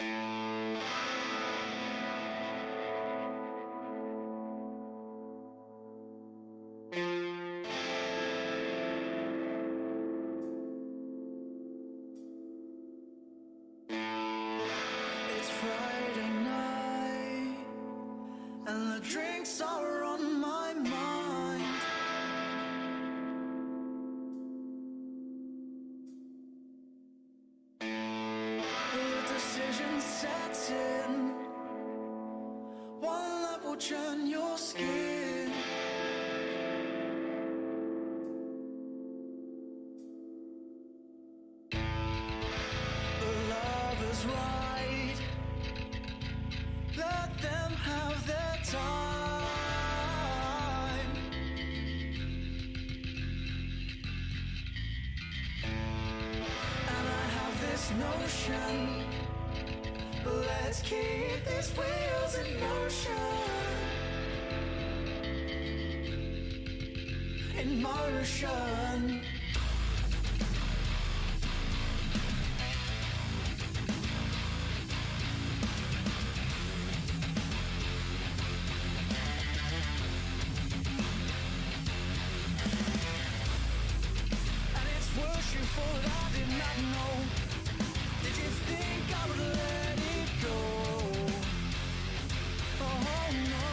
It's Friday night and the drinks are on my mind. The decision sets in, one that will churn your skin. The love is right, let them have their time. And I have this notion, let's keep these wheels in motion. In motion. You thought I did not know. Did you think I would let it go? Oh no.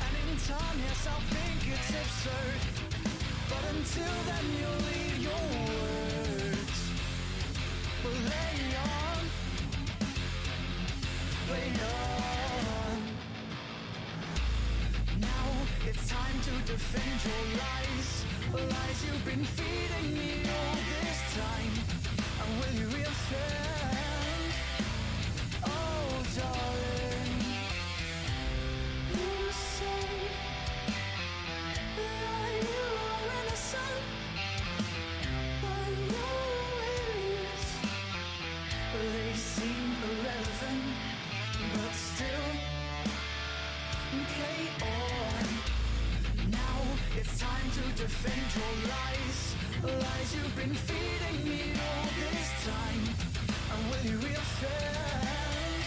And in time, yes, I'll think it's absurd, but until then you'll leave your words. But lay on, lay on. Now it's time to defend your lies, lies you've been feeding me all this time. And will you reoffend? Oh darling, you say that you are innocent, but your ways, they seem irrelevant, but still play on. Now it's time to defend your lies, lies you've been feeding me all this time. And will you reoffend?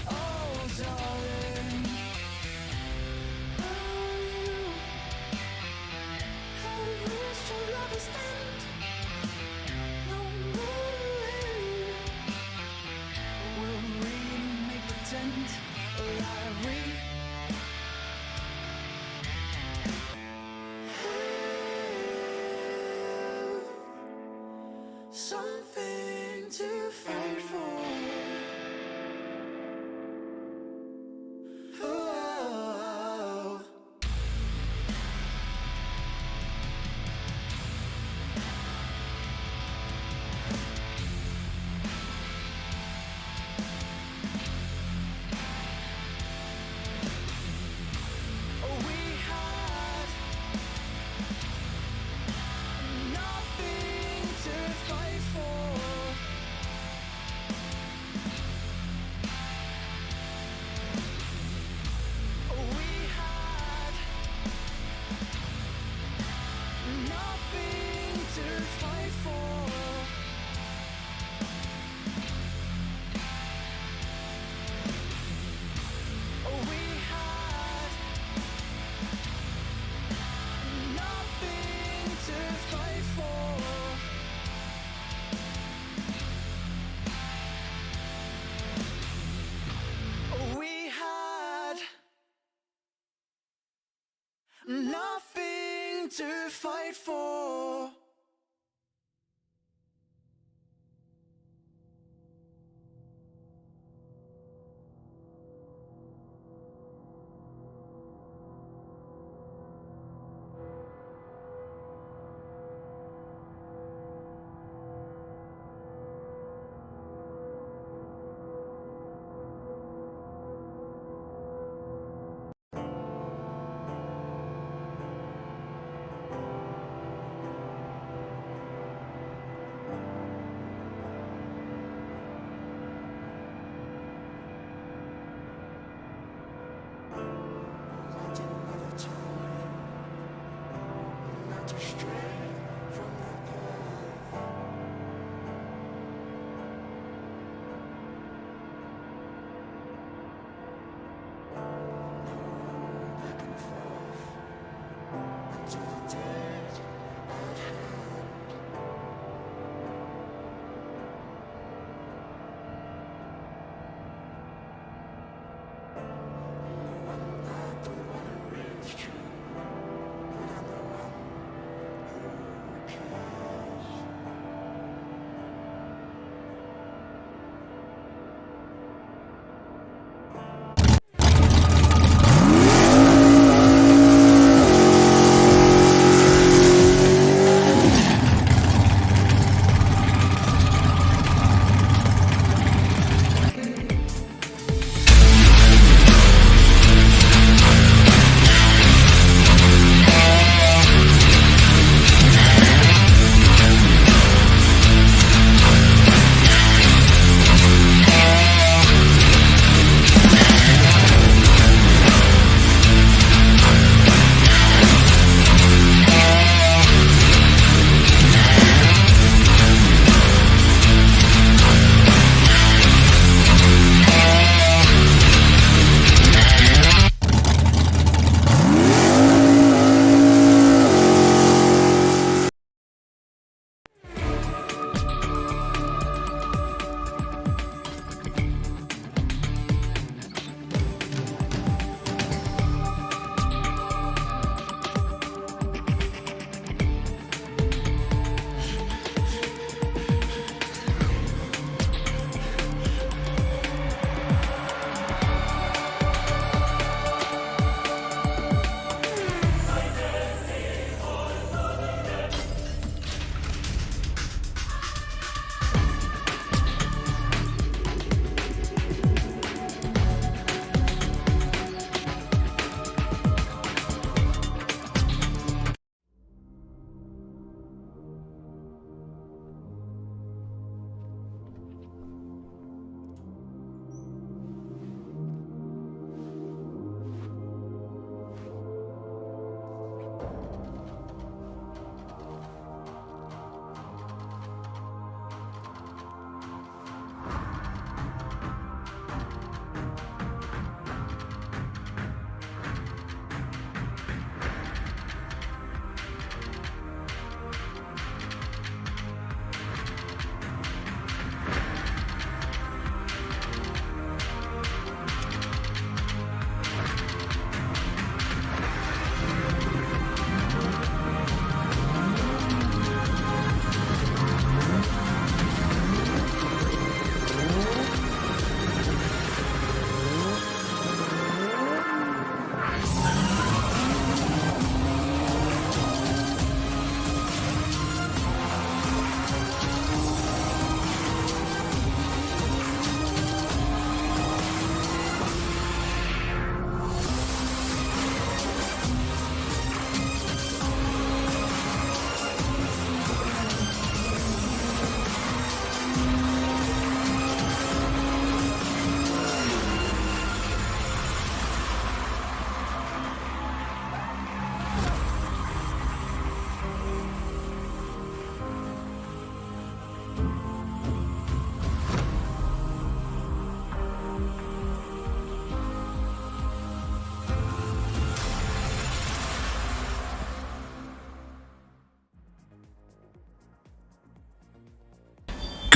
Oh darling, oh you have reached your lover's end. No more will we make pretend like we something to fight for. Oh. We had nothing to fight for. We had nothing to fight for. We had nothing to fight for. We had nothing to fight for.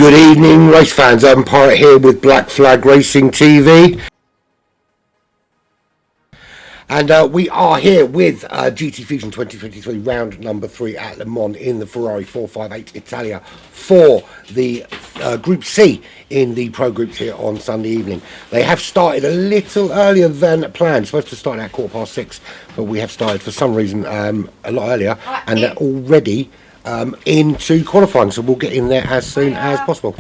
Good evening, race fans. I'm Pirate here with Black Flag Racing TV. And we are here with GTfusiOn 2023 round number 3 at Le Mans in the Ferrari 458 Italia for the Group C in the Pro Groups here on Sunday evening. They have started a little earlier than planned, supposed to start at 6:15, but we have started for some reason a lot earlier, and they're already into qualifying, so we'll get in there as soon as possible.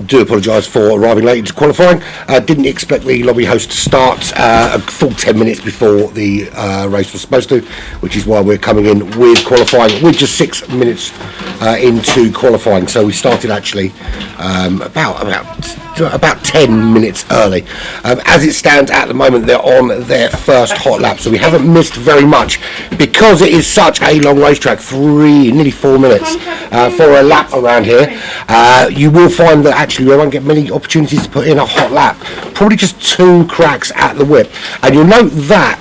Do apologise for arriving late into qualifying. Didn't expect the lobby host to start a full 10 minutes before the race was supposed to, which is why we're coming in with qualifying. We're just 6 minutes into qualifying, so we started actually about 10 minutes early. As it stands at the moment, they're on their first hot lap, so we haven't missed very much because it is such a long racetrack. Nearly 4 minutes for a lap around here. You will find that actually we won't get many opportunities to put in a hot lap, probably just 2 cracks at the whip. And you'll note that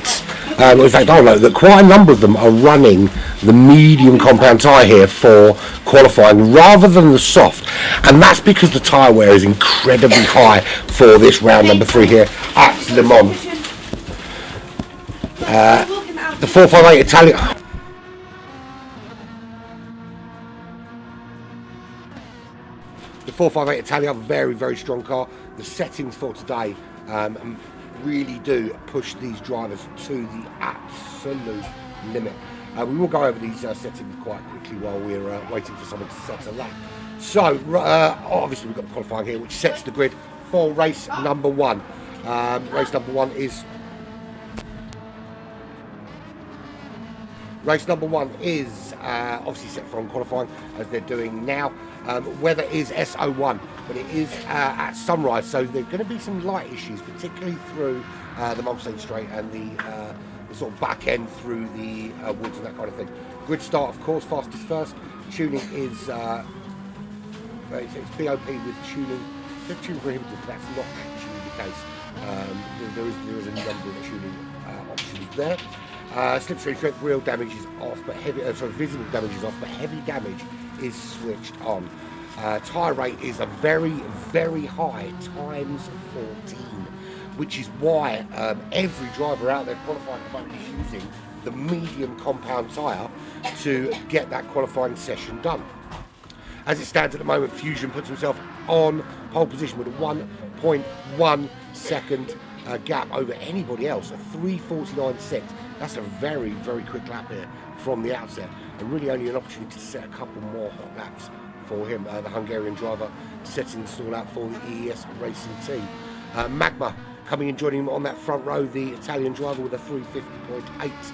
in fact I'll note that quite a number of them are running the medium compound tyre here for qualifying rather than the soft, and that's because the tyre wear is incredibly high for this round number 3 here at Le Mans. The 458 Italia. The 458 Italia, very strong car. The settings for today really do push these drivers to the absolute limit. We will go over these settings quite quickly while we're waiting for someone to set a lap. So obviously we've got the qualifying here, which sets the grid for race number 1. Race number one is obviously set from qualifying as they're doing now. Weather is SO1, but it is at sunrise, so there are going to be some light issues, particularly through the Mulsanne Straight and the sort of back end through the woods and that kind of thing. Grid start, of course, fastest first. Tuning is it's BOP with tuning. There's tuning prohibited, but that's not actually the case. There is a number of tuning options there. Slipstream strength, real damage is off, but visible damage is off, but heavy damage is switched on. Tyre rate is a very high, times 14, which is why every driver out there qualifying at the moment is using the medium compound tyre to get that qualifying session done. As it stands at the moment, Fusion puts himself on pole position with a 1.1 second gap over anybody else, a 3:49.6. That's a very quick lap here from the outset, and really only an opportunity to set a couple more hot laps for him. The Hungarian driver setting the stall out for the EES Racing team. Magma coming and joining him on that front row, the Italian driver with a 3:50.8,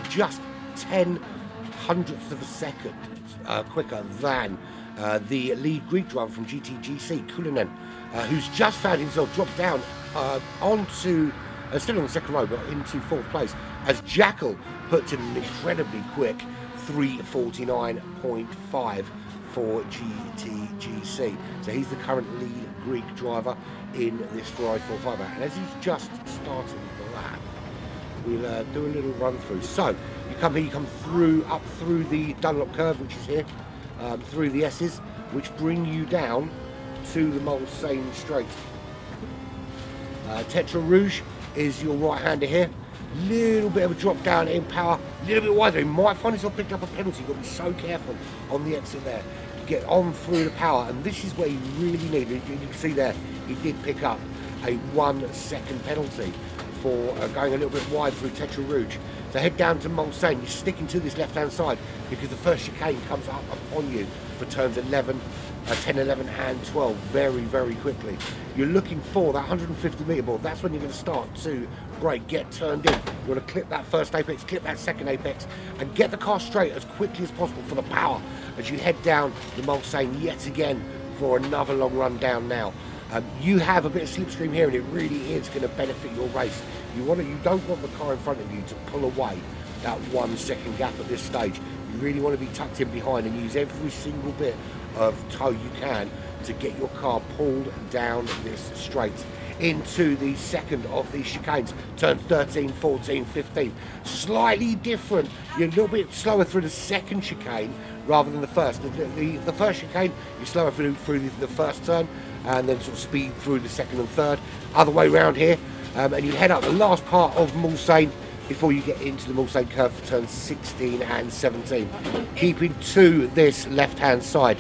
just 0.1 of a second quicker than the lead Greek driver from GTGC, Kulinen, who's just found himself dropped down onto, still on the second row, but into 4th place, as Jackal puts in an incredibly quick 3:49.5 for GTGC. So he's the current lead Greek driver in this Ferrari 458. And as he's just starting the lap, we'll do a little run through. So you come here, you come through, up through the Dunlop curve, which is here, through the S's, which bring you down to the Mulsanne Straight. Tetra Rouge is your right-hander here. Little bit of a drop down in power, a little bit wider. He might find himself picking up a penalty. You've got to be so careful on the exit there to get on through the power, and this is where you really need it. You can see there, he did pick up a 1 second penalty for going a little bit wide through Tetra Rouge. So head down to Mulsanne. You're sticking to this left-hand side because the first chicane comes up upon you for turns 11, 10, 11 and 12 very quickly. You're looking for that 150 metre ball. That's when you're going to start to brake, get turned in. You want to clip that first apex, clip that second apex, and get the car straight as quickly as possible for the power as you head down the Mulsanne yet again for another long run down now. You have a bit of slipstream here, and it really is going to benefit your race. You don't want the car in front of you to pull away that 1 second gap at this stage. You really want to be tucked in behind and use every single bit of toe you can to get your car pulled down this straight into the second of these chicanes. Turn 13, 14, 15. Slightly different. You're a little bit slower through the second chicane rather than the first. The first chicane, you're slower through the first turn, and then sort of speed through the second and third. Other way around here, and you head up the last part of Mulsanne before you get into the Mulsanne curve for turns 16 and 17. Keeping to this left-hand side,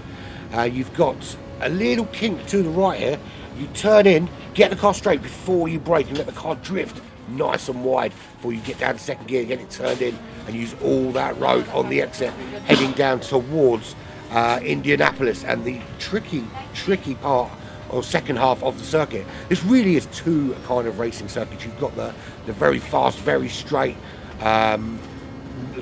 you've got a little kink to the right here. You turn in, get the car straight before you brake, and let the car drift nice and wide before you get down to second gear, get it turned in, and use all that road on the exit, heading down towards Indianapolis and the tricky part or second half of the circuit. This really is two kind of racing circuits. You've got the very fast, very straight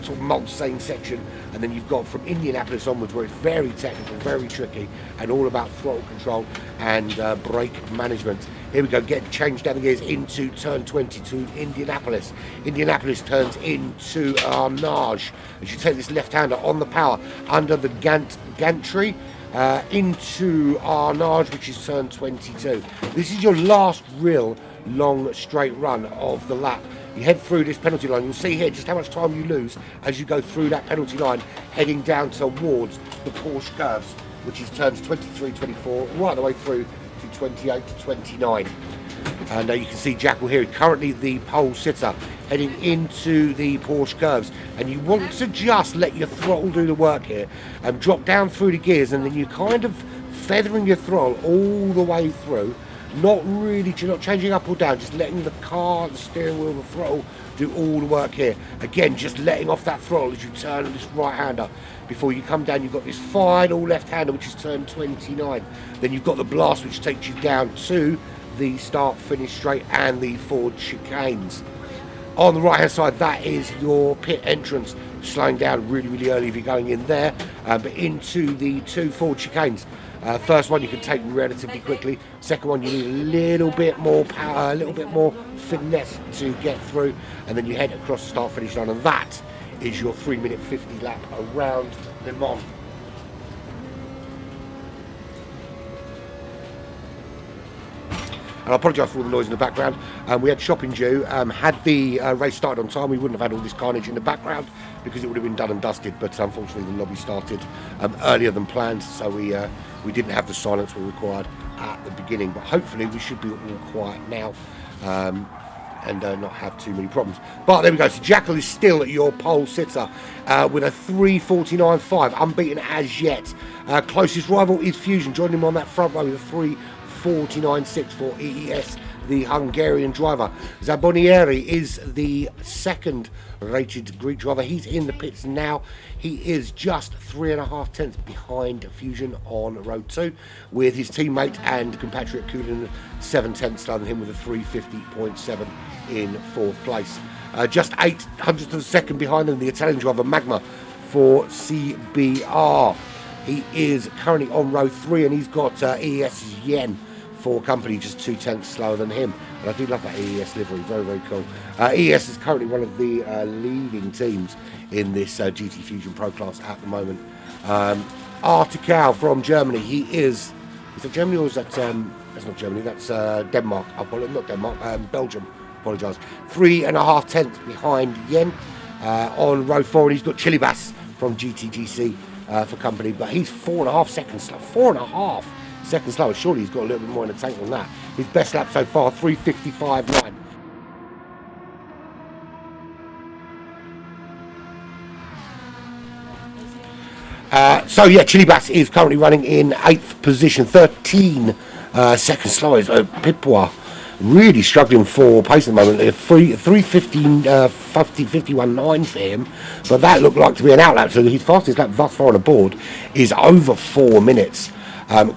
sort of Mulsanne section, and then you've got from Indianapolis onwards where it's very technical, very tricky, and all about throttle control and brake management. Here we go, get changed down the gears into turn 22, Indianapolis. Indianapolis turns into Arnage as you take this left-hander on the power under the gantry into Arnage, which is turn 22. This is your last real long straight run of the lap. You head through this penalty line. You'll see here just how much time you lose as you go through that penalty line, heading down towards the Porsche curves, which is turns 23, 24, right the way through to 28 to 29. And you can see Jackal here, currently the pole sitter, heading into the Porsche curves. And you want to just let your throttle do the work here and drop down through the gears, and then you're kind of feathering your throttle all the way through. Not really, you're not changing up or down, just letting the car, the steering wheel, the throttle do all the work here. Again, just letting off that throttle as you turn this right-hander. Before you come down, you've got this final left-hander, which is turn 29. Then you've got the blast, which takes you down to the start-finish straight and the Ford chicanes. On the right-hand side, that is your pit entrance, slowing down really, really early if you're going in there, but into the two Ford chicanes. First one you can take relatively quickly. Second one you need a little bit more power, a little bit more finesse to get through, and then you head across the start-finish line, and that is your 3-minute 50 lap around Le Mans. And I apologise for all the noise in the background. We had shopping due. Had the race started on time, we wouldn't have had all this carnage in the background because it would have been done and dusted. But unfortunately, the lobby started earlier than planned, so we didn't have the silence we required at the beginning. But hopefully, we should be all quiet now and not have too many problems. But there we go. So Jackal is still your pole sitter with a 3:49.5, unbeaten as yet. Closest rival is Fusion, joining him on that front row with a 3:49.6 for EES, the Hungarian driver. Zabonieri is the second rated Greek driver. He's in the pits now. He is just 3.5 tenths behind Fusion on row 2, with his teammate and compatriot Kulin 7 tenths slower than him with a 3:50.7 in 4th place. Just 8 hundredths of a second behind them, the Italian driver Magma for CBR. He is currently on row 3, and he's got EES's Yen for company, just 2 tenths slower than him. And I do love that EES livery, very, very cool. EES is currently one of the leading teams in this GT Fusion Pro class at the moment. Artikau from Germany, he is that Germany or is that, that's not Germany, that's Denmark, not Denmark, Belgium, apologise. 3.5 tenths behind Yen on row 4, and he's got Chilibas from GTGC for company, but he's 4.5 seconds slow, 4.5 seconds slower. Surely he's got a little bit more in the tank than that. His best lap so far, 3:55.9. So yeah, Chilibas is currently running in 8th position, 13 seconds slower. Pipua really struggling for pace at the moment. 3:51.9 for him, but that looked like to be an outlap. So his fastest lap thus far on the board is over 4 minutes.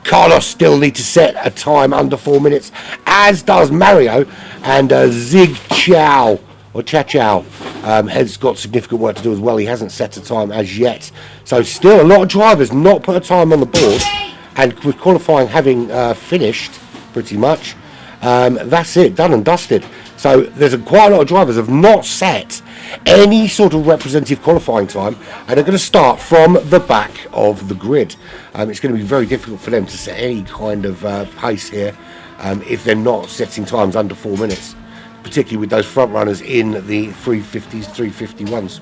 Carlos still needs to set a time under 4 minutes, as does Mario, and Zig Chow, or Cha has got significant work to do as well. He hasn't set a time as yet. So still a lot of drivers not put a time on the board, and with qualifying having finished, pretty much. That's it, done and dusted. So there's quite a lot of drivers have not set any sort of representative qualifying time, and they're going to start from the back of the grid. It's going to be very difficult for them to set any kind of pace here if they're not setting times under 4 minutes, particularly with those front runners in the 350s, 351s.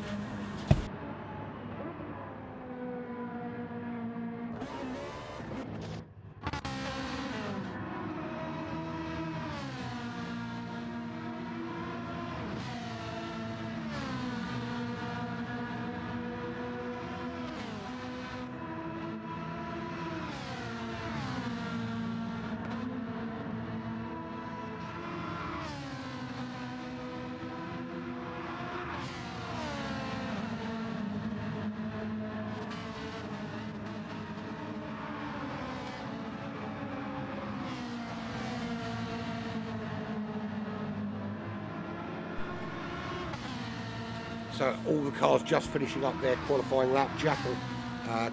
So all the cars just finishing up their qualifying lap. Jackal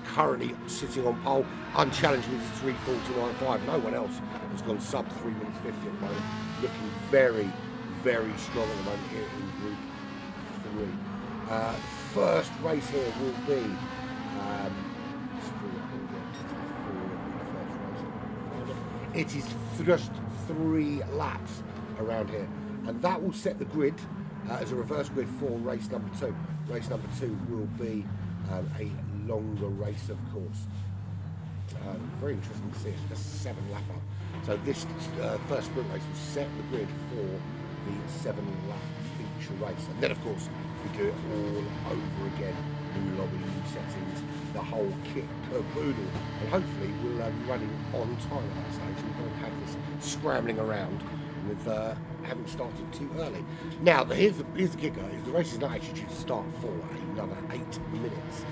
currently sitting on pole, unchallenged with his 3:49.5. No one else has gone sub 3 minutes 50 at the moment. Looking very, very strong at the moment here in Group 3. First race here will be it is just 3 laps around here, and that will set the grid as a reverse grid for race number 2. Race number 2 will be a longer race, of course. Very interesting to see. It's a 7-lap up. So this first sprint race will set the grid for the 7-lap feature race, and then of course we do it all over again. New lobby, new settings, the whole kit caboodle, and hopefully we'll be running on time at that stage. We won't have this scrambling around with having started too early. Now, here's the kicker: is the race is not actually due to start for another 8 minutes.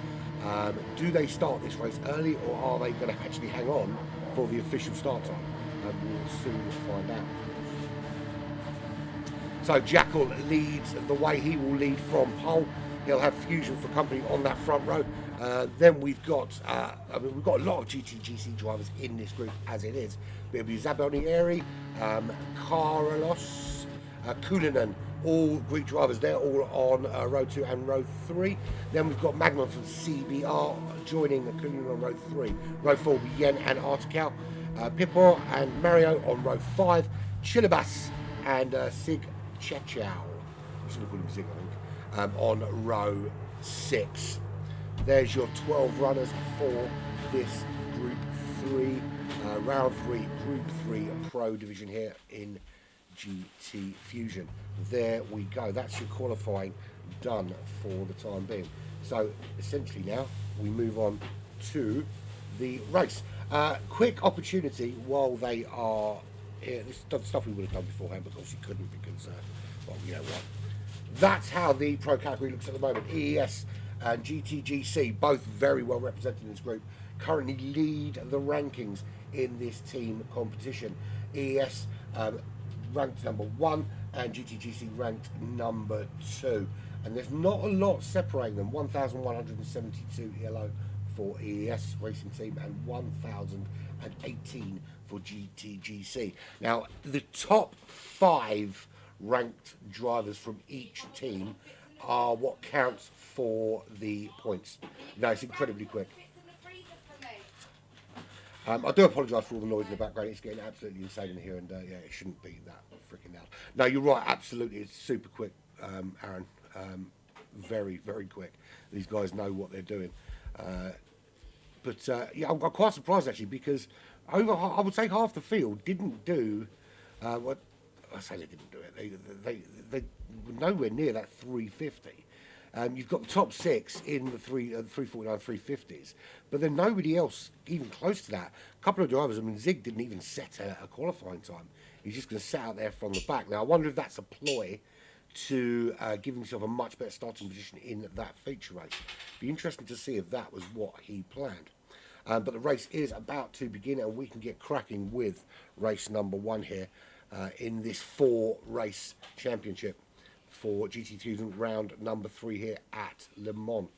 Do they start this race early, or are they going to actually hang on for the official start time? We'll soon find out. So Jackal leads the way. He will lead from pole. He'll have Fusion for company on that front row. Then we've got, we've got a lot of GTGC drivers in this group as it is. There'll be Zabonieri, Carlos, Kulinen, all Greek drivers. They're all on row 2 and row 3. Then we've got Magma from CBR joining Kulinen on row 3. Row 4 will be Yen and Artical. Pippo and Mario on row 5. Chilibas and Sig Chechao. We should have called him Sig, I think. On row 6. There's your 12 runners for this Group 3, Round 3, Group 3 Pro Division here in GTfusiOn. There we go. That's your qualifying done for the time being. So essentially now we move on to the race. Quick opportunity while they are here. This is stuff we would have done beforehand, but of course you couldn't because, well, you know what. That's how the pro category looks at the moment. EES and GTGC, both very well represented in this group, currently lead the rankings in this team competition. EES ranked number 1 and GTGC ranked number 2. And there's not a lot separating them. 1,172 ELO for EES racing team and 1,018 for GTGC. Now, the top 5 ranked drivers from each team are what counts for the points. Now, it's incredibly quick. I do apologise for all the noise in the background. It's getting absolutely insane in here, and yeah, it shouldn't be that freaking loud. No, you're right. Absolutely, it's super quick, Aaron. Very, very quick. These guys know what they're doing. But yeah, I'm quite surprised actually, because I would say half the field didn't do what I say. They didn't do it. They were nowhere near that 350. You've got the top 6 in the 349, 350s, but then nobody else even close to that. A couple of drivers, I mean, Zig didn't even set a qualifying time. He's just going to sit out there from the back. Now, I wonder if that's a ploy to give himself a much better starting position in that feature race. Be interesting to see if that was what he planned. But the race is about to begin, and we can get cracking with race number 1 here in this 4-race championship for GTfusiOn round number 3 here at Le Mans.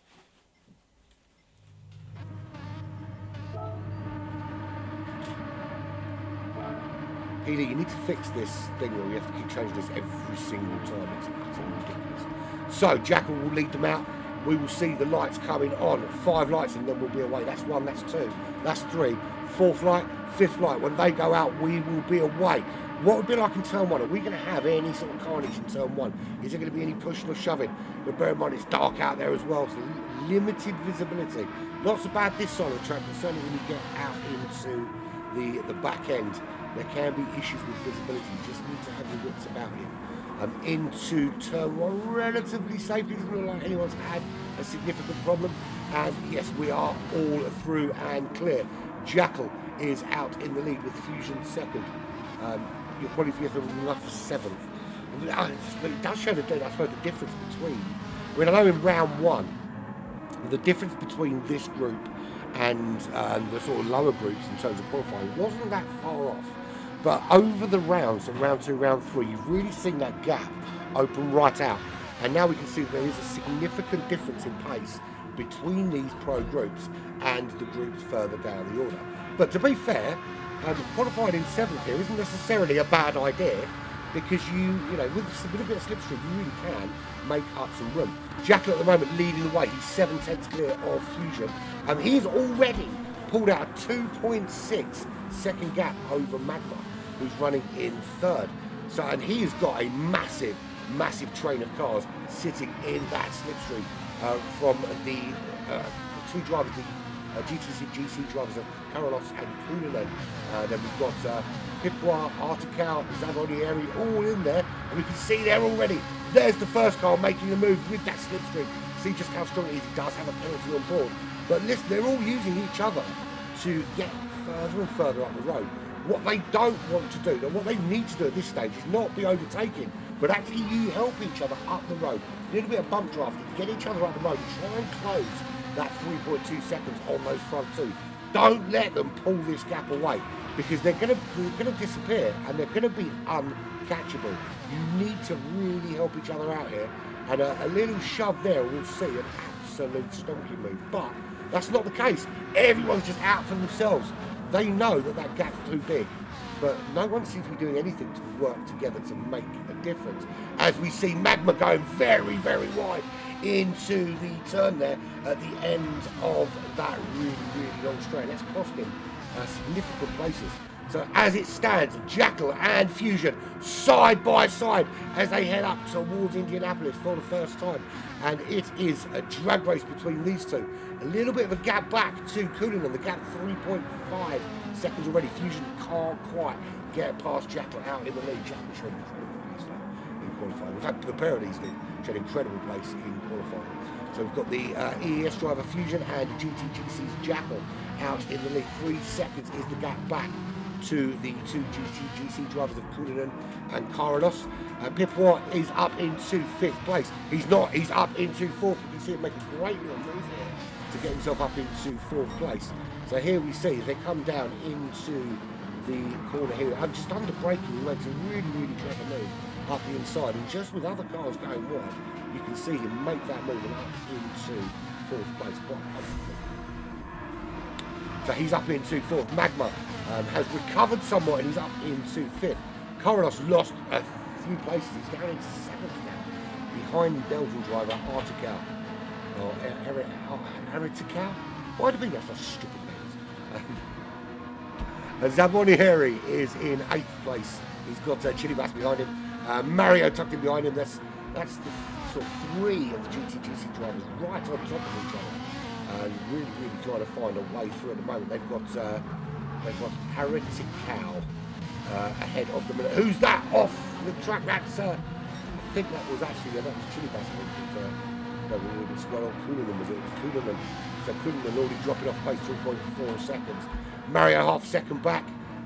Healy, you need to fix this thing where we have to keep changing this every single time. It's utterly ridiculous. So Jackal will lead them out. We will see the lights coming on. 5 lights and then we'll be away. That's 1, that's 2, that's 3. 4th light, 5th light. When they go out, we will be away. What would be like in turn 1? Are we going to have any sort of carnage in turn 1? Is there going to be any pushing or shoving? But bear in mind, it's dark out there as well, so limited visibility. Not so bad this side of the track, but certainly when you get out into the back end, there can be issues with visibility. You just need to have your wits about you. Into turn 1 relatively safely. Doesn't look like anyone's had a significant problem. And yes, we are all through and clear. Jackal is out in the lead with Fusion second. Your qualification will be enough for 7th. But it does show I suppose, the difference between, I know in round 1, the difference between this group and the sort of lower groups in terms of qualifying wasn't that far off. But over the rounds, in round 2, round 3, you've really seen that gap open right out. And now we can see that there is a significant difference in pace between these pro groups and the groups further down the order. But to be fair, qualifying in 7th here isn't necessarily a bad idea, because you know, with a bit of slipstream, you really can make up some room. Jackal at the moment leading the way. He's 7/10 clear of Fusion. He's already pulled out a 2.6 second gap over Magma, who's running in 3rd. So, and he has got a massive train of cars sitting in that slipstream from the 2 drivers, the GC drivers of Carlos and Kulinen. Then we've got Pipois, Artical, Zavonieri all in there, and we can see there already. There's the first car making the move with that slipstream. See just how strong it is. It does have a penalty on board. But listen, they're all using each other to get further and further up the road. What they don't want to do, and what they need to do at this stage, is not be overtaken, but actually you help each other up the road. A little bit of bump drafting, get each other up the road, try and close that 3.2 seconds on those front 2. Don't let them pull this gap away, because they're going to disappear and they're going to be uncatchable. You need to really help each other out here, and a little shove there will see an absolute stonky move. But that's not the case. Everyone's just out for themselves. They know that that gap's too big, but no one seems to be doing anything to work together to make a difference. As we see Magma going very, very wide into the turn there at the end of that really, really long straight. That's cost him significant places. So as it stands, Jackal and Fusion side by side as they head up towards Indianapolis for the first time. And it is a drag race between these two. A little bit of a gap back to Kulinen, the gap 3.5 seconds already. Fusion can't quite get past Jackal out in the lead. Jackal showed incredible pace in qualifying. In fact, the pair of these did showed incredible pace in qualifying. So we've got the EES driver Fusion and GTGC's Jackal out in the lead. 3 seconds is the gap back to the 2 GTGC drivers of Kulinen and Carlos. Pipois is up into 5th place. He's not, he's up into 4th. You can see him make a great little move here to get himself up into 4th place. So here we see they come down into the corner here. And just under braking, he makes a really, really clever move up the inside. And just with other cars going wide, you can see him make that move and up into 4th place quite comfortably. So he's up into 4th. Magma has recovered somewhat and he's up into 5th. Carlos lost a few places. He's down into 7th now, behind Belgian driver Artical. Or Artical? Why do you think that's such stupid names? Zabonieri is in 8th place. He's got Chilibas behind him. Mario tucked in behind him. That's the sort of 3 of the GTGC drivers right on top of each other. And really, really trying to find a way through at the moment. They've got Artical ahead of them. Who's that off the track? That's I think that was actually that was Chilibas. Well, Kulinen was it? Kulinen. So Kulinen already dropping off pace 3.4 seconds. Mario half second back.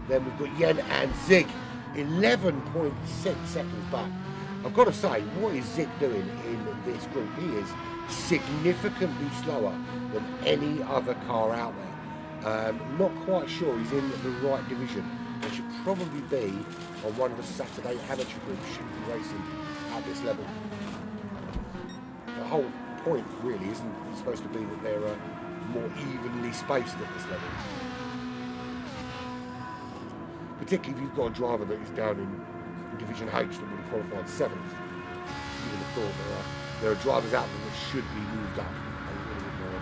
Then we've got Yen and Zig 11.6 seconds back. I've got to say, what is Zig doing in this group? He is significantly slower than any other car out there. Not quite sure he's in the right division. They should probably be on one of the Saturday amateur groups should be racing at this level. The whole point really isn't supposed to be that they're more evenly spaced at this level. particularly if you've got a driver that is down in Division H that would have qualified 7th. You would have thought there are drivers out there that should be moved up a little bit more.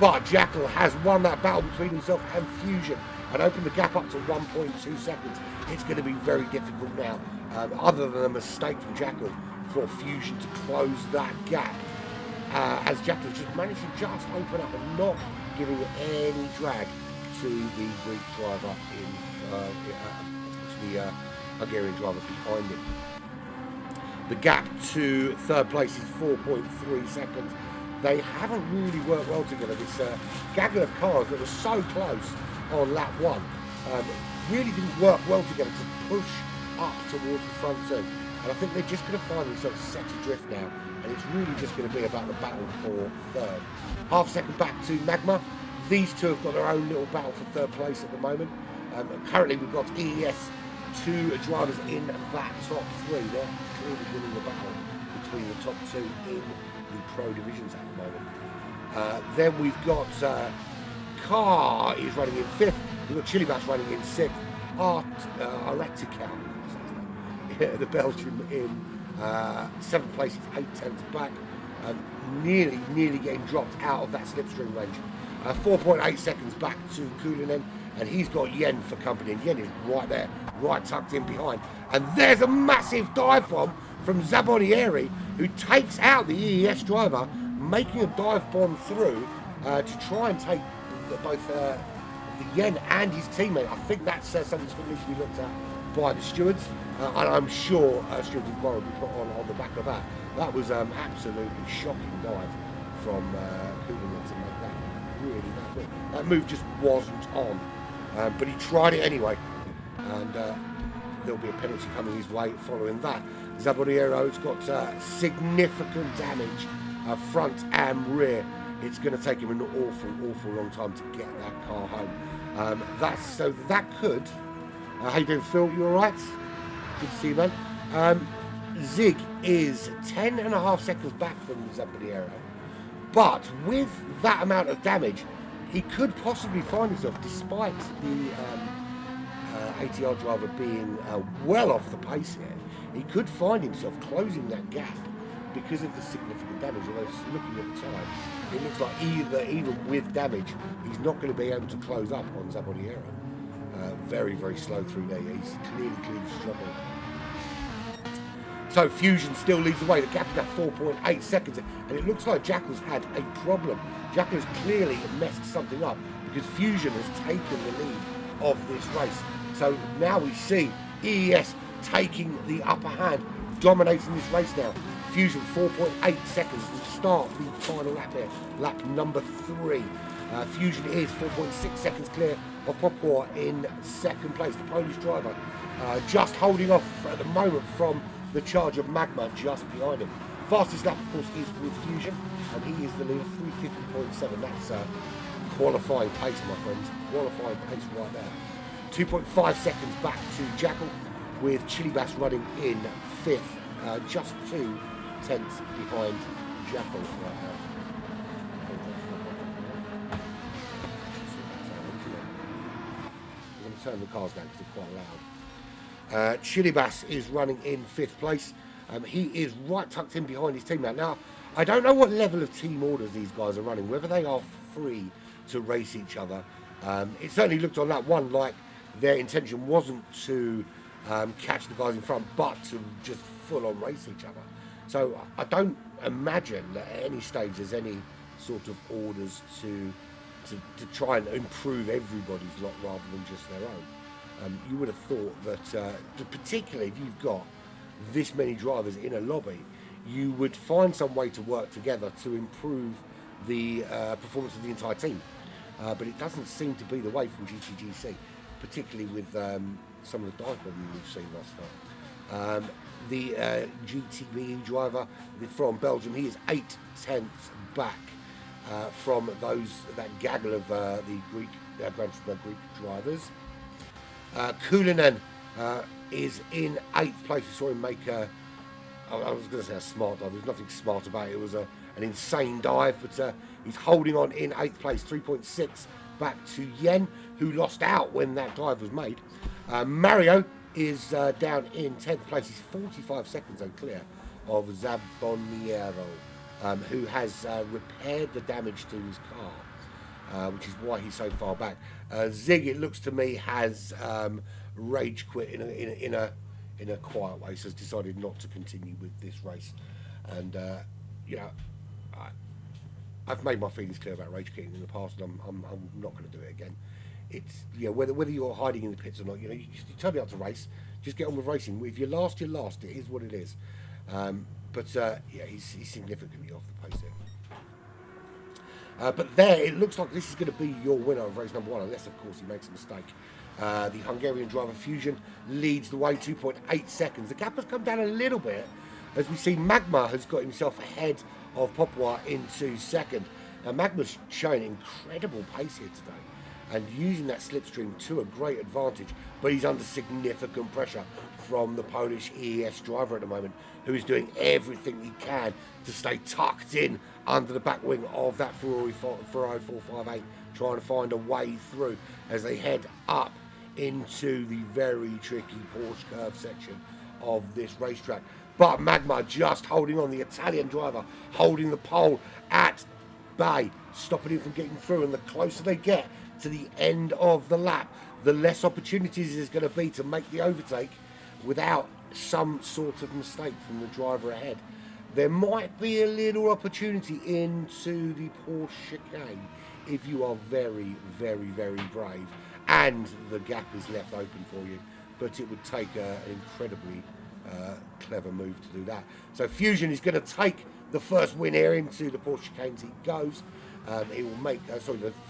But Jackal has won that battle between himself and Fusion and opened the gap up to 1.2 seconds. It's going to be very difficult now, other than a mistake from Jackal, for Fusion to close that gap, as Jackal just managed to just open up and not giving any drag to the Greek driver to the Hungarian driver behind him. The gap to third place is 4.3 seconds. They haven't really worked well together. This gaggle of cars that was so close on lap 1 really didn't work well together to push up towards the front two. And I think they're just going to find themselves set adrift now, and it's really just going to be about the battle for third. Half a second back to Magma. These two have got their own little battle for third place at the moment. Currently we've got EES, 2 drivers in that top 3. They're clearly winning the battle between the top 2 in the pro divisions at the moment. Then we've got Car is running in 5th. We've got Chilibas running in 6th. Aretical, the Belgian, in 7th place. It's 8/10 back. Nearly getting dropped out of that slipstream range. 4.8 seconds back to Kulinen, and he's got Yen for company, and Yen is right there, right tucked in behind. And there's a massive dive bomb from Zabonieri, who takes out the EES driver, making a dive bomb through to try and take both the Yen and his teammate. I think that's something that's going to need to be looked at by the stewards, and I'm sure stewards inquiry will be put on the back of that. That was absolutely shocking dive from Kulinen to make that really that good. That move just wasn't on, but he tried it anyway, and there'll be a penalty coming his way following that. Zaboniero's got significant damage, front and rear. It's going to take him an awful long time to get that car home. That could. How you doing, Phil? You all right? Good to see you, man. Zig is 10.5 seconds back from Zaboniero, but with that amount of damage, he could possibly find himself, despite the ATR driver being well off the pace here, he could find himself closing that gap because of the significant damage. Although looking at the time, it looks like even with damage, he's not going to be able to close up on Zaboniero. Very slow through there. He's clearly struggling. So Fusion still leads the way. The gap is at 4.8 seconds, and it looks like Jackal's had a problem. Jackal has clearly messed something up, because Fusion has taken the lead of this race. So now we see EES taking the upper hand, dominating this race now. Fusion 4.8 seconds to start the final lap here, lap number 3. Fusion is 4.6 seconds clear of Popcore in 2nd place. The Polish driver just holding off at the moment from the charge of Magma just behind him. Fastest lap, of course, is with Fusion, and he is the leader, 350.7. That's qualifying pace, my friends. Qualifying pace right there. 2.5 seconds back to Jackal, with Chilibas running in 5th, just 2/10 behind Jackal right now. I'm going to turn the cars down because they're quite loud. Chilibas is running in 5th place. He is right tucked in behind his team now. I don't know what level of team orders these guys are running, whether they are free to race each other. It certainly looked on that one like their intention wasn't to catch the guys in front, but to just full-on race each other. So I don't imagine that at any stage there's any sort of orders to try and improve everybody's lot rather than just their own. You would have thought that, particularly if you've got this many drivers in a lobby, you would find some way to work together to improve the performance of the entire team. But it doesn't seem to be the way from GTGC, particularly with some of the dive bombing we've seen thus far. The GTB driver from Belgium, he is 8/10 back from that gaggle of the Greek Gran Turismo Greek drivers. Kulinen is in 8th place. We saw him make I was going to say a smart dive. There's nothing smart about it. It was an insane dive, but he's holding on in 8th place, 3.6 back to Yen, who lost out when that dive was made. Mario is down in 10th place. He's 45 seconds unclear of Zaboniero, who has repaired the damage to his car, which is why he's so far back. Zig, it looks to me, has rage quit in a quiet way, so has decided not to continue with this race. And you know, I've made my feelings clear about rage quitting in the past, and I'm not going to do it again. It's, you know, whether you're hiding in the pits or not, you know, you turn me out to race, just get on with racing. If you're last, you're last. It is what it is. But yeah, he's significantly off the pace here. But there, it looks like this is going to be your winner of race number 1, unless, of course, he makes a mistake. The Hungarian driver Fusion leads the way, 2.8 seconds. The gap has come down a little bit, as we see Magma has got himself ahead of Popwa into second. Now, Magma's showing incredible pace here today, and using that slipstream to a great advantage, but he's under significant pressure from the Polish EES driver at the moment, who is doing everything he can to stay tucked in under the back wing of that Ferrari 458, trying to find a way through as they head up into the very tricky Porsche curve section of this racetrack. But Magma just holding on, the Italian driver holding the pole at bay, stopping him from getting through, and the closer they get to the end of the lap, the less opportunities there's going to be to make the overtake without some sort of mistake from the driver ahead. There might be a little opportunity into the Porsche chicane if you are very, very, very brave and the gap is left open for you, but it would take an incredibly clever move to do that. So Fusion is going to take the first win here into the Porsche chicanes he goes. He will make, the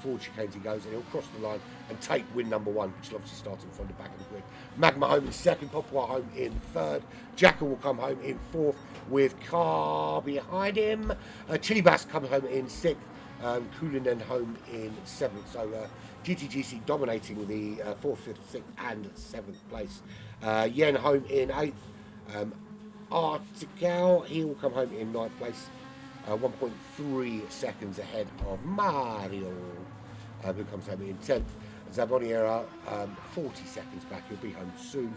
Ford chicanes he goes, and he'll cross the line and take win number 1, which will obviously start him from the back of the grid. Magma home in second, Popwa home in third. Jackal will come home in fourth with Car behind him. Chilibas comes home in sixth. Kulinen home in seventh. So GTGC dominating the 4th, 5th, 6th and 7th place. Yen home in 8th. Artigal, he will come home in 9th place. 1.3 seconds ahead of Mario, who comes home in 10th. Zaboniera, 40 seconds back. He'll be home soon.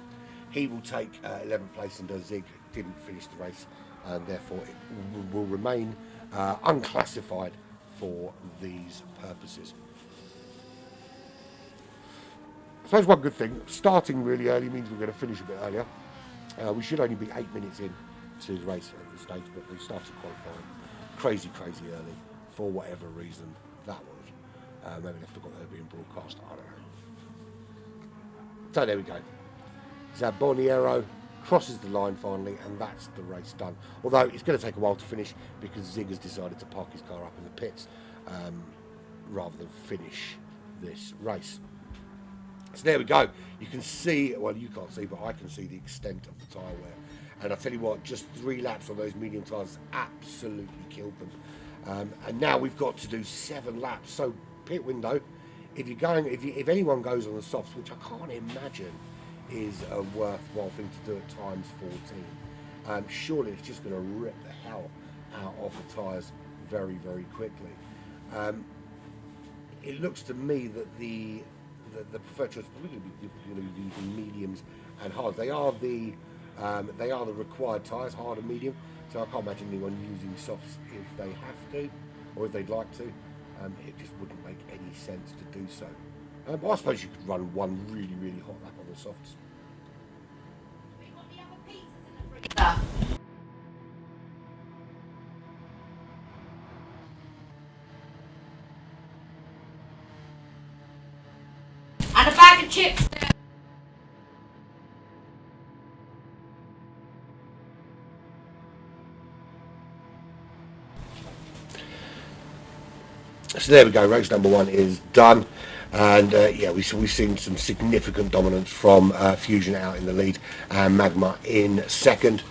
He will take 11th place, and Zig didn't finish the race, and therefore it will remain unclassified for these purposes. I suppose one good thing, starting really early means we're going to finish a bit earlier. We should only be 8 minutes in to the race at this stage, but we started qualifying crazy early for whatever reason that was. Maybe they forgot they were being broadcast, I don't know. So there we go. Zaboniero crosses the line finally, and that's the race done. Although it's going to take a while to finish because Zig has decided to park his car up in the pits rather than finish this race. So there we go. You can see, well, you can't see, but I can see the extent of the tyre wear. And I tell you what, just 3 laps on those medium tyres absolutely killed them. And now we've got to do 7 laps. So pit window, if anyone goes on the softs, which I can't imagine is a worthwhile thing to do at times 14, surely it's just going to rip the hell out of the tyres very, very quickly. It looks to me that the preferred choice is going to be using mediums and hard. They are the required tyres, hard and medium. So I can't imagine anyone using softs if they have to, or if they'd like to. It just wouldn't make any sense to do so. I suppose you could run one really, really hot lap on the softs. We got the other pizzas in the freezer. And a bag of chips. So there we go, race number 1 is done, and yeah, we've seen some significant dominance from Fusion out in the lead and Magma in second.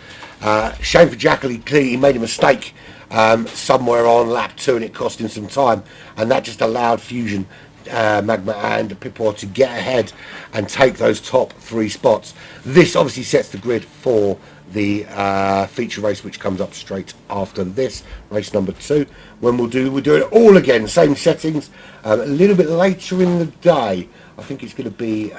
Shame for Jackal, he made a mistake somewhere on lap 2 and it cost him some time, and that just allowed Fusion, Magma and Pipor to get ahead and take those top 3 spots. This obviously sets the grid for the feature race, which comes up straight after this, race number 2, when we'll do it all again, same settings, a little bit later in the day. I think it's going to be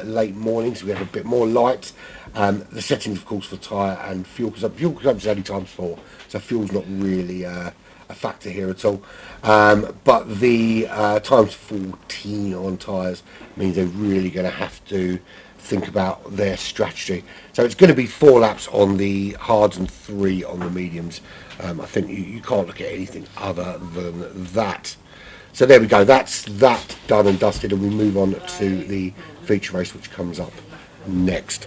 late morning, so we have a bit more light. The settings, of course, for tyre and fuel, because fuel comes only times 4, so fuel's not really a factor here at all. But the times 14 on tyres means they're really going to have to think about their strategy. So it's going to be 4 laps on the hards and 3 on the mediums. I think you can't look at anything other than that. So there we go, that's that done and dusted, and we move on to the feature race, which comes up next.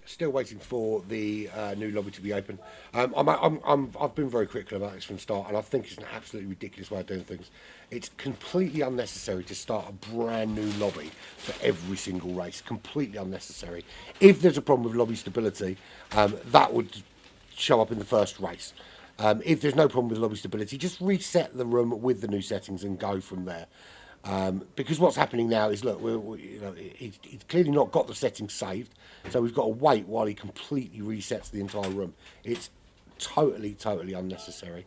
Still waiting for the new lobby to be open. I've been very critical about this from the start, and I think it's an absolutely ridiculous way of doing things. It's completely unnecessary to start a brand new lobby for every single race. Completely unnecessary. If there's a problem with lobby stability, that would show up in the first race. If there's no problem with lobby stability, just reset the room with the new settings and go from there. Because what's happening now is, look, he's clearly not got the settings saved, so we've got to wait while he completely resets the entire room. It's totally unnecessary,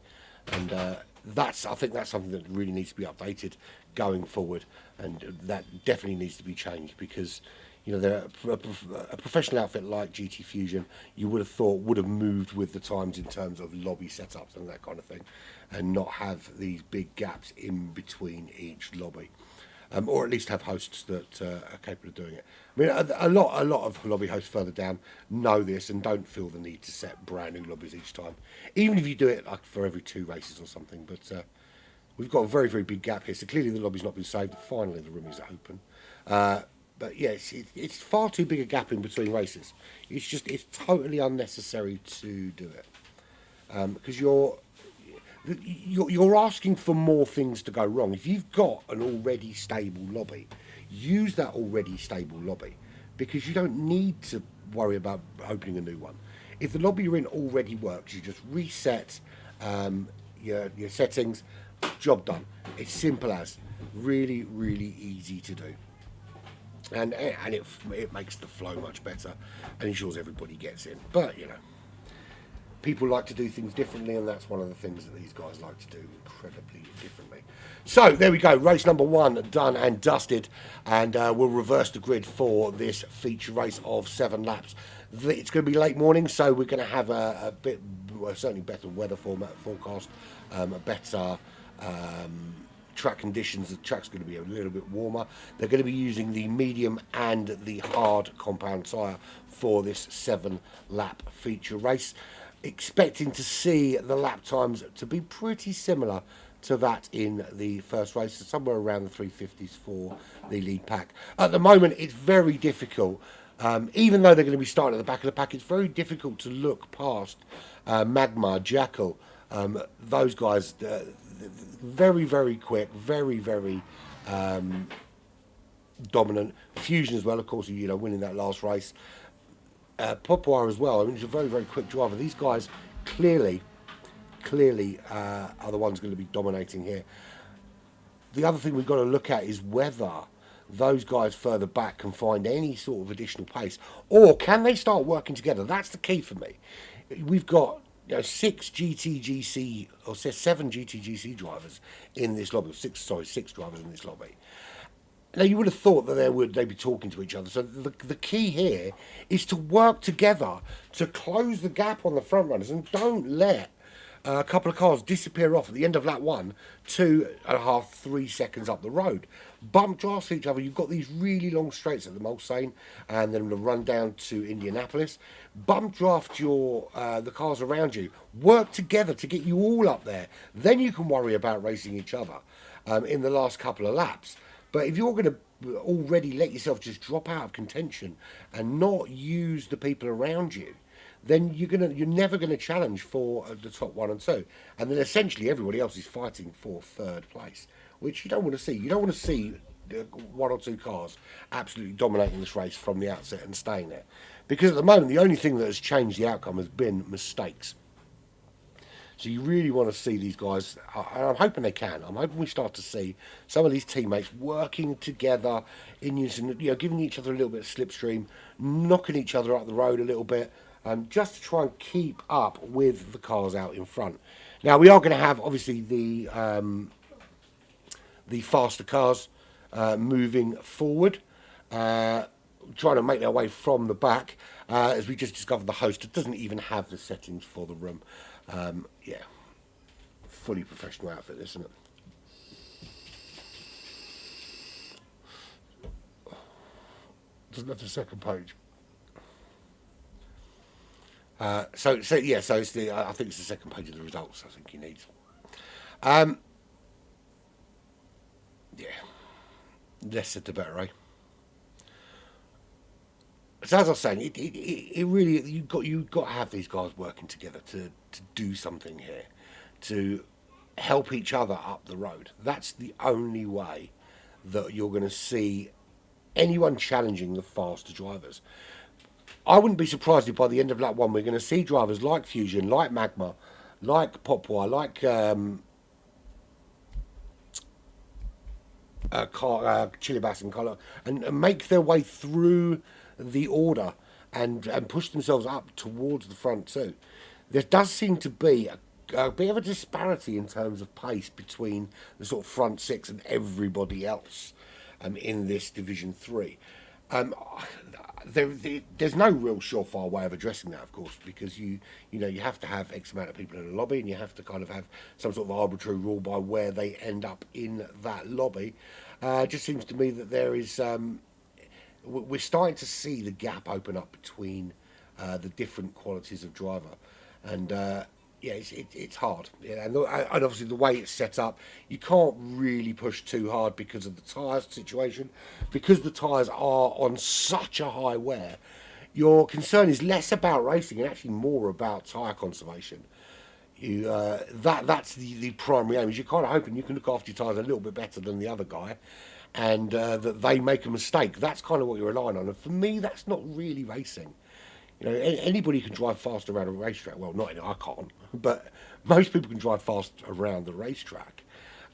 and I think that's something that really needs to be updated going forward, and that definitely needs to be changed, because they're a professional outfit like GTfusiOn, you would have thought would have moved with the times in terms of lobby setups and that kind of thing, and not have these big gaps in between each lobby, or at least have hosts that are capable of doing it. I mean, a lot of lobby hosts further down know this and don't feel the need to set brand new lobbies each time, even if you do it like for every 2 races or something. But we've got a very big gap here, so clearly the lobby's not been saved. Finally, the room is open. But yes, it's far too big a gap in between races. It's totally unnecessary to do it, because you're asking for more things to go wrong. If you've got an already stable lobby, use that already stable lobby, because you don't need to worry about opening a new one. If the lobby you're in already works, you just reset your settings, job done. It's simple as. Really, really easy to do. And it makes the flow much better and ensures everybody gets in. But, people like to do things differently, and that's one of the things that these guys like to do incredibly differently. So there we go, race number 1 done and dusted, and we'll reverse the grid for this feature race of 7 laps. It's going to be late morning, so we're going to have a bit, certainly better weather forecast, a better track conditions. The track's going to be a little bit warmer. They're going to be using the medium and the hard compound tyre for this 7-lap feature race. Expecting to see the lap times to be pretty similar to that in the first race, so somewhere around the 350s for the lead pack. At the moment, it's very difficult, even though they're going to be starting at the back of the pack, it's very difficult to look past Magma, Jackal, those guys, very, very quick, very, very dominant. Fusion as well, of course, winning that last race. Popwire as well. I mean, he's a very, very quick driver. These guys clearly are the ones going to be dominating here. The other thing we've got to look at is whether those guys further back can find any sort of additional pace, or can they start working together? That's the key for me. We've got 6 GTGC or 7 GTGC drivers in this lobby. 6 drivers in this lobby. Now, you would have thought that they'd be talking to each other. So the key here is to work together to close the gap on the front runners, and don't let a couple of cars disappear off at the end of lap 1, 2.5, 3 seconds up the road. Bump drafts each other. You've got these really long straights at the Mulsanne, and then the run down to Indianapolis. Bump draft the cars around you. Work together to get you all up there. Then you can worry about racing each other in the last couple of laps. But if you're going to already let yourself just drop out of contention and not use the people around you, then you're never going to challenge for the top 1 and 2. And then essentially everybody else is fighting for 3rd place, which you don't want to see. You don't want to see 1 or 2 cars absolutely dominating this race from the outset and staying there. Because at the moment, the only thing that has changed the outcome has been mistakes. So you really want to see these guys, and I'm hoping they can. I'm hoping we start to see some of these teammates working together in unison, giving each other a little bit of slipstream, knocking each other up the road a little bit, just to try and keep up with the cars out in front. Now, we are going to have, obviously, the faster cars moving forward, trying to make their way from the back, as we just discovered the host doesn't even have the settings for the room. Yeah, fully professional outfit, isn't it? Doesn't have the second page. So it's the. I think it's the second page of the results. I think he needs. Yeah, less said the better, eh? So as I was saying, it really you've got to have these guys working together to do something here, to help each other up the road. That's the only way that you're going to see anyone challenging the faster drivers. I wouldn't be surprised if by the end of lap 1 we're going to see drivers like Fusion, like Magma, like Popwire, like Chilibas and Color, and make their way through the order and push themselves up towards the front too. There does seem to be a bit of a disparity in terms of pace between the sort of front 6 and everybody else in this Division 3. There's no real surefire way of addressing that, of course, because you have to have X amount of people in a lobby, and you have to kind of have some sort of arbitrary rule by where they end up in that lobby. It just seems to me that there is we're starting to see the gap open up between the different qualities of driver, and it's hard. Yeah, and obviously the way it's set up, you can't really push too hard because of the tyres situation, because the tyres are on such a high wear. Your concern is less about racing and actually more about tyre conservation. That's the primary aim. Is you're kind of hoping you can look after your tyres a little bit better than the other guy, and that they make a mistake. That's kind of what you're relying on. And for me, that's not really racing. You know, anybody can drive fast around a racetrack. Well, I can't, but most people can drive fast around the racetrack.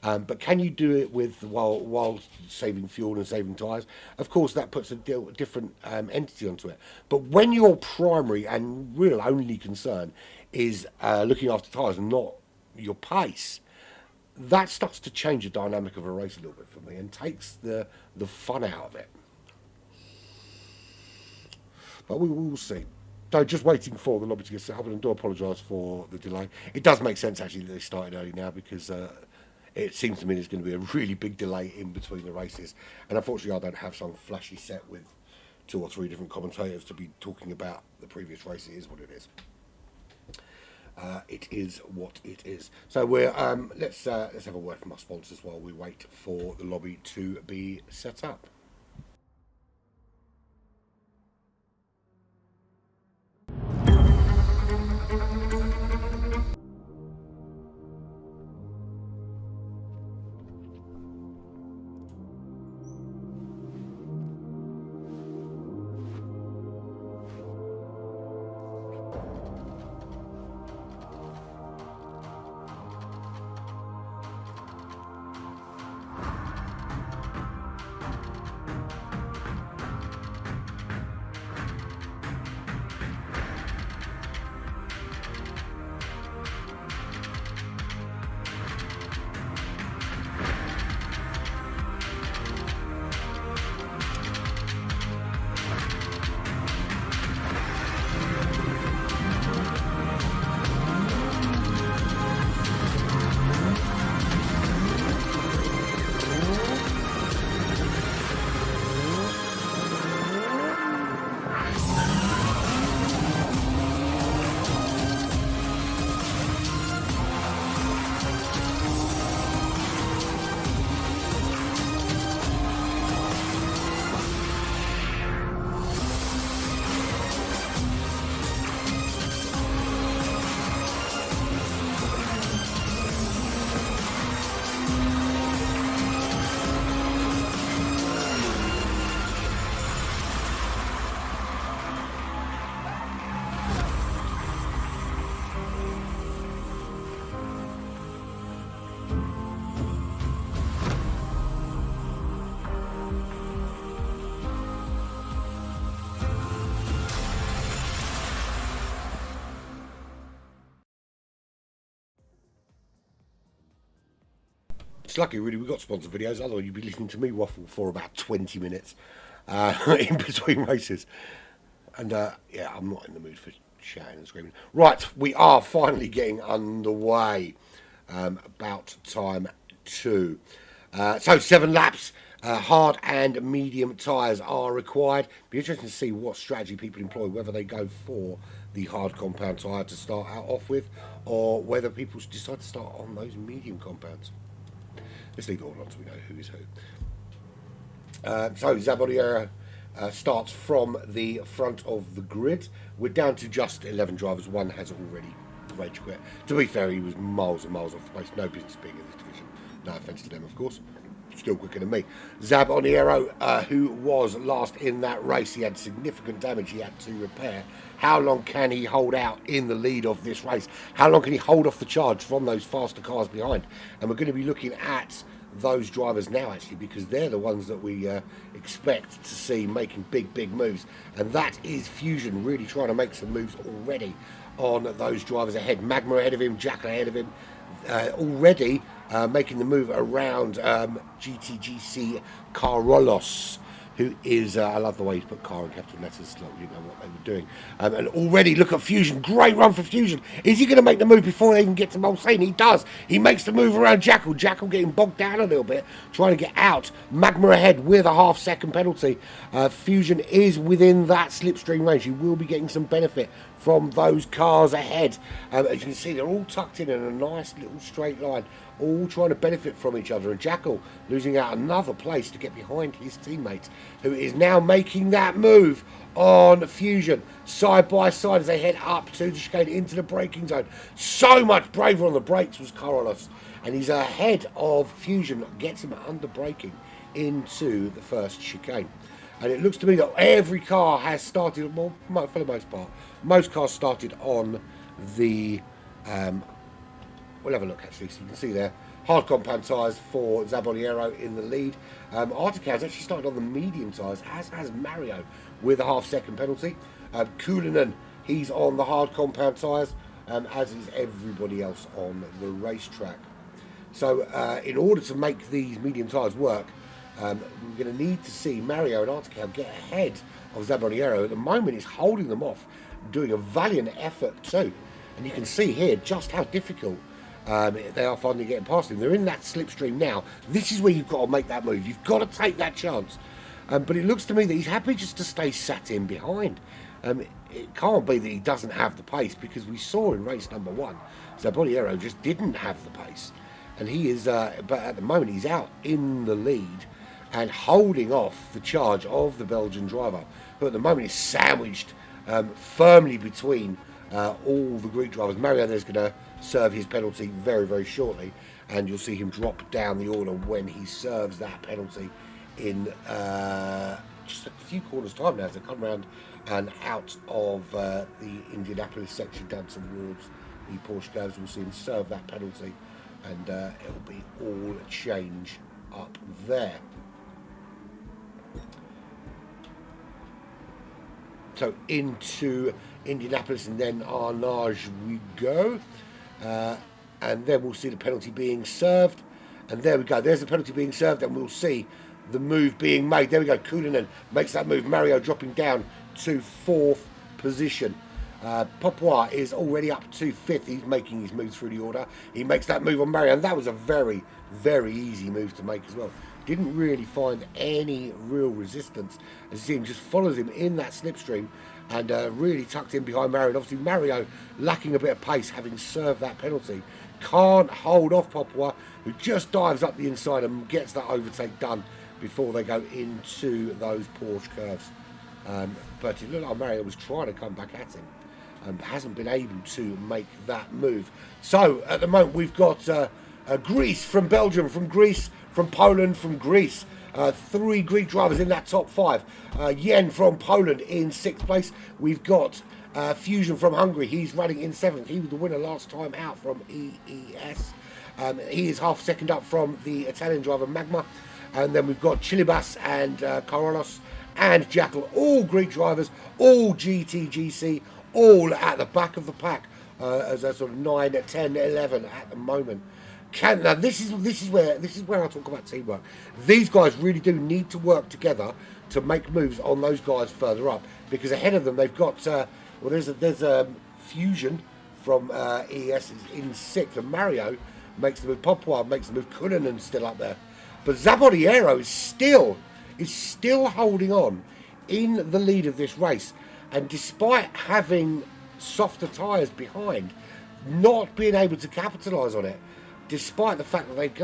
But can you do it with while saving fuel and saving tyres? Of course, that puts a different entity onto it. But when your primary and real only concern is looking after tyres and not your pace, that starts to change the dynamic of a race a little bit for me and takes the fun out of it. But we will see. So just waiting for the lobby to get set up, and I do apologise for the delay. It does make sense actually that they started early now, because it seems to me there's going to be a really big delay in between the races, and unfortunately I don't have some flashy set with 2 or 3 different commentators to be talking about the previous race. It is what it is. It is what it is. So we're let's have a word from our sponsors while we wait for the lobby to be set up. It's lucky, really, we've got sponsored videos, otherwise you'd be listening to me waffle for about 20 minutes in between races. And yeah, I'm not in the mood for shouting and screaming. Right, we are finally getting underway. About time 2. So 7 laps. Hard and medium tyres are required. Be interesting to see what strategy people employ, whether they go for the hard compound tyre to start out off with, or whether people decide to start on those medium compounds. Let's leave it all on so we know who is who. So Zabodiera starts from the front of the grid. We're down to just 11 drivers. One has already rage quit. To be fair, he was miles and miles off the pace. No business being in this division. No offence to them, of course. Still quicker than me. Zab Oniero, who was last in that race, he had significant damage he had to repair. How long can he hold out in the lead of this race? How long can he hold off the charge from those faster cars behind? And we're going to be looking at those drivers now, actually, because they're the ones that we expect to see making big moves. And that is Fusion really trying to make some moves already on those drivers ahead. Magma ahead of him, Jackal ahead of him. Already making the move around GTGC Carollos, who is, I love the way he put car in capital letters, so you know what they were doing. And already look at Fusion, great run for Fusion. Is he going to make the move before they even get to Mulsanne? He does. He makes the move around Jackal. Jackal getting bogged down a little bit, trying to get out. Magma ahead with a half-second penalty. Fusion is within that slipstream range. He will be getting some benefit from those cars ahead. As you can see, they're all tucked in a nice little straight line, all trying to benefit from each other. And Jackal losing out another place to get behind his teammate, who is now making that move on Fusion, side by side as they head up to the chicane into the braking zone. So much braver on the brakes was Carlos, and he's ahead of Fusion, gets him under braking into the first chicane. And it looks to me that every car has started, well, for the most part, most cars started on the, we'll have a look actually, so you can see there, hard compound tyres for Zaboniero in the lead. Artica has actually started on the medium tyres, as has Mario with a half-second penalty. Kulinen, he's on the hard compound tyres, as is everybody else on the racetrack. So in order to make these medium tyres work, we're going to need to see Mario and Artica get ahead of Zaboniero. At the moment, he's holding them off, doing a valiant effort too. And you can see here just how difficult they are finally getting past him. They're in that slipstream now. This is where you've got to make that move. You've got to take that chance. But it looks to me that he's happy just to stay sat in behind. It can't be that he doesn't have the pace, because we saw in race number 1, Zaboniero just didn't have the pace. And he is, but at the moment he's out in the lead and holding off the charge of the Belgian driver, who at the moment is sandwiched firmly between all the Greek drivers. Mario is going to serve his penalty very, very shortly, and you'll see him drop down the order when he serves that penalty in just a few corners time now, as they come round and out of the Indianapolis section down towards the Porsche curves. We'll see him serve that penalty, and it'll be all change up there. So into Indianapolis and then Arnage we go, and then we'll see the penalty being served, and there we go, there's the penalty being served, and we'll see the move being made. There we go, Kulinen makes that move, Mario dropping down to 4th position. Popois is already up to 5th, he's making his move through the order. He makes that move on Mario, and that was a very, very easy move to make as well. Didn't really find any real resistance, as you see him just follows him in that slipstream, and really tucked in behind Mario. And obviously Mario, lacking a bit of pace, having served that penalty, can't hold off Popois, who just dives up the inside and gets that overtake done before they go into those Porsche curves. But it looked like Mario was trying to come back at him, but hasn't been able to make that move. So at the moment we've got Greece from Belgium, from Greece, from Poland, from Greece. 3 Greek drivers in that top 5. Yen from Poland in 6th place. We've got Fusion from Hungary. He's running in 7th. He was the winner last time out from EES. He is half second up from the Italian driver Magma. And then we've got Chilibas and Carolus and Jackal, all Greek drivers, all GTGC, all at the back of the pack as a sort of 9, 10, 11 at the moment. Now this is where I talk about teamwork. These guys really do need to work together to make moves on those guys further up, because ahead of them they've got there's a Fusion from ES in 6th, and Mario makes the move. Popois makes the move. Kuninen's still up there, but Zaboniero is still holding on in the lead of this race, and despite having softer tyres behind, not being able to capitalise on it, despite the fact that they've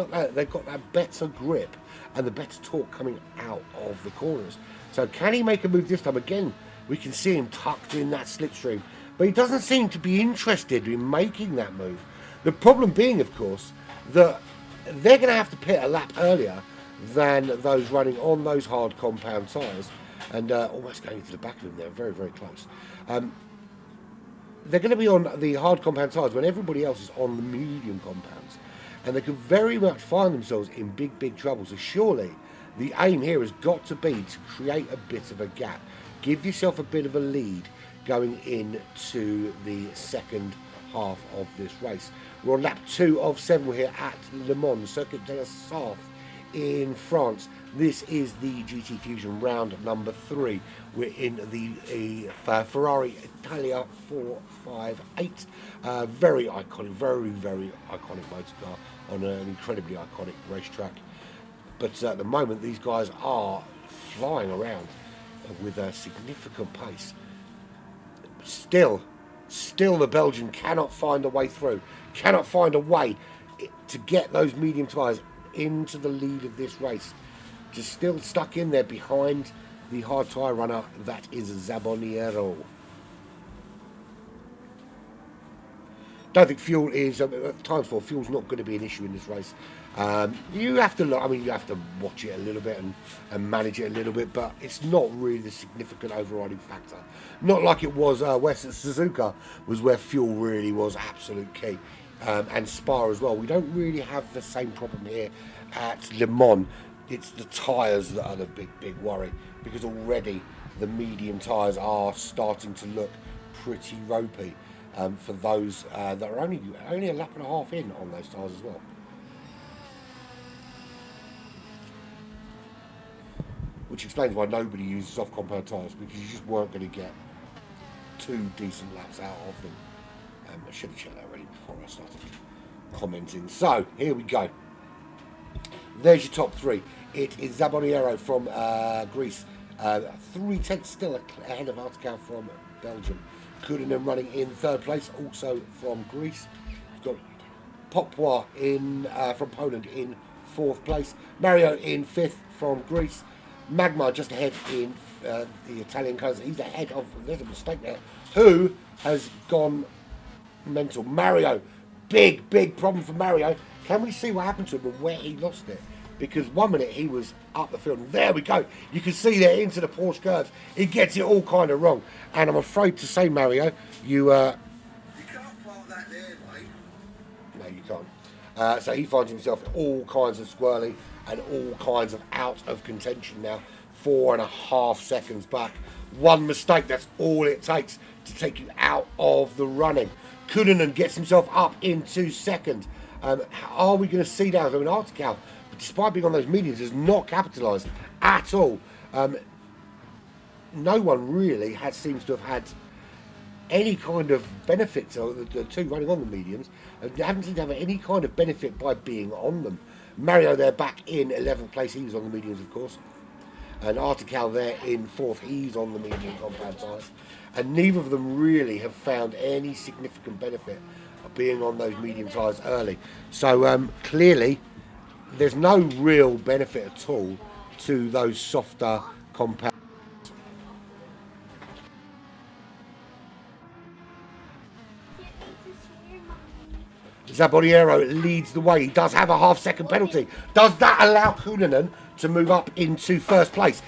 got that better grip and the better torque coming out of the corners. So can he make a move this time? Again, we can see him tucked in that slipstream, but he doesn't seem to be interested in making that move. The problem being, of course, that they're going to have to pit a lap earlier than those running on those hard compound tyres, and almost going into the back of him there, very, very close. They're going to be on the hard compound tyres when everybody else is on the medium compounds, and they could very much find themselves in big, big trouble. So surely the aim here has got to be to create a bit of a gap. Give yourself a bit of a lead going into the second half of this race. We're on lap 2 of 7. We're here at Le Mans, Circuit de la Sarthe in France. This is the GT Fusion round number 3. We're in the Ferrari Italia 458. Very iconic, very, very iconic motor car on an incredibly iconic racetrack. But at the moment, these guys are flying around with a significant pace. Still the Belgian cannot find a way through, cannot find a way to get those medium tyres into the lead of this race. Just still stuck in there behind the hard tyre runner, that is Zaboniero. Don't think fuel is, times for fuel's not going to be an issue in this race. You have to look, I mean, you have to watch it a little bit and manage it a little bit, but it's not really the significant overriding factor. Not like it was West at Suzuka, was where fuel really was absolute key. And Spa as well. We don't really have the same problem here at Le Mans. It's the tyres that are the big worry, because already the medium tyres are starting to look pretty ropey. For those that are only a lap and a half in on those tyres as well. Which explains why nobody uses soft compound tyres, because you just weren't going to get 2 decent laps out of them. I should have checked that already before I started commenting. So, here we go. There's your top 3. It is Zaboniero from Greece. 3/10 still ahead of Artical from Belgium. Kulinen running in 3rd place, also from Greece. We've got Popois from Poland in 4th place. Mario in 5th from Greece. Magma just ahead in the Italian cars. He's ahead of, there's a mistake there, who has gone mental. Mario, big problem for Mario. Can we see what happened to him and where he lost it? Because 1 minute he was up the field, and there we go. You can see there into the Porsche curves. He gets it all kind of wrong. And I'm afraid to say, Mario, you can't park that there, mate. No, you can't. So he finds himself all kinds of squirrely and all kinds of out of contention now. 4.5 seconds back. 1 mistake, that's all it takes to take you out of the running. Kulinen gets himself up into 2nd. Are we going to see that? I mean, Artical, despite being on those mediums, has not capitalised at all. No one really seems to have had any kind of benefit to the 2 running on the mediums. They haven't seemed to have any kind of benefit by being on them. Mario there back in 11th place, he was on the mediums of course. And Artical there in 4th, he's on the medium compound tyres. And neither of them really have found any significant benefit of being on those medium tyres early. So clearly there's no real benefit at all to those softer compound. Zaboniero leads the way. He does have a 1/2 second penalty. Does that allow Kulinen to move up into 1st place?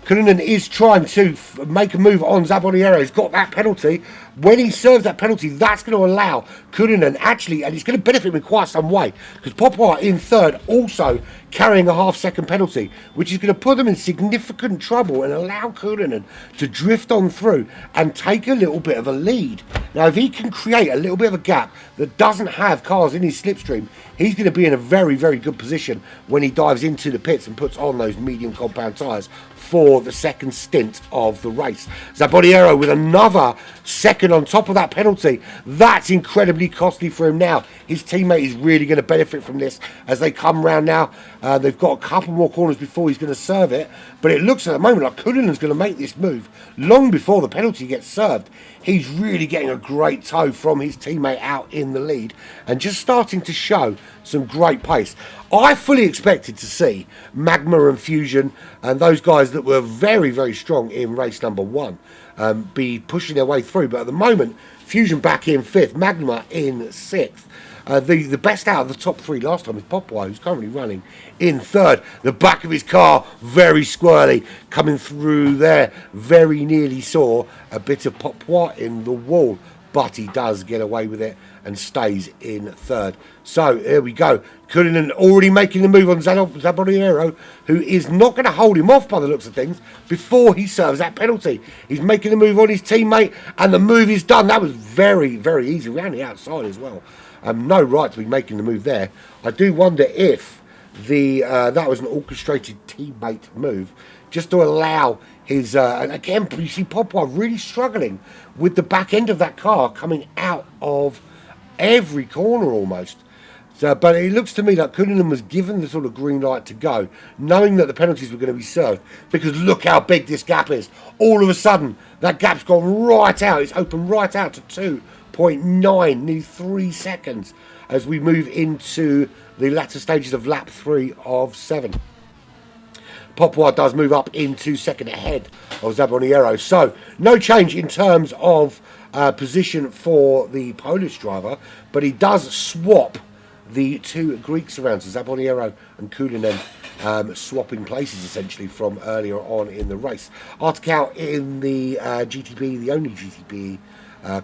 Kulinen is trying to make a move on Zaboniero. He's got that penalty. When he serves that penalty, that's going to allow Kulinen actually, and it's going to benefit him in quite some way, because Popois in 3rd also carrying a 1/2 second penalty, which is going to put them in significant trouble and allow Kulinen to drift on through and take a little bit of a lead. Now, if he can create a little bit of a gap that doesn't have cars in his slipstream, he's going to be in a very good position when he dives into the pits and puts on those medium compound tyres for the 2nd stint of the race. Zaboniero with another 2nd on top of that penalty. That's incredibly costly for him now. His teammate is really going to benefit from this as they come round now. They've got a couple more corners before he's going to serve it, but it looks at the moment like Kulinen's going to make this move long before the penalty gets served. He's really getting a great tow from his teammate out in the lead and just starting to show some great pace. I fully expected to see Magma and Fusion and those guys that were very strong in race number 1 be pushing their way through, but at the moment Fusion back in 5th, Magma in 6th. The best out of the top 3 last time is Popois, who's currently running in 3rd. The back of his car very squirrely coming through there. Very nearly saw a bit of Popois in the wall, but he does get away with it and stays in 3rd. So here we go. Kulinen already making the move on Zaboniero, who is not going to hold him off by the looks of things before he serves that penalty. He's making the move on his teammate, and the move is done. That was very easy around the outside as well. No right to be making the move there. I do wonder if that was an orchestrated teammate move, just to allow his... and again, you see Popois really struggling with the back end of that car coming out of every corner almost. So, but it looks to me like Kulinen was given the sort of green light to go, knowing that the penalties were going to be served, because look how big this gap is. All of a sudden, that gap's gone right out. It's opened right out to 2.9, nearly 3 seconds. as we move into the latter stages of lap 3 of 7. Popoir does move up into second ahead of Zaboniero. So, no change in terms of position for the Polish driver, but he does swap the two Greeks around, so Zaboniero and Kulinen swapping places essentially from earlier on in the race. Artikau in the GTB, the only GTB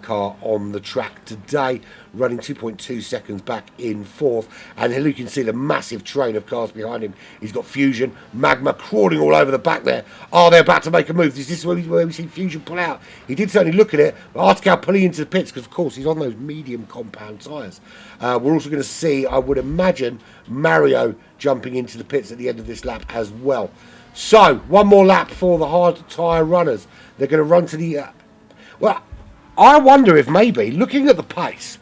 car on the track today, running 2.2 seconds back in 4th, and here you can see the massive train of cars behind him. He's got Fusion, Magma crawling all over the back there. Are they about to make a move? Is this where we see Fusion pull out? He did certainly look at it, but Artikau pulling into the pits because of course he's on those medium compound tyres. We're also going to see, I would imagine, Mario jumping into the pits at the end of this lap as well. So, one more lap for the hard tyre runners. They're going to run to the... well, I wonder if maybe, looking at the pace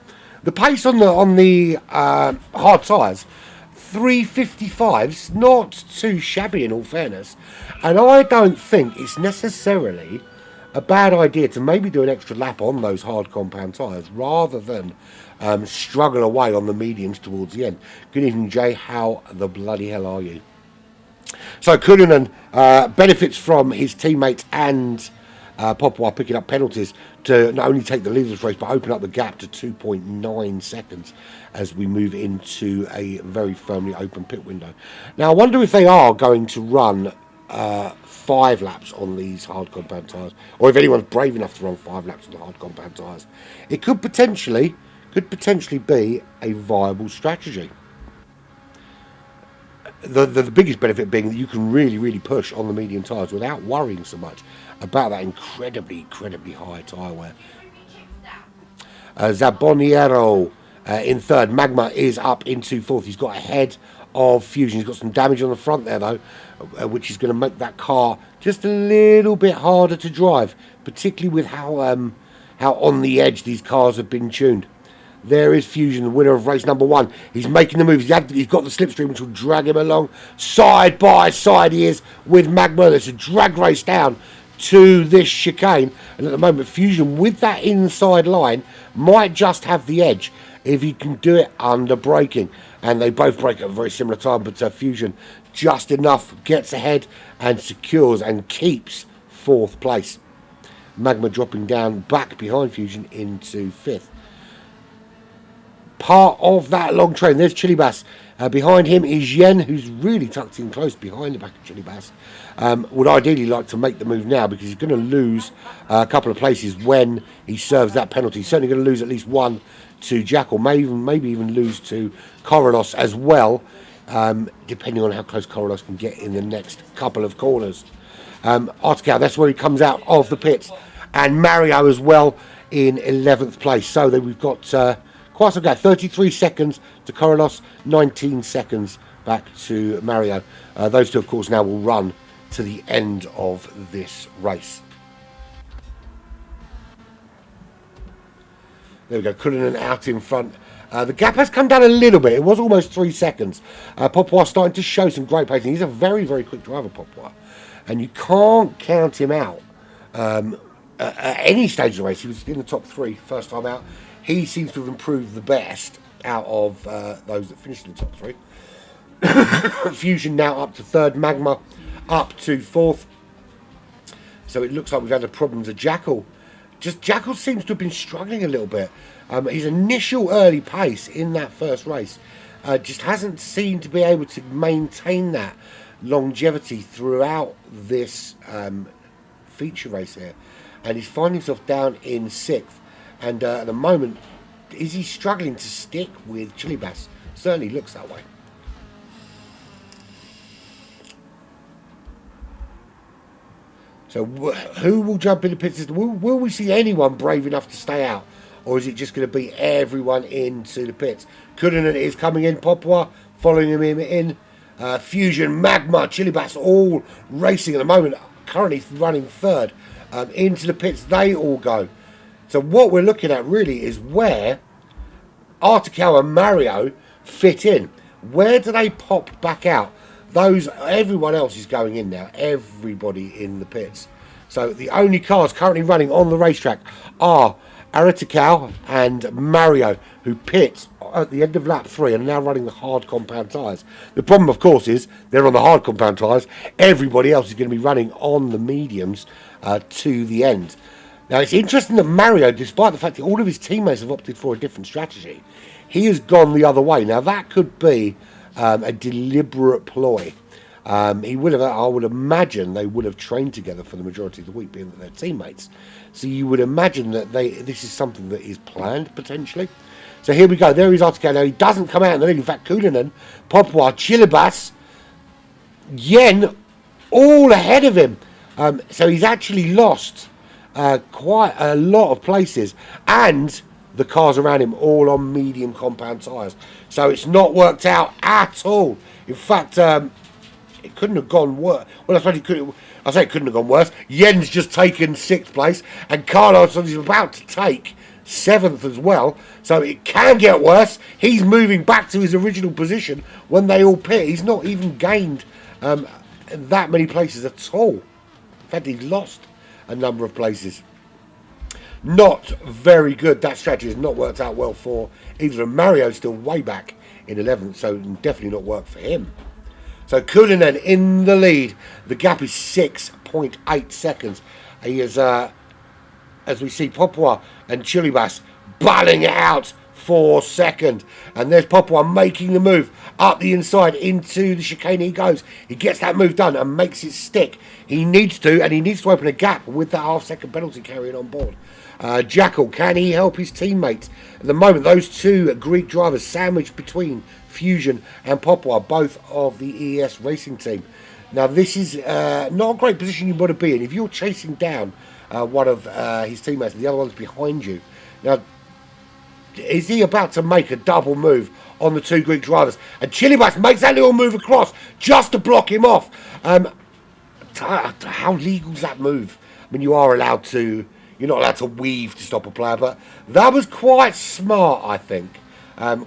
on the hard tyres, 355's not too shabby in all fairness, and I don't think it's necessarily a bad idea to maybe do an extra lap on those hard compound tyres rather than struggle away on the mediums towards the end. Good evening, Jay. How the bloody hell are you? So Kulinen benefits from his teammates and Popoir picking up penalties to not only take the lead of this race but open up the gap to 2.9 seconds as we move into a very firmly open pit window. Now I wonder if they are going to run 5 laps on these hard compound tyres, or if anyone's brave enough to run 5 laps on the hard compound tyres. It could potentially be a viable strategy. The biggest benefit being that you can really push on the medium tyres without worrying so much about that incredibly high tyre wear. Zaboniero in 3rd. Magma is up into 4th. He's got ahead of Fusion. He's got some damage on the front there though, which is going to make that car just a little bit harder to drive, particularly with how on the edge these cars have been tuned. There is Fusion, the winner of race number 1. He's making the moves. He's got the slipstream, which will drag him along. Side by side he is with Magma. There's a drag race down to this chicane. And at the moment, Fusion, with that inside line, might just have the edge if he can do it under braking. And they both brake at a very similar time, but Fusion just enough gets ahead and secures and keeps 4th place. Magma dropping down back behind Fusion into 5th. Part of that long train. There's Chilibas. Behind him is Yen, who's really tucked in close behind the back of Chilibas. Would ideally like to make the move now because he's going to lose a couple of places when he serves that penalty. He's certainly going to lose at least one to Jackal, maybe even lose to Korolos as well, depending on how close Korolos can get in the next couple of corners. Artikau, that's where he comes out of the pits. And Mario as well in 11th place. So then we've got... quite some gap, 33 seconds to Korolos, 19 seconds back to Mario. Those two, of course, now will run to the end of this race. There we go, Kulinen out in front. The gap has come down a little bit. It was almost 3 seconds. Popoir starting to show some great pace. He's a very quick driver, Popoir. And you can't count him out at any stage of the race. He was in the top 3 first time out. He seems to have improved the best out of those that finished in the top 3. Fusion now up to 3rd. Magma up to 4th. So it looks like we've had a problem to Jackal. Jackal seems to have been struggling a little bit. His initial early pace in that first race just hasn't seemed to be able to maintain that longevity throughout this feature race here. And he's finding himself down in 6th. And at the moment, is he struggling to stick with Chilibas? Certainly looks that way. So who will jump in the pits? Will we see anyone brave enough to stay out? Or is it just going to be everyone into the pits? Kulinen is coming in. Popoir following him in. Fusion, Magma, Chilibas all racing at the moment. Currently running 3rd. Into the pits they all go. So what we're looking at really is where Artikau and Mario fit in. Where do they pop back out? Everyone else is going in now. Everybody in the pits. So the only cars currently running on the racetrack are Aratikau and Mario, who pit at the end of lap 3 and now running the hard compound tyres. The problem, of course, is they're on the hard compound tyres. Everybody else is going to be running on the mediums to the end. Now, it's interesting that Mario, despite the fact that all of his teammates have opted for a different strategy, he has gone the other way. Now, that could be a deliberate ploy. He would have, I would imagine, they would have trained together for the majority of the week, being that they're teammates. So you would imagine that this is something that is planned potentially. So here we go. There is Artico. Now he doesn't come out in the lead. In fact, Kulinen, Popwa, Chilibas, Yen, all ahead of him. So he's actually lost quite a lot of places, and the cars around him all on medium compound tyres. So it's not worked out at all. In fact, it couldn't have gone worse. Well, I suppose it could. I say it couldn't have gone worse. Yen's just taken 6th place, and Carlos is about to take 7th as well. So it can get worse. He's moving back to his original position when they all pit. He's not even gained that many places at all. In fact, he's lost a number of places. Not very good. That strategy has not worked out well for either. And Mario's still way back in 11th, so definitely not work for him. So Kulinen in the lead. The gap is 6.8 seconds. He is, as we see, Popwa and Chilibas battling it out for second. And there's Popwa making the move up the inside into the chicane. He goes. He gets that move done and makes it stick. He needs to, and he needs to open a gap with that half-second penalty carrying on board. Jackal, can he help his teammates? At the moment, those two Greek drivers sandwiched between Fusion and Popwa, both of the ES racing team. Now, this is not a great position you want to be in. If you're chasing down one of his teammates and the other one's behind you. Now, is he about to make a double move on the two Greek drivers? And Chilibas makes that little move across just to block him off. How legal is that move? I mean, you are allowed to... You're not allowed to weave to stop a player, but that was quite smart, I think.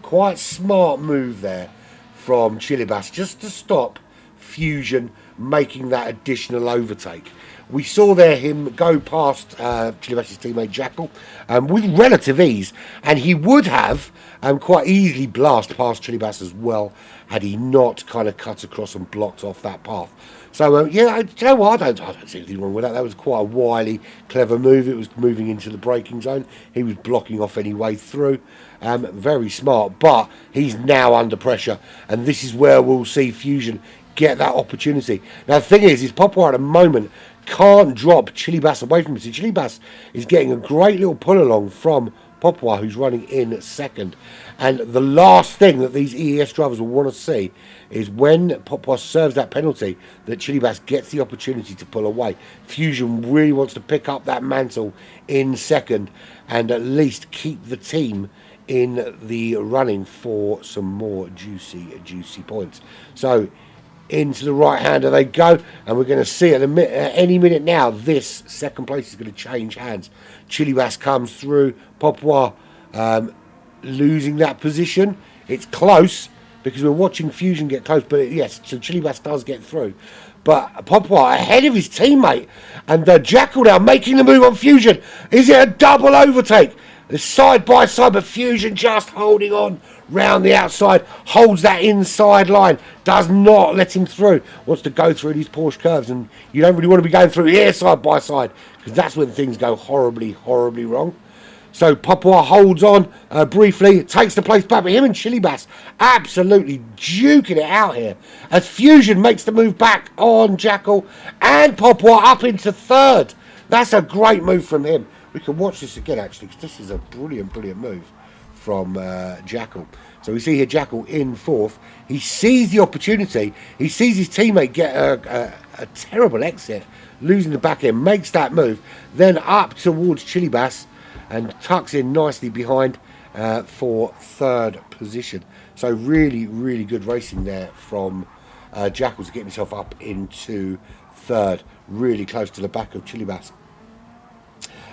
Quite smart move there from Chilibas, just to stop Fusion making that additional overtake. We saw there him go past Chilibas' teammate Jackal with relative ease, and he would have quite easily blasted past Chilibas as well had he not kind of cut across and blocked off that path. So, yeah, do you know what? I don't see anything wrong with that. That was quite a wily, clever move. It was moving into the braking zone. He was blocking off any way through. Very smart, but he's now under pressure. And this is where we'll see Fusion get that opportunity. Now, the thing is Popwa at the moment can't drop Chilibas away from him. So Chilibas is getting a great little pull along from Popwa, who's running in second. And the last thing that these EES drivers will want to see is when Popwa serves that penalty, that Chilibas gets the opportunity to pull away. Fusion really wants to pick up that mantle in second and at least keep the team in the running for some more juicy points. So into the right-hander they go, and we're going to see at any minute now this second place is going to change hands. Chilibas comes through, Popwa losing that position. It's close because we're watching Fusion get close, but yes, so Chilibas does get through. But Popwa ahead of his teammate, and Jackal now making the move on Fusion. Is it a double overtake? The side by side, but Fusion just holding on round the outside, holds that inside line, does not let him through, wants to go through these Porsche curves, and you don't really want to be going through here side by side, because that's when things go horribly wrong. So Popwa holds on briefly, takes the place back, but him and Chilibas absolutely duking it out here, as Fusion makes the move back on Jackal, and Popwa up into third. That's a great move from him. We can watch this again, actually, because this is a brilliant move from Jackal. So we see here Jackal in fourth. He sees the opportunity. He sees his teammate get a terrible exit, losing the back end, makes that move, then up towards Chilibas and tucks in nicely behind for third position. So really good racing there from Jackal to get himself up into third, really close to the back of Chilibas.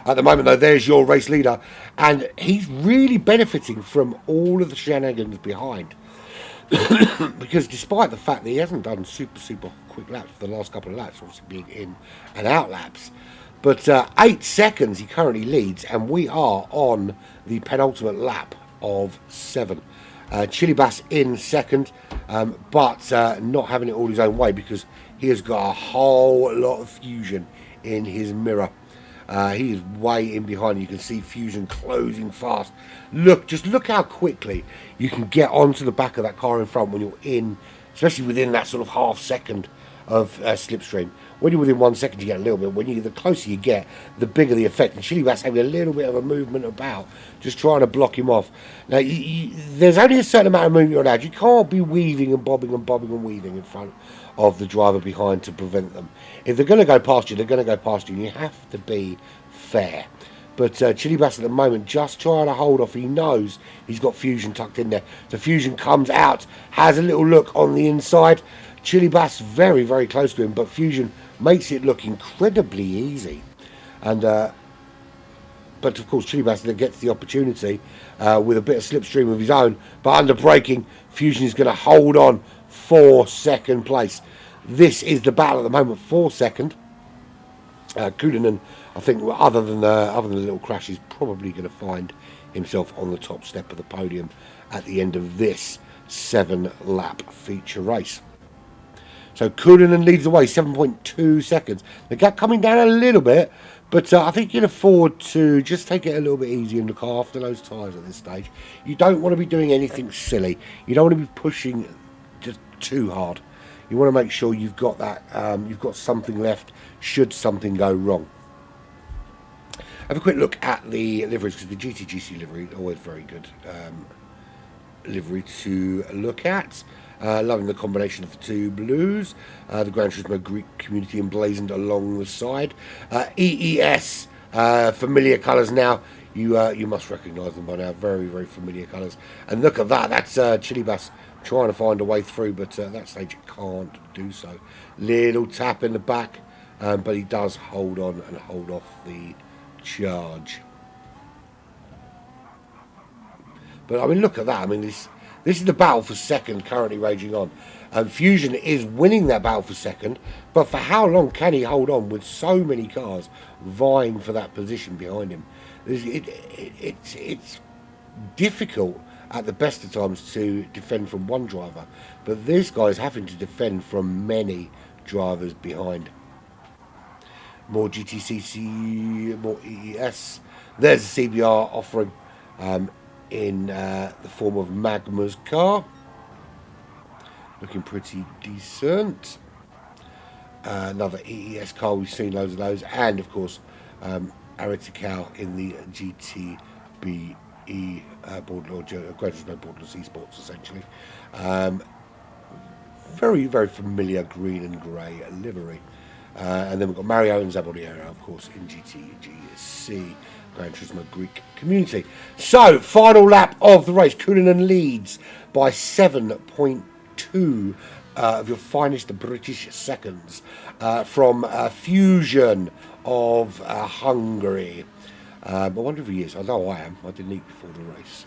At the moment, though, there's your race leader, and he's really benefiting from all of the shenanigans behind. Because despite the fact that he hasn't done super quick laps for the last couple of laps, obviously being in and out laps, But 8 seconds he currently leads, and we are on the penultimate lap of 7. Chili Bass in second, but not having it all his own way, because he has got a whole lot of Fusion in his mirror. He is way in behind. You can see Fusion closing fast. Just look how quickly you can get onto the back of that car in front when you're in, especially within that sort of half second of slipstream. When you're within 1 second, you get a little bit. The closer you get, the bigger the effect. And Chili Bass having a little bit of a movement about, just trying to block him off. Now, there's only a certain amount of movement you're allowed. You can't be weaving and bobbing and bobbing and weaving in front of the driver behind to prevent them. If they're going to go past you, they're going to go past you, and you have to be fair. But Chili Bass at the moment just trying to hold off. He knows he's got Fusion tucked in there. So Fusion comes out, has a little look on the inside. Chili Bass very, very close to him, but Fusion makes it look incredibly easy. And but of course Chili Bass then gets the opportunity with a bit of slipstream of his own, but under braking, Fusion is going to hold on for second place. This is the battle at the moment for second. Kulinen, I think, other than the little crash, is probably going to find himself on the top step of the podium at the end of this 7-lap feature race. So Kulinen leads the way, 7.2 seconds. The gap coming down a little bit, but I think you can afford to just take it a little bit easy and look after those tyres at this stage. You don't want to be doing anything silly. You don't want to be pushing just too hard. You want to make sure you've got that, you've got something left should something go wrong. Have a quick look at the liveries, because the GTGC livery is always very good livery to look at. Loving the combination of the two blues, the Gran Turismo Greek community emblazoned along the side. EES, familiar colours now. You must recognise them by now. Very, very familiar colours. And look at that. That's Chili Bass trying to find a way through, but at that stage it can't do so. Little tap in the back, but he does hold on and hold off the charge. But I mean, look at that. I mean, this is the battle for second currently raging on. Fusion is winning that battle for second, but for how long can he hold on with so many cars vying for that position behind him? It's difficult at the best of times to defend from one driver, but this guy is having to defend from many drivers behind. More GTCC, more EES. There's the CBR offering in the form of Magma's car. Looking pretty decent. Another EES car, we've seen loads of those. And of course, Aritikau in the GTBE board, or Gran Turismo Borderless Esports, essentially. Very, very familiar green and grey livery. And then we've got Mario and Zaboriero, of course, in GTGC, Gran Turismo Greek community. So, final lap of the race. Kulinen leads by 7.2 of your finest British seconds from Fusion of Hungary. I wonder if he is. I know I am. I didn't eat before the race.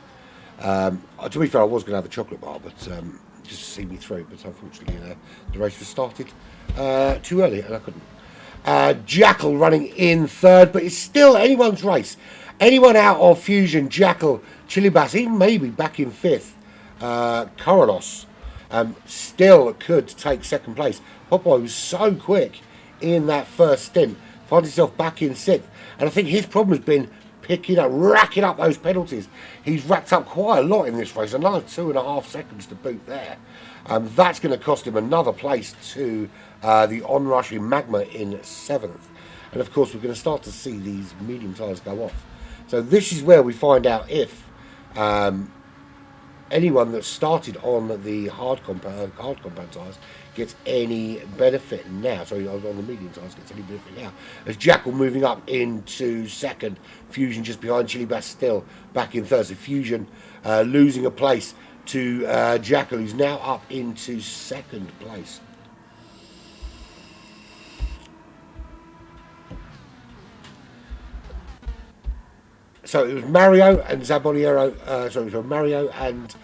To be fair, I was going to have a chocolate bar, but just to see me through. But unfortunately, the race was started too early, and I couldn't. Jackal running in third, but it's still anyone's race. Anyone out of Fusion, Jackal, Chili Bass, even maybe back in fifth, Korolos, still could take second place. Popeye was so quick in that first stint, finds himself back in sixth, and I think his problem has been racking up those penalties. He's racked up quite a lot in this race, another 2.5 seconds to boot there. That's going to cost him another place to the onrush in Magma in seventh. And of course, we're going to start to see these medium tyres go off. So this is where we find out if anyone that started on the hard compound tyres gets any benefit now. Sorry, on the medium tyres gets any benefit now. As Jackal moving up into second, Fusion just behind, Chili Bass still back in third. So Fusion losing a place to Jackal, who's now up into second place. So it was Mario and Zaboriero, Mario and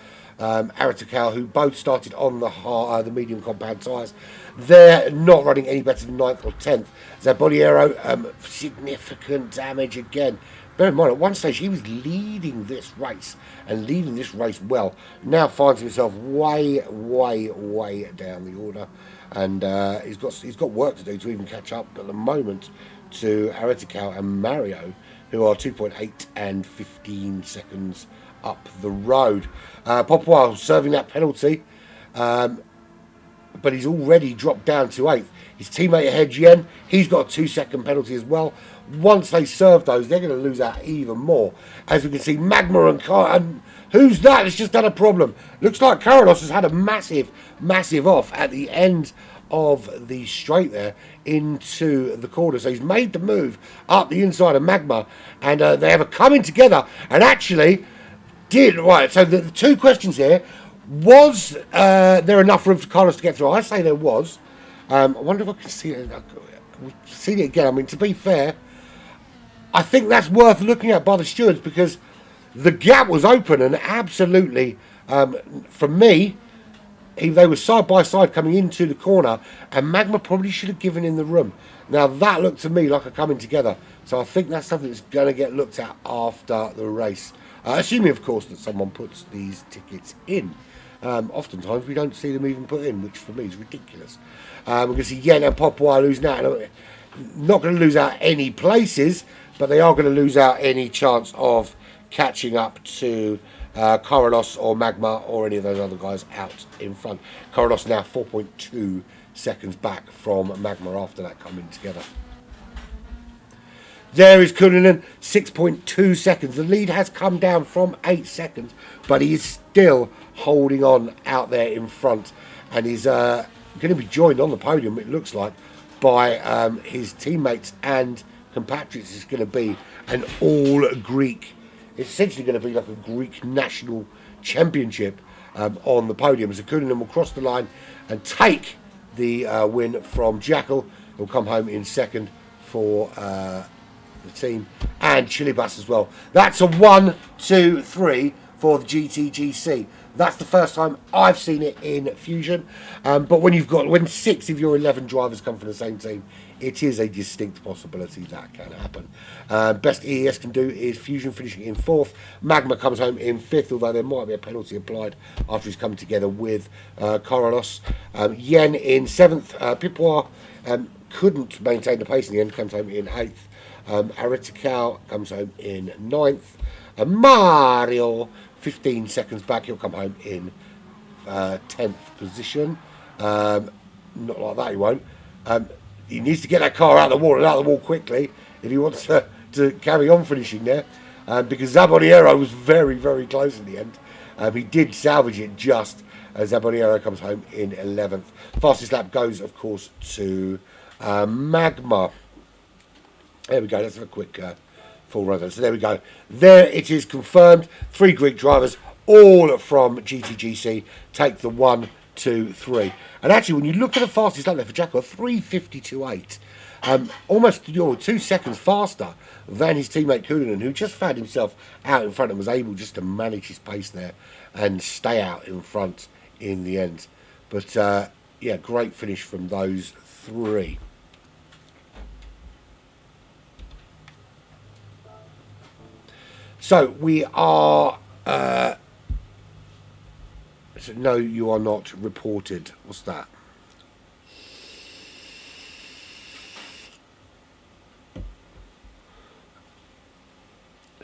Aratakal, who both started on the medium compound tyres. They're not running any better than 9th or 10th. Zaboliero, significant damage again. Bear in mind, at one stage he was leading this race and leading this race well. Now finds himself way down the order, and he's got work to do to even catch up at the moment to Aratakal and Mario, who are 2.8 and 15 seconds up the road. Popoir serving that penalty, but he's already dropped down to 8th. His teammate ahead, Yen, he's got a 2-second penalty as well. Once they serve those, they're going to lose out even more. As we can see, Magma and who's that? It's just had a problem. Looks like Carlos has had a massive off at the end of the straight there into the corner. So he's made the move up the inside of Magma, and they have a coming together, and actually did right. So the two questions here: was there enough room for Carlos to get through? I say there was. I wonder if I can see it. We've seen it again. I mean, to be fair, I think that's worth looking at by the stewards, because the gap was open, and absolutely, for me, they were side by side coming into the corner, and Magma probably should have given in the room. Now that looked to me like a coming together, so I think that's something that's going to get looked at after the race, assuming of course that someone puts these tickets in. Oftentimes we don't see them even put in, which for me is ridiculous. We're going to see Yen and Popoir losing out. Not going to lose out any places, but they are going to lose out any chance of catching up to Carlos or Magma or any of those other guys out in front. Carlos now 4.2 seconds back from Magma after that coming together. There is Kulinen, 6.2 seconds. The lead has come down from 8 seconds, but he is still holding on out there in front, and he's going to be joined on the podium, it looks like, by his teammates and compatriots. It's going to be an all-Greek. It's essentially going to be like a Greek national championship on the podium. So Kulinen will cross the line and take the win from Jackal. He'll come home in second for the team, and Chilibus as well. That's a 1, 2, 3 for the GTGC. That's the first time I've seen it in Fusion, but when 6 of your 11 drivers come from the same team, it is a distinct possibility that can happen. Best EES can do is Fusion finishing in 4th. Magma comes home in 5th, although there might be a penalty applied after he's come together with Carlos. Yen in 7th. Pipoir couldn't maintain the pace in the end, comes home in 8th. Aratakal comes home in 9th. Mario, 15 seconds back, he'll come home in 10th position. Not like that, he won't. He needs to get that car out of the wall quickly if he wants to carry on finishing there, because Zaboniero was very close in the end. He did salvage it just as Zaboniero comes home in 11th. Fastest lap goes, of course, to Magma. There we go. Let's have a quick full run. So there we go. There it is confirmed. 3 Greek drivers, all from GTGC, take the 1, 2, 3. And actually, when you look at the fastest lap there for Jackal, 3:52.8, almost 2 seconds faster than his teammate Kulinen, who just found himself out in front and was able just to manage his pace there and stay out in front in the end. But yeah, great finish from those 3. So we are. So no, you are not reported. What's that?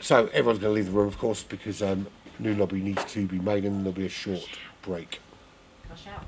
So everyone's going to leave the room, of course, because new lobby needs to be made, and there'll be a short break. Gosh out.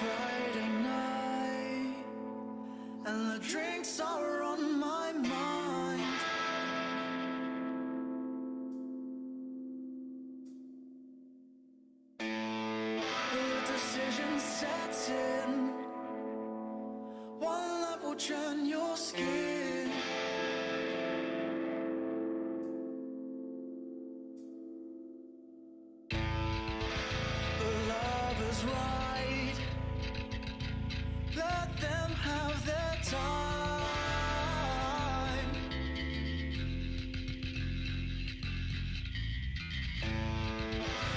Friday night, and the drinks are on my mind. The decision sets in, one that will churn your skin. The lovers ride, let them have their time.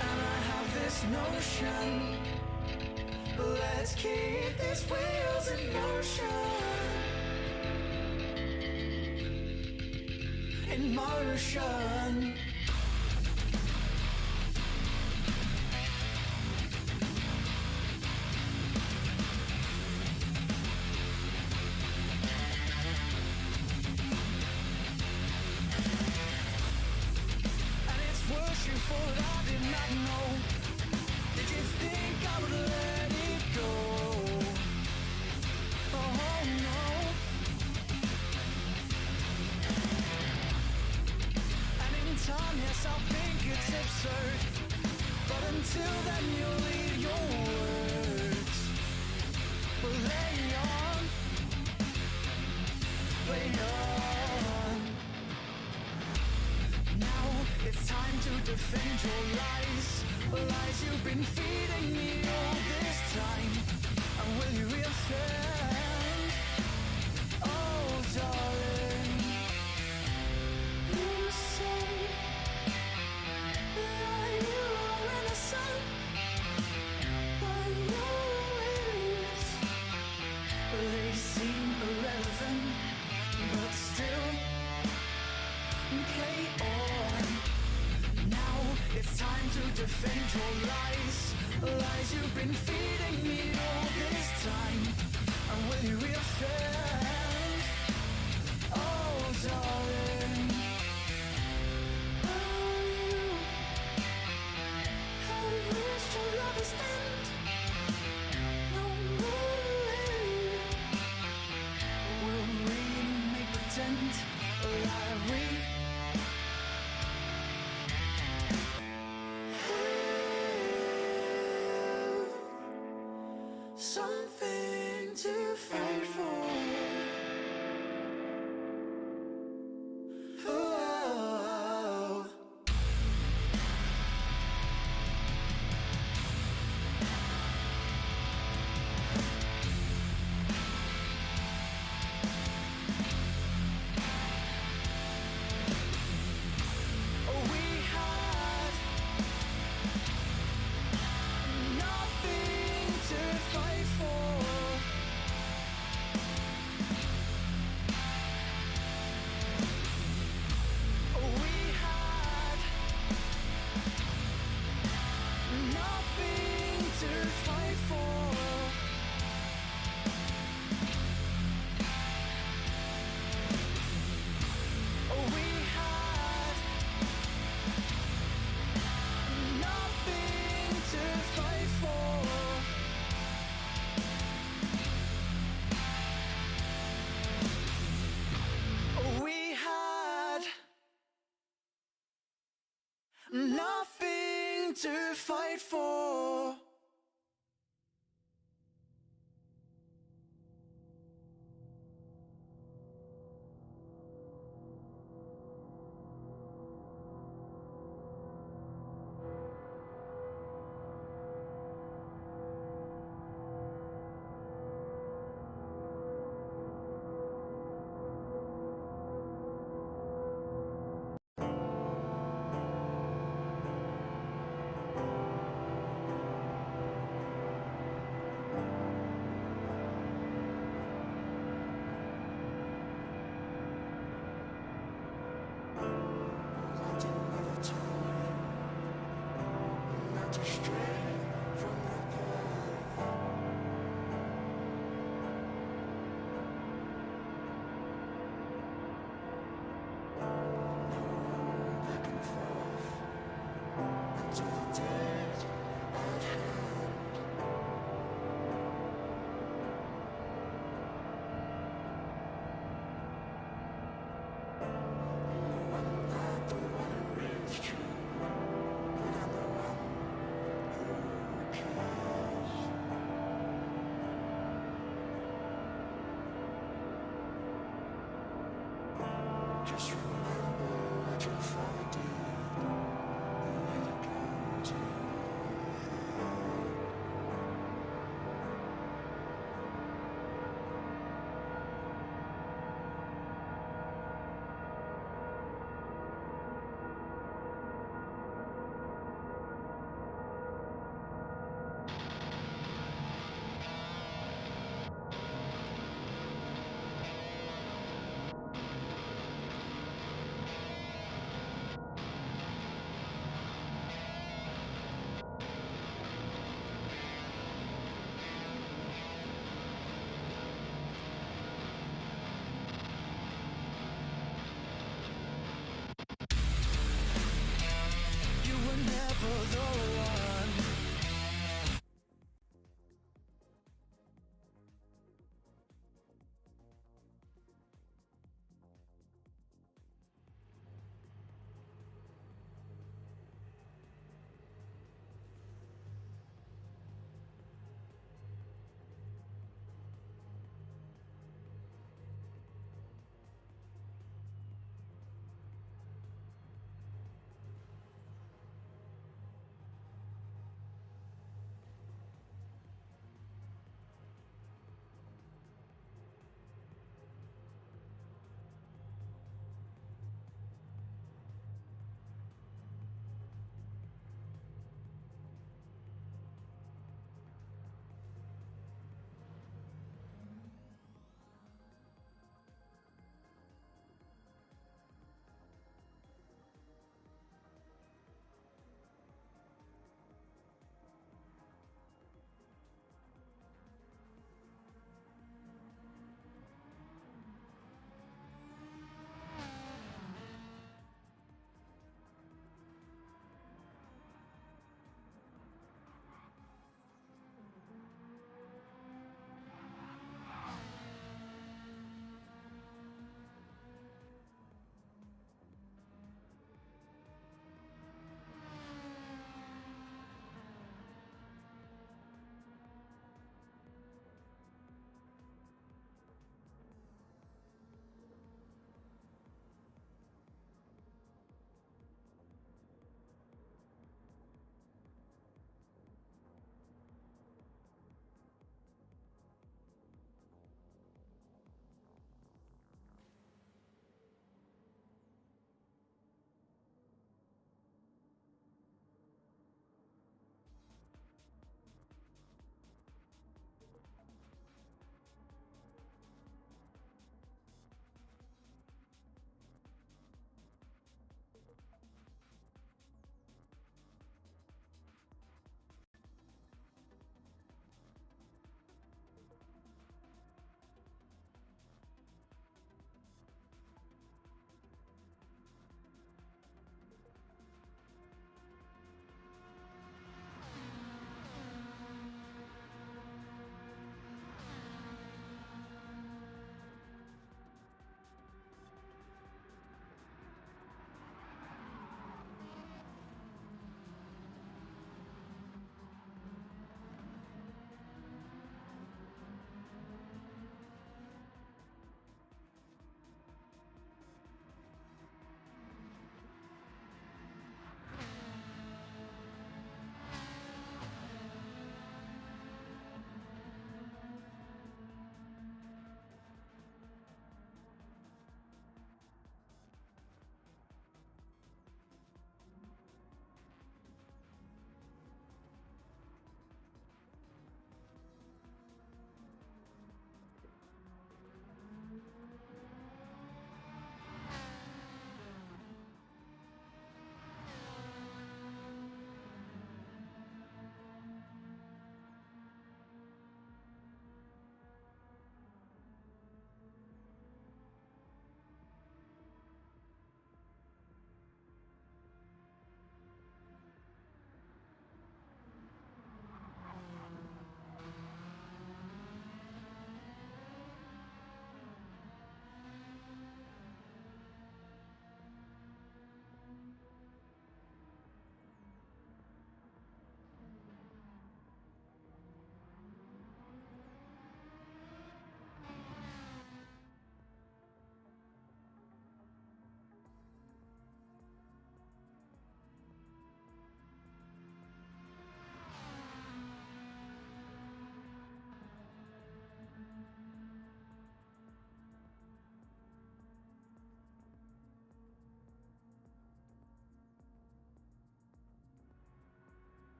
And I have this notion, let's keep these wheels in motion. In motion. You thought I did not know. Did you think I would let it go? Oh no. And in time, yes, I'll think it's absurd, but until then you'll leave your words. But lay on, lay on. Now it's time to defend your lies, lies you've been feeding me all this time. And will you reoffend? Oh, darling. You say that you are innocent, but your words, they seem irrelevant, but still play on. Now it's time to defend your lies, lies you've been feeding me all this time. And will you reoffend? Oh, darling. Oh, you have reached your lover's end. No more. Will we make pretend like we something to fight for. Oh. We had nothing to fight for. We had nothing to fight for. We had nothing to fight for. We had nothing to fight for.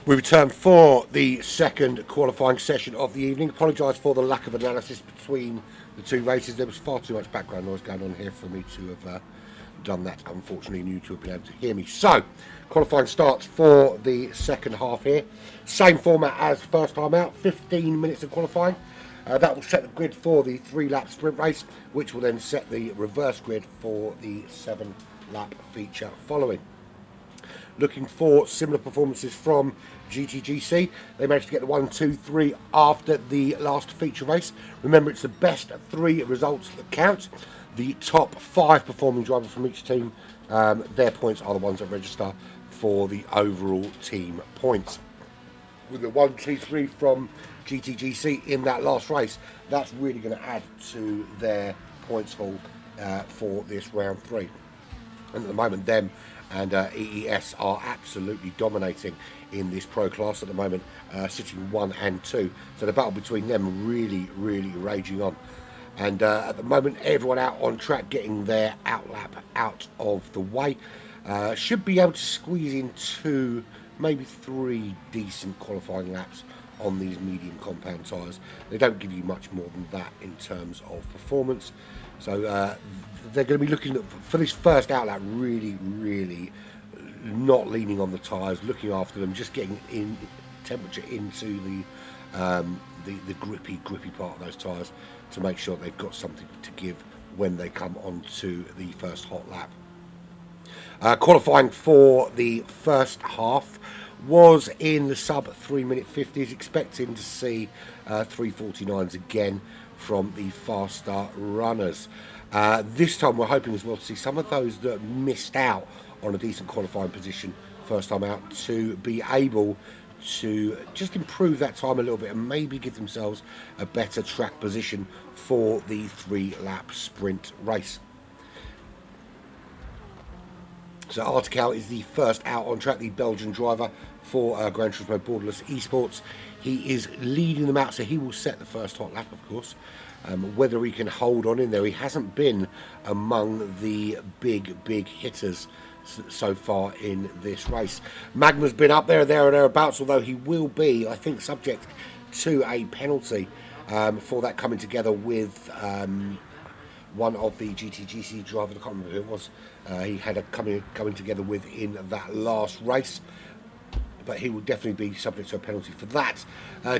We return for the second qualifying session of the evening. Apologise for the lack of analysis between the two races. There was far too much background noise going on here for me to have done that, unfortunately, and you to have been able to hear me. So, qualifying starts for the second half here. Same format as first time out, 15 minutes of qualifying. That will set the grid for the 3-lap sprint race, which will then set the reverse grid for the 7-lap feature following. Looking for similar performances from GTGC. They managed to get the 1, 2, 3 after the last feature race. Remember, it's the best 3 results that count. The top 5 performing drivers from each team, their points are the ones that register for the overall team points. With the 1, 2, 3 from GTGC in that last race, that's really going to add to their points haul for this round 3. And at the moment, them and EES are absolutely dominating in this pro class at the moment, sitting 1 and 2. So the battle between them really, really raging on. And at the moment, everyone out on track, getting their outlap out of the way. Should be able to squeeze in 2, maybe 3 decent qualifying laps on these medium compound tyres. They don't give you much more than that in terms of performance. So they're going to be looking at, for this first outlap, really, really not leaning on the tyres, looking after them, just getting in temperature into the grippy part of those tyres to make sure they've got something to give when they come onto the first hot lap. Qualifying for the first half was in the sub 3-minute 50s, expecting to see 3:49s again from the faster runners. This time we're hoping as well to see some of those that missed out on a decent qualifying position first time out to be able to just improve that time a little bit and maybe give themselves a better track position for the 3-lap sprint race. So Artical is the first out on track, the Belgian driver for Gran Turismo Borderless Esports. He is leading them out, so he will set the first hot lap, of course. Whether he can hold on in there, he hasn't been among the big hitters so far in this race. Magma's been up there or thereabouts, although he will be, I think, subject to a penalty for that coming together with one of the GTGC drivers. I can't remember who it was. He had a coming together with in that last race, but he will definitely be subject to a penalty for that.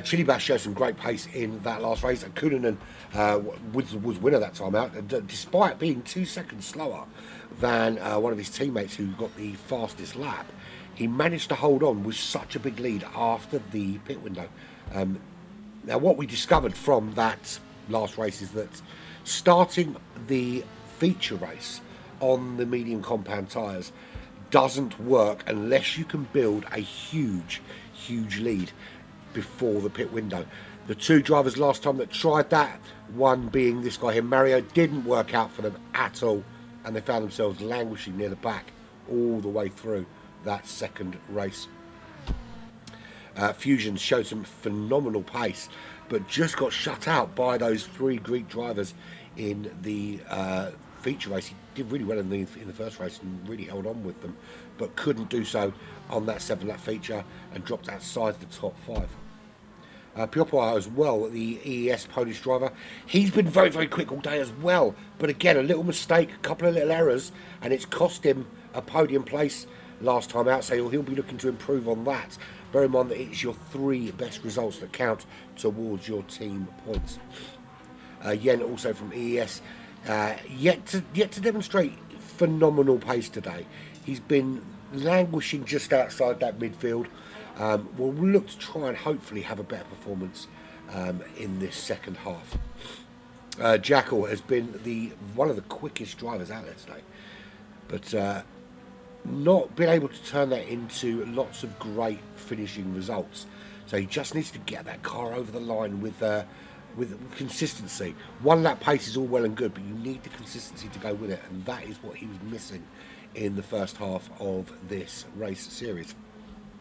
Chili Bash showed some great pace in that last race. Kunanen was winner that time out, despite being 2 seconds slower than one of his teammates who got the fastest lap. He managed to hold on with such a big lead after the pit window. Now, what we discovered from that last race is that starting the feature race on the medium compound tyres doesn't work unless you can build a huge lead before the pit window. The 2 drivers last time that tried that, one being this guy here, Mario, didn't work out for them at all, and they found themselves languishing near the back all the way through that second race. Fusion showed some phenomenal pace, but just got shut out by those 3 Greek drivers in the feature race. He did really well in the first race and really held on with them, but couldn't do so on that 7-lap feature and dropped outside the top 5. Piotr as well, the EES Polish driver, he's been very quick all day as well, but again, a little mistake, a couple of little errors, and it's cost him a podium place last time out, so he'll be looking to improve on that. Bear in mind that it's your 3 best results that count towards your team points. Yen, also from EES, yet to demonstrate phenomenal pace today. He's been languishing just outside that midfield. We'll look to try and hopefully have a better performance in this second half. Jackal has been one of the quickest drivers out there today, but not been able to turn that into lots of great finishing results. So he just needs to get that car over the line with consistency. 1-lap pace is all well and good, but you need the consistency to go with it, and that is what he was missing in the first half of this race series.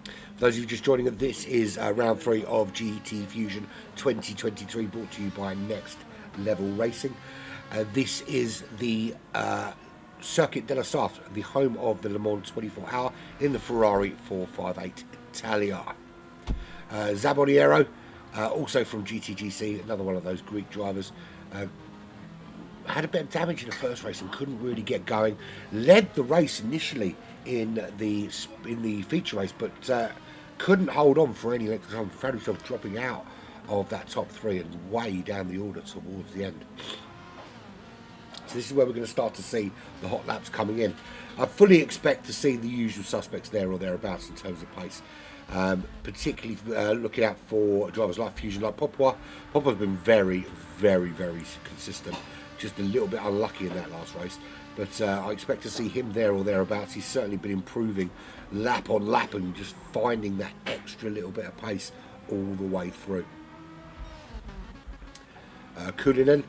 For those of you just joining us, this is round 3 of GT Fusion 2023, brought to you by Next Level Racing. This is the Circuit de la Sarthe, the home of the Le Mans 24 Hour in the Ferrari 458 Italia. Zaboniero, also from GTGC, another one of those Greek drivers, had a bit of damage in the first race and couldn't really get going. Led the race initially in the feature race, but couldn't hold on for any length of time. Found himself dropping out of that top three and way down the order towards the end. So this is where we're going to start to see the hot laps coming in. I fully expect to see the usual suspects there or thereabouts in terms of pace. Particularly looking out for drivers like Fusion, like Popois. Popois has been very, very, very consistent. Just a little bit unlucky in that last race. But I expect to see him there or thereabouts. He's certainly been improving lap on lap and just finding that extra little bit of pace all the way through. Kulinen,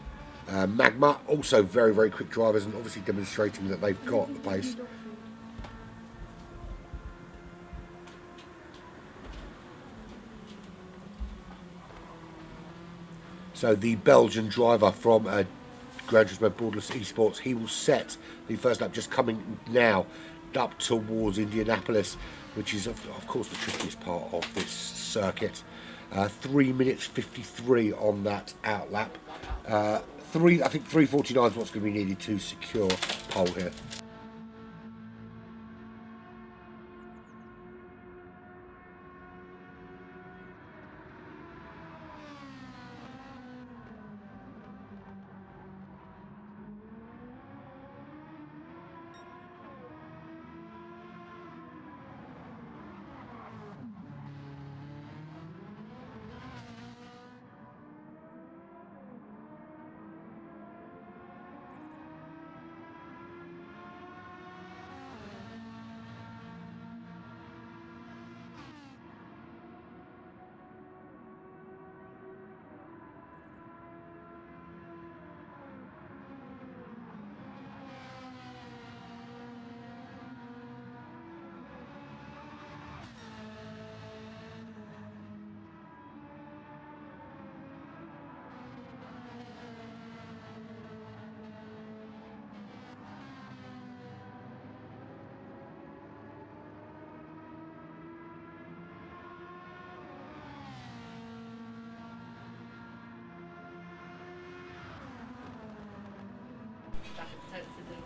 Magma, also very, very quick drivers and obviously demonstrating that they've got the pace. So the Belgian driver from Gran Turismo Borderless Esports, he will set the first lap just coming now up towards Indianapolis, which is of course the trickiest part of this circuit. 3 minutes 53 on that out lap. I think 3:49 is what's going to be needed to secure pole here.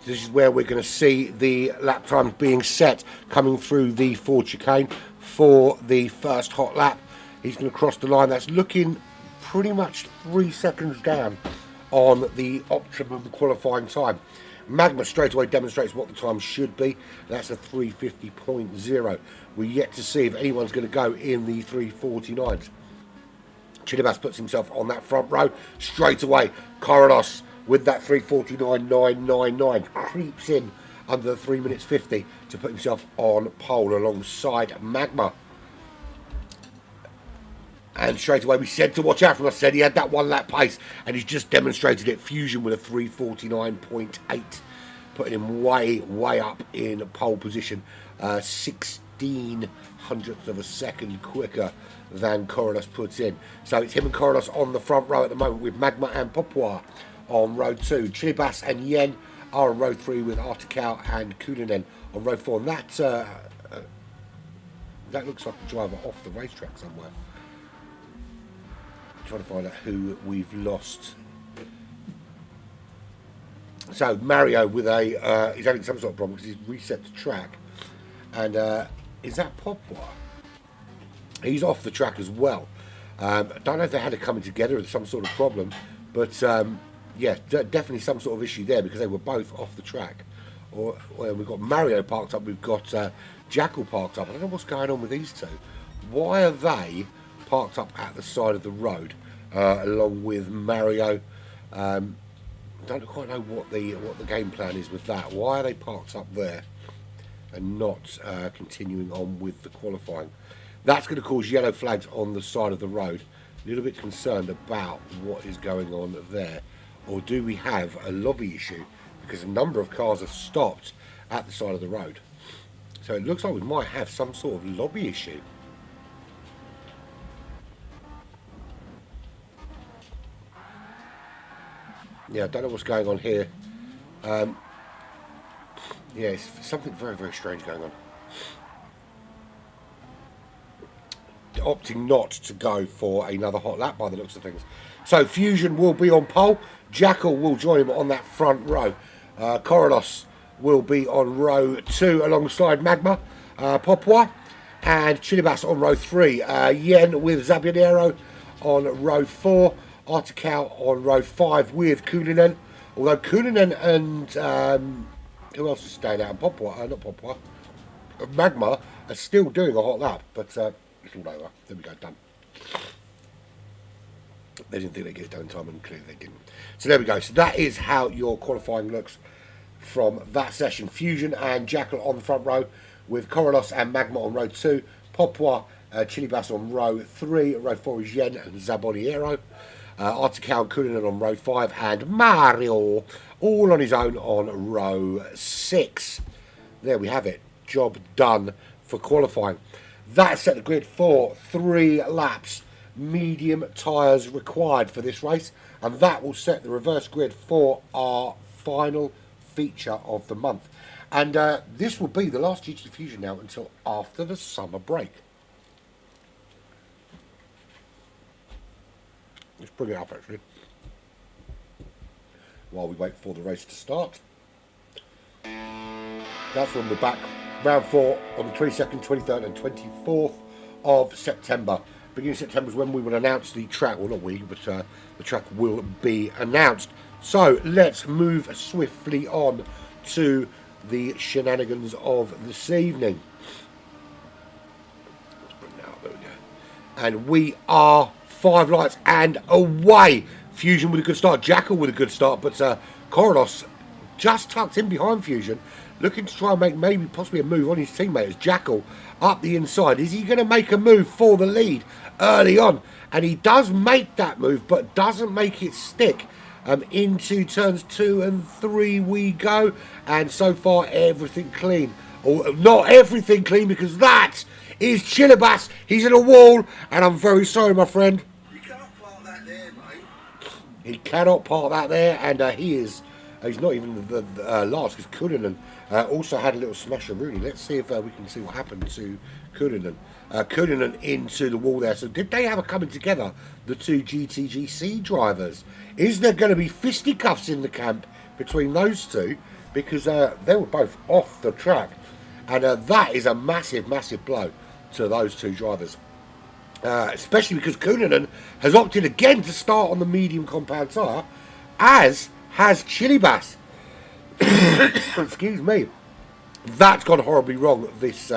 This is where we're going to see the lap times being set coming through the Ford chicane for the first hot lap. He's going to cross the line. That's looking pretty much 3 seconds down on the optimum qualifying time. Magma straight away demonstrates what the time should be. That's a 3:50.0. We're yet to see if anyone's going to go in the 3:49s. Chilibas puts himself on that front row straight away. Carlos with that 3:49.999 creeps in under the 3 minutes 50 to put himself on pole alongside Magma. And straight away we said to watch out for him. I said he had that 1 lap pace and he's just demonstrated it. Fusion with a 3:49.8, putting him way up in pole position. 16 hundredths of a second quicker than Corrales puts in. So it's him and Corrales on the front row at the moment with Magma and Popois on row 2. Chilibas and Yen are on row 3 with Artikau and Kulinen on row 4. And that looks like a driver off the racetrack somewhere. Trying to find out who we've lost. So Mario with he's having some sort of problem because he's reset the track. And is that Popois? He's off the track as well. I don't know if they had it coming together with some sort of problem, but yeah, definitely some sort of issue there because they were both off the track. Or we've got Mario parked up, we've got Jackal parked up. I don't know what's going on with these two. Why are they parked up at the side of the road along with Mario? Don't quite know what the game plan is with that. Why are they parked up there and not continuing on with the qualifying? That's going to cause yellow flags on the side of the road. A little bit concerned about what is going on there. Or do we have a lobby issue? Because a number of cars have stopped at the side of the road. So it looks like we might have some sort of lobby issue. Yeah, I don't know what's going on here. Yeah, it's something very, very strange going on. Opting not to go for another hot lap by the looks of things. So Fusion will be on pole. Jackal will join him on that front row. Corolos will be on row 2 alongside Magma, Popwa, and Chilibas on row 3. Yen with Zabionero on row 4. Artikau on row 5 with Kulinen. Although Kulinen and who else is staying out? Popwa, not Popwa. Magma are still doing a hot lap, but it's all over. There we go, done. They didn't think they'd get it done in time, and clearly they didn't. So there we go. So that is how your qualifying looks from that session. Fusion and Jackal on the front row, with Corolos and Magma on row 2. Popwa, Chilibas on row 3. Row 4 is Yen and Zaboniero. Artikau and Kulinen on row 5. And Mario all on his own on row 6. There we have it. Job done for qualifying. That set the grid for 3 laps. Medium tyres required for this race, and that will set the reverse grid for our final feature of the month. And this will be the last GT Fusion now until after the summer break. Let's bring it up actually while we wait for the race to start. That's when we're back. Round 4 on the 22nd, 23rd and 24th of September. Beginning of September is when we will announce the track. Well, not we, but the track will be announced. So let's move swiftly on to the shenanigans of this evening. Let's bring that up. There we go. And we are 5 lights and away. Fusion with a good start. Jackal with a good start, but Corolos just tucked in behind Fusion, looking to try and make maybe possibly a move on his teammate as Jackal up the inside. Is he going to make a move for the lead early on? And he does make that move, but doesn't make it stick. Into turns 2 and 3 we go, and so far everything clean. Or not everything clean, because that is Chilibas. He's in a wall, and I'm very sorry, my friend. You can't park that there, mate. He cannot park that there, and he is. He's not even the last, because Kulinen also had a little smasher Rooney. Let's see if we can see what happened to Kulinen. Kulinen into the wall there. So did they have a coming together, the two GTGC drivers? Is there going to be fisticuffs in the camp between those two? Because they were both off the track. And that is a massive, massive blow to those two drivers. Especially because Kulinen has opted again to start on the medium compound tyre, as has Chilibas. Excuse me. That's gone horribly wrong this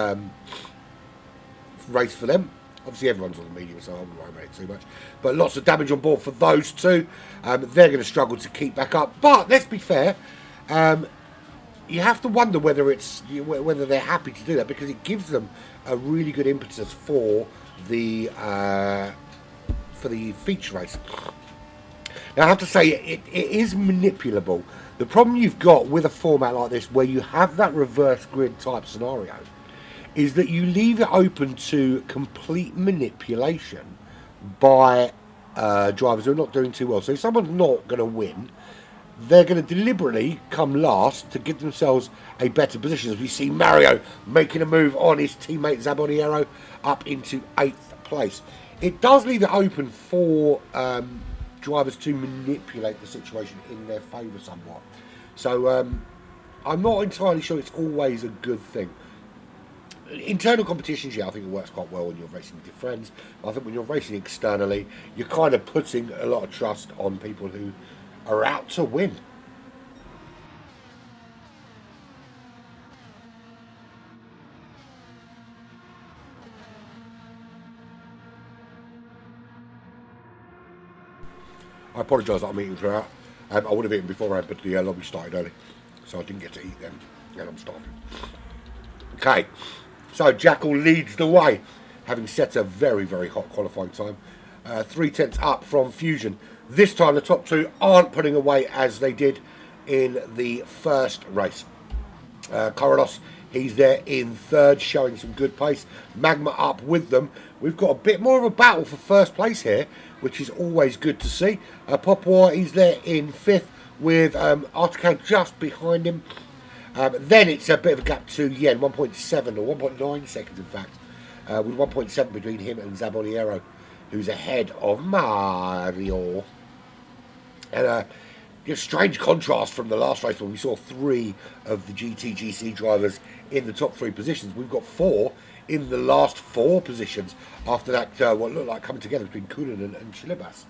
race for them. Obviously everyone's on the medium, so I won't worry about it too much. But lots of damage on board for those two. They're going to struggle to keep back up. But let's be fair, you have to wonder whether they're happy to do that, because it gives them a really good impetus for the feature race. Now, I have to say, it is manipulable. The problem you've got with a format like this, where you have that reverse grid type scenario, is that you leave it open to complete manipulation by drivers who are not doing too well. So if someone's not going to win, they're going to deliberately come last to give themselves a better position. As we see Mario making a move on his teammate Zaboniero up into 8th place. It does leave it open for drivers to manipulate the situation in their favour somewhat. So I'm not entirely sure it's always a good thing. Internal competitions, yeah, I think it works quite well when you're racing with your friends. I think when you're racing externally, you're kind of putting a lot of trust on people who are out to win. I apologise that I'm eating throughout. I would have eaten beforehand, but the lobby started early, so I didn't get to eat then, and I'm starving. Okay, so Jackal leads the way, having set a very, very hot qualifying time. 3/10 up from Fusion. This time the top two aren't putting away as they did in the first race. Corolos, he's there in 3rd, showing some good pace. Magma up with them. We've got a bit more of a battle for 1st place here, which is always good to see. Popwa, he's there in 5th with Artikau just behind him. Then it's a bit of a gap to Yen, 1.7 or 1.9 seconds in fact, with 1.7 between him and Zaboliero, who's ahead of Mario. And strange contrast from the last race when we saw 3 of the GTGC drivers in the top 3 positions. We've got 4 in the last 4 positions after that, what looked like coming together between Kunin and Chilibas.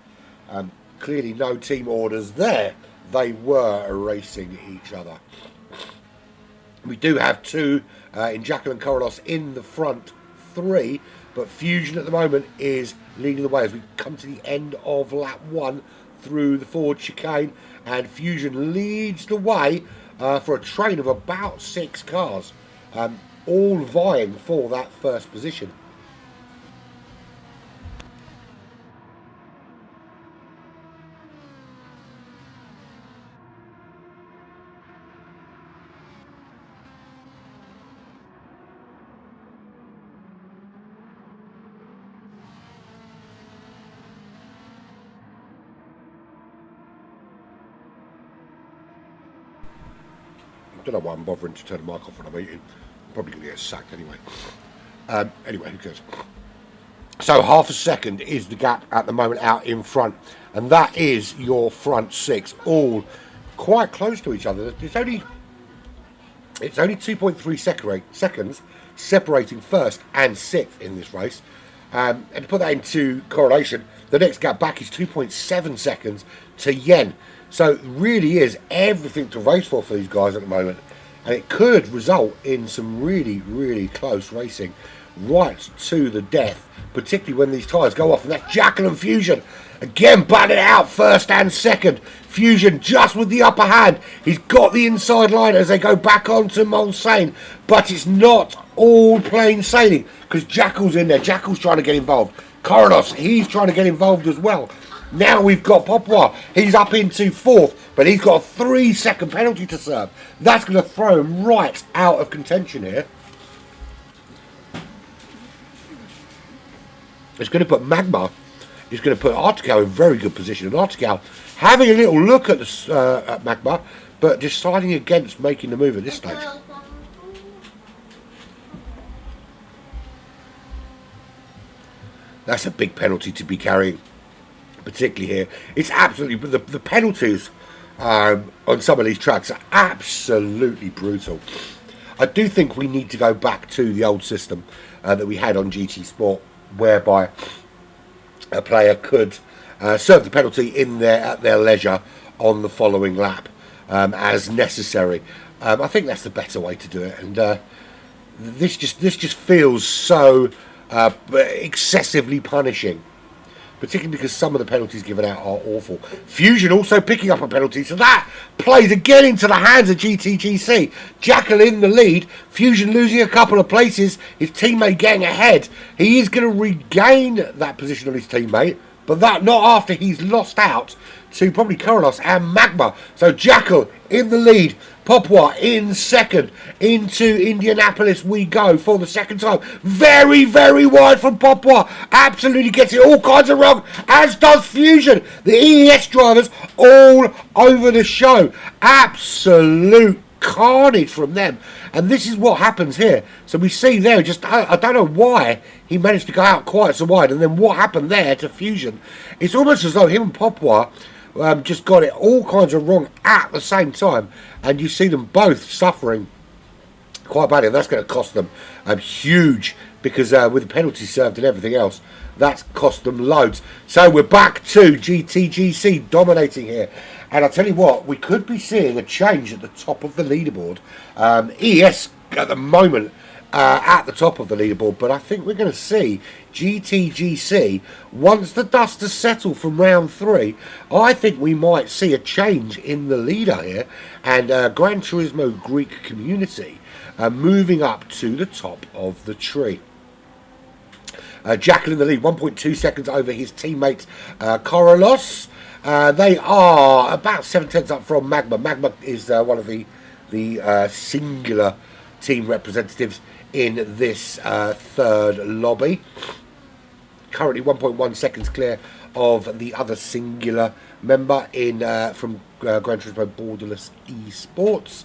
Clearly no team orders there. They were racing each other. We do have 2 in Jackal and Carlos in the front 3, but Fusion at the moment is leading the way as we come to the end of lap 1 through the forward chicane, and Fusion leads the way for a train of about 6 cars, all vying for that first position. I don't know why I'm bothering to turn the mic off when I'm eating. I'm probably going to get sacked anyway. Anyway, who cares? So half a second is the gap at the moment out in front, and that is your front 6, all quite close to each other. It's only 2.3 seconds separating first and 6th in this race. And to put that into correlation, the next gap back is 2.7 seconds to Yen. So it really is everything to race for these guys at the moment. And it could result in some really, really close racing right to the death, particularly when these tyres go off. And that's Jackal and Fusion. Again, batting it out first and second. Fusion just with the upper hand. He's got the inside line as they go back onto Mulsanne. But it's not all plain sailing because Jackal's in there. Jackal's trying to get involved. Carlos, he's trying to get involved as well. Now we've got Popois. He's up into 4th, but he's got a 3-second penalty to serve. That's going to throw him right out of contention here. It's going to put Magma. It's going to put Artical in very good position. And Artical having a little look at, at Magma, but deciding against making the move at this stage. That's a big penalty to be carrying, particularly here. It's absolutely, the penalties on some of these tracks are absolutely brutal. I do think we need to go back to the old system that we had on GT Sport, whereby a player could serve the penalty in at their leisure on the following lap as necessary. I think that's the better way to do it, and this just feels so excessively punishing, particularly because some of the penalties given out are awful. Fusion also picking up a penalty, so that plays again into the hands of GTGC. Jackal in the lead, Fusion losing a couple of places, his teammate getting ahead. He is going to regain that position on his teammate, but that not after he's lost out to probably Carlos and Magma. So Jackal in the lead, Popois in second. Into Indianapolis we go for the second time. Very, very wide from Popois. Absolutely gets it all kinds of wrong, as does Fusion. The EES drivers all over the show. Absolute carnage from them. And this is what happens here. So we see there, just I don't know why he managed to go out quite so wide, and then what happened there to Fusion. It's almost as though him and Popois just got it all kinds of wrong at the same time, and you see them both suffering quite badly, and that's going to cost them huge, because with the penalty served and everything else, that's cost them loads. So we're back to GTGC dominating here, and I'll tell you what, we could be seeing a change at the top of the leaderboard. ES at the moment at the top of the leaderboard, but I think we're going to see GTGC, once the dust has settled from round 3, I think we might see a change in the leader here, and Gran Turismo Greek community moving up to the top of the tree. Jackal in the lead, 1.2 seconds over his teammate Carlos. They are about 7 tenths up from Magma. Magma is one of the singular team representatives in this third lobby. currently 1.1 seconds clear of the other singular member in from Gran Turismo Borderless Esports,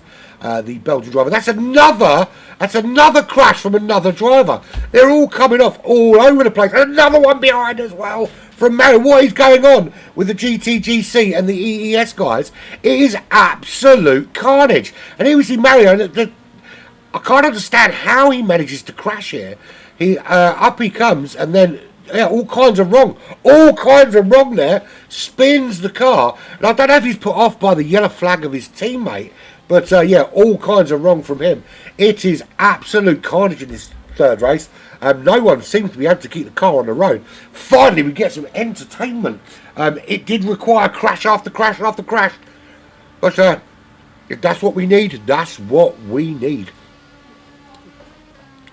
the Belgian driver. That's another crash from another driver. They're all coming off all over the place. Another one behind as well from Mario. What is going on with the GTGC and the EES guys? It is absolute carnage. And here we see Mario. I can't understand how he manages to crash here. Up he comes, and then all kinds of wrong there. Spins the car, and I don't know if he's put off by the yellow flag of his teammate, but all kinds of wrong from him. It is absolute carnage in this third race. No one seems to be able to keep the car on the road. Finally, we get some entertainment. It did require crash after crash after crash, but if that's what we need, that's what we need.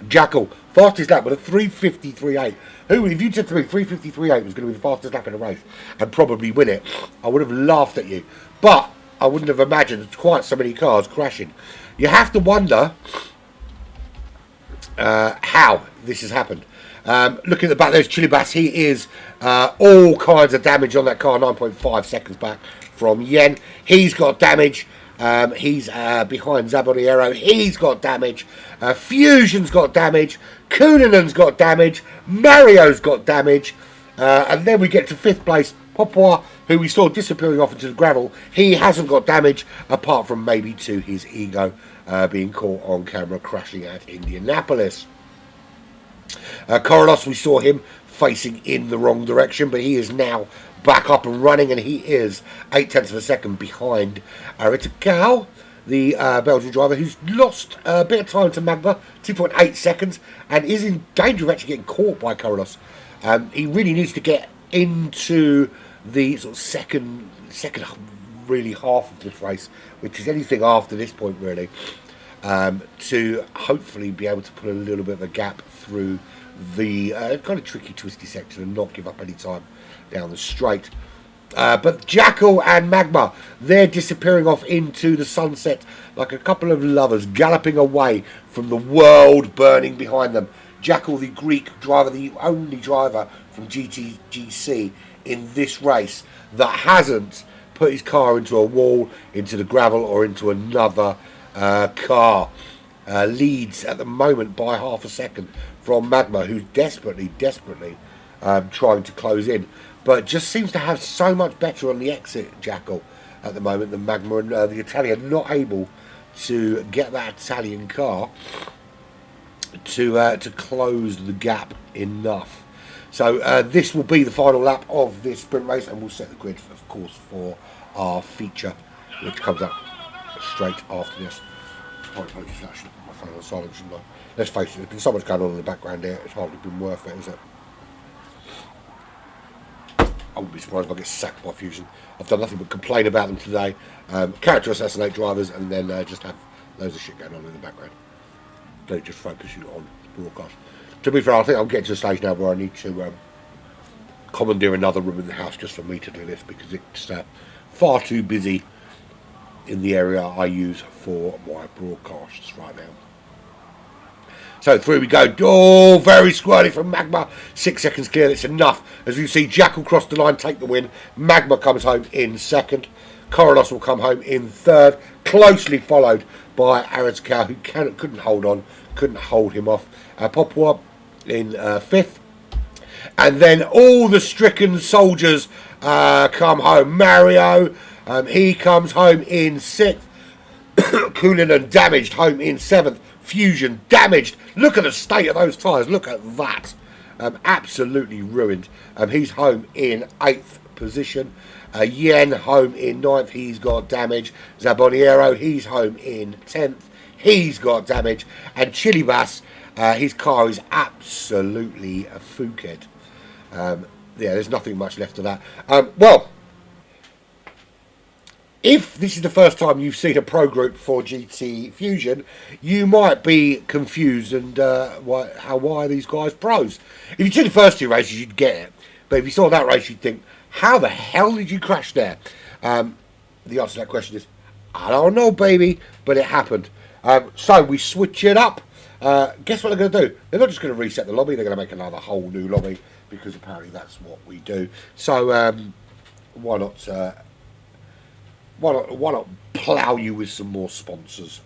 Jackal, fastest lap with a 3:53.8. If you said to me 3:53.8 was going to be the fastest lap in the race and probably win it, I would have laughed at you. But I wouldn't have imagined quite so many cars crashing. You have to wonder how this has happened. Looking at the back, there's Chili Bass. He is all kinds of damage on that car, 9.5 seconds back from Yen. He's got damage. He's behind Zaboniero. He's got damage. Fusion's got damage. Kuninen's got damage. Mario's got damage. And then we get to 5th place, Popois, who we saw disappearing off into the gravel. He hasn't got damage, apart from maybe to his ego being caught on camera crashing at Indianapolis. Carlos, we saw him facing in the wrong direction, but he is now back up and running, and he is 0.8 of a second behind Aritakau, the Belgian driver, who's lost a bit of time to Magma, 2.8 seconds, and is in danger of actually getting caught by Carlos. He really needs to get into the sort of second really half of this race, which is anything after this point really, to hopefully be able to put a little bit of a gap through the kind of tricky twisty section and not give up any time down the straight. But Jackal and Magma, they're disappearing off into the sunset like a couple of lovers galloping away from the world burning behind them. Jackal, the Greek driver, the only driver from GTGC in this race that hasn't put his car into a wall, into the gravel, or into another car. Leads at the moment by half a second from Magma, who's desperately trying to close in, but just seems to have so much better on the exit, Jackal, at the moment than Magma, and the Italian not able to get that Italian car to close the gap enough. So this will be the final lap of this sprint race, and we'll set the grid, of course, for our feature, which comes up straight after this. My phone on silent, shouldn't I? Let's face it, there's been so much going on in the background here, it's hardly been worth it, is it? I wouldn't be surprised if I get sacked by Fusion. I've done nothing but complain about them today, character assassinate drivers, and then just have loads of shit going on in the background. Don't just focus you on the broadcast. To be fair, I think I'm getting to a stage now where I need to commandeer another room in the house just for me to do this, because it's far too busy in the area I use for my broadcasts right now. So through we go. Oh, very squirrely from Magma. 6 seconds clear. That's enough. As you see, Jackal cross the line, take the win. Magma comes home in second. Carlos will come home in third. Closely followed by Aritakau, who couldn't hold on, couldn't hold him off. Popois in fifth. And then all the stricken soldiers come home. Mario, he comes home in sixth. Kulinen damaged, home in seventh. Fusion damaged. Look at the state of those tyres. Look at that. Absolutely ruined. He's home in 8th position. Yen home in 9th. He's got damage. Zaboniero, he's home in 10th. He's got damage. And Chili Bass, his car is absolutely a fookhead. Yeah, there's nothing much left of that. Well, if this is the first time you've seen a pro group for GT Fusion, you might be confused and why are these guys pros? If you took the first 2 races, you'd get it. But if you saw that race, you'd think, how the hell did you crash there? The answer to that question is, I don't know, baby, but it happened. So we switch it up. Guess what they're going to do? They're not just going to reset the lobby, they're going to make another whole new lobby, because apparently that's what we do. So why not plough you with some more sponsors?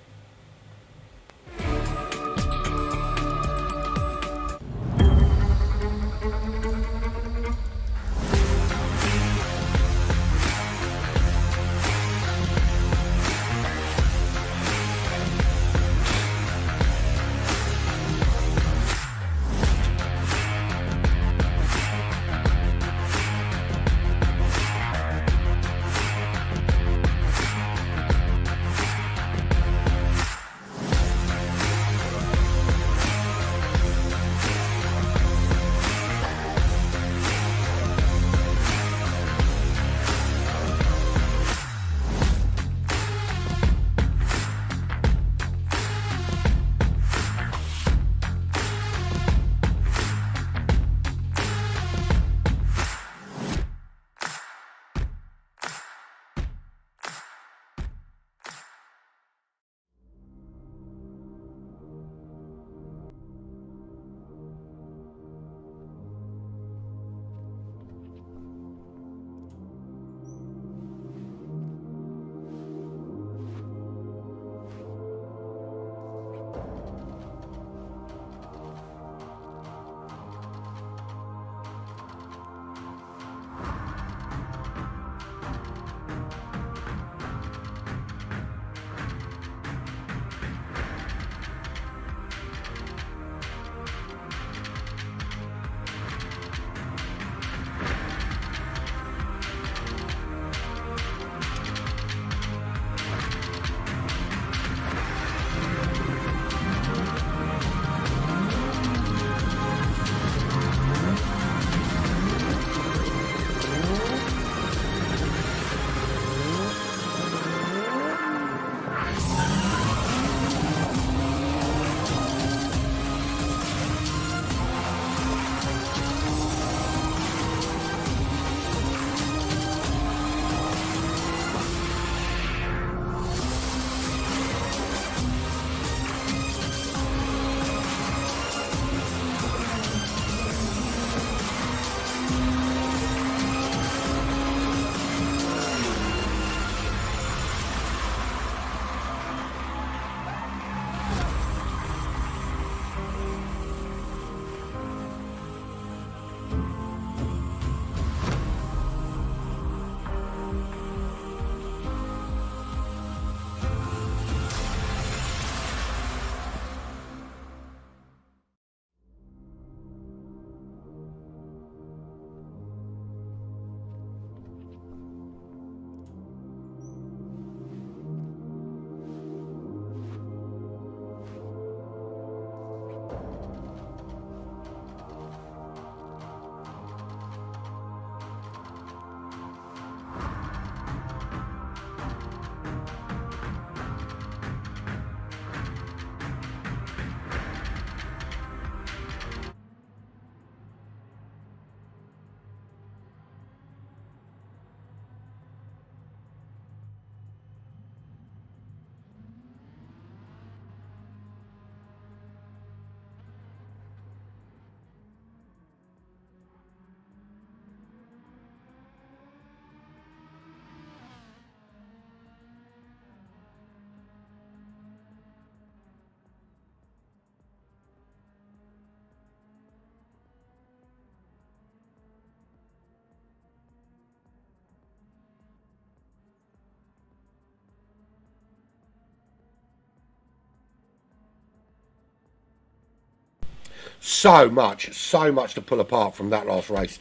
So much to pull apart from that last race.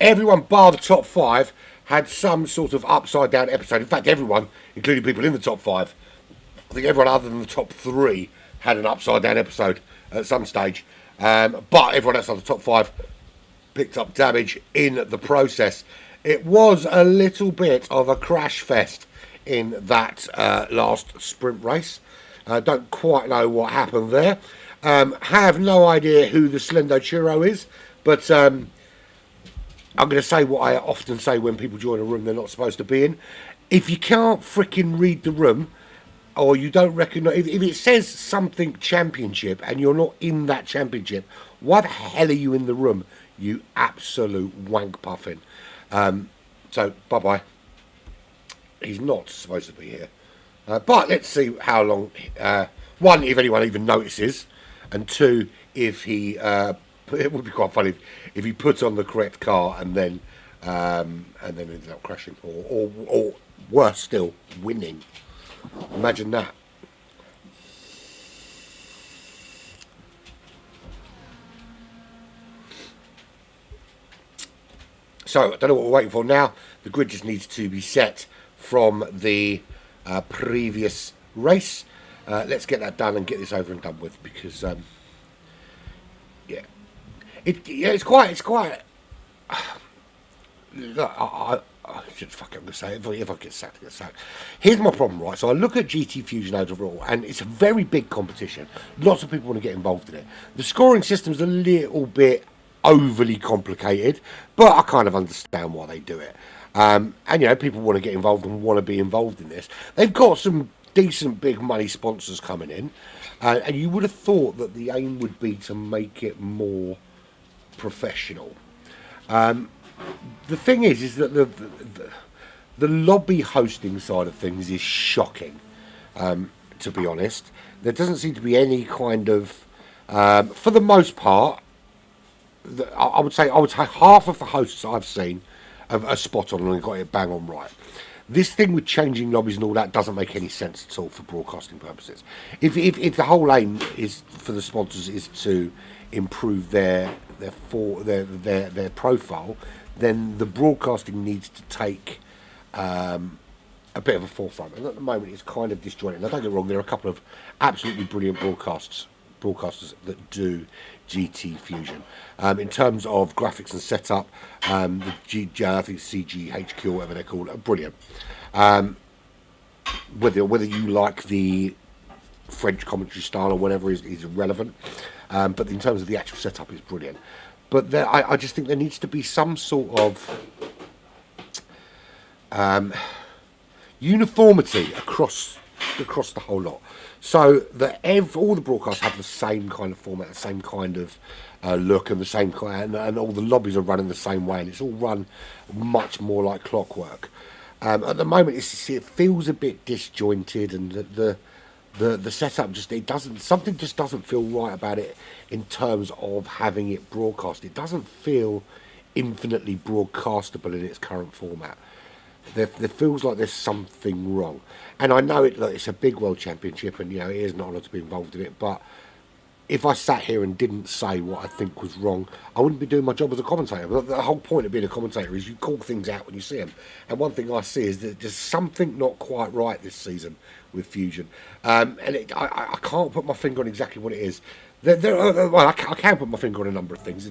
Everyone bar the top five had some sort of upside down episode. In fact, everyone, including people in the top five, I think everyone other than the top three had an upside down episode at some stage. But everyone outside the top five picked up damage in the process. It was a little bit of a crash fest in that last sprint race. Don't quite know what happened there. Have no idea who the Slendo Churro is, but I'm going to say what I often say when people join a room they're not supposed to be in. If you can't freaking read the room, or you don't recognise, if it says something championship and you're not in that championship, why the hell are you in the room, you absolute wank puffin? So bye bye. He's not supposed to be here, but let's see how long. One, if anyone even notices, and two, if he. It would be quite funny if he puts on the correct car and then ends up crashing, or worse still, winning. Imagine that. So I don't know what we're waiting for now. The grid just needs to be set from the previous race. Let's get that done and get this over and done with, because it's quite. Look, I should fucking I'm gonna say it. If I get sacked, I get sacked. Here's my problem, right? So I look at GT Fusion overall, and it's a very big competition. Lots of people want to get involved in it. The scoring system's a little bit overly complicated, but I kind of understand why they do it. And people want to get involved and want to be involved in this. They've got some decent big money sponsors coming in, and you would have thought that the aim would be to make it more professional. The thing is that the lobby hosting side of things is shocking. To be honest, there doesn't seem to be any kind of, for the most part, I would say half of the hosts I've seen are spot on and got it bang on right. This thing with changing lobbies and all that doesn't make any sense at all for broadcasting purposes. If the whole aim is for the sponsors is to improve their profile, then the broadcasting needs to take a bit of a forefront. And at the moment, it's kind of disjointed. Now, don't get me wrong, there are a couple of absolutely brilliant broadcasters that do GT Fusion. In terms of graphics and setup, I think CGHQ, whatever they're called, are brilliant. Whether you like the French commentary style or whatever is irrelevant. But in terms of the actual setup, it's brilliant. But I just think there needs to be some sort of uniformity across the whole lot, so that all the broadcasts have the same kind of format, the same kind of look, and the same kind, and all the lobbies are running the same way, and it's all run much more like clockwork. At the moment, it feels a bit disjointed, and the setup something just doesn't feel right about it in terms of having it broadcast. It doesn't feel infinitely broadcastable in its current format. There feels like there's something wrong, and I know it's a big world championship, and it is an honour to be involved in it. But if I sat here and didn't say what I think was wrong, I wouldn't be doing my job as a commentator. But the whole point of being a commentator is you call things out when you see them. And one thing I see is that there's something not quite right this season with Fusion, and I can't put my finger on exactly what it is. I can put my finger on a number of things.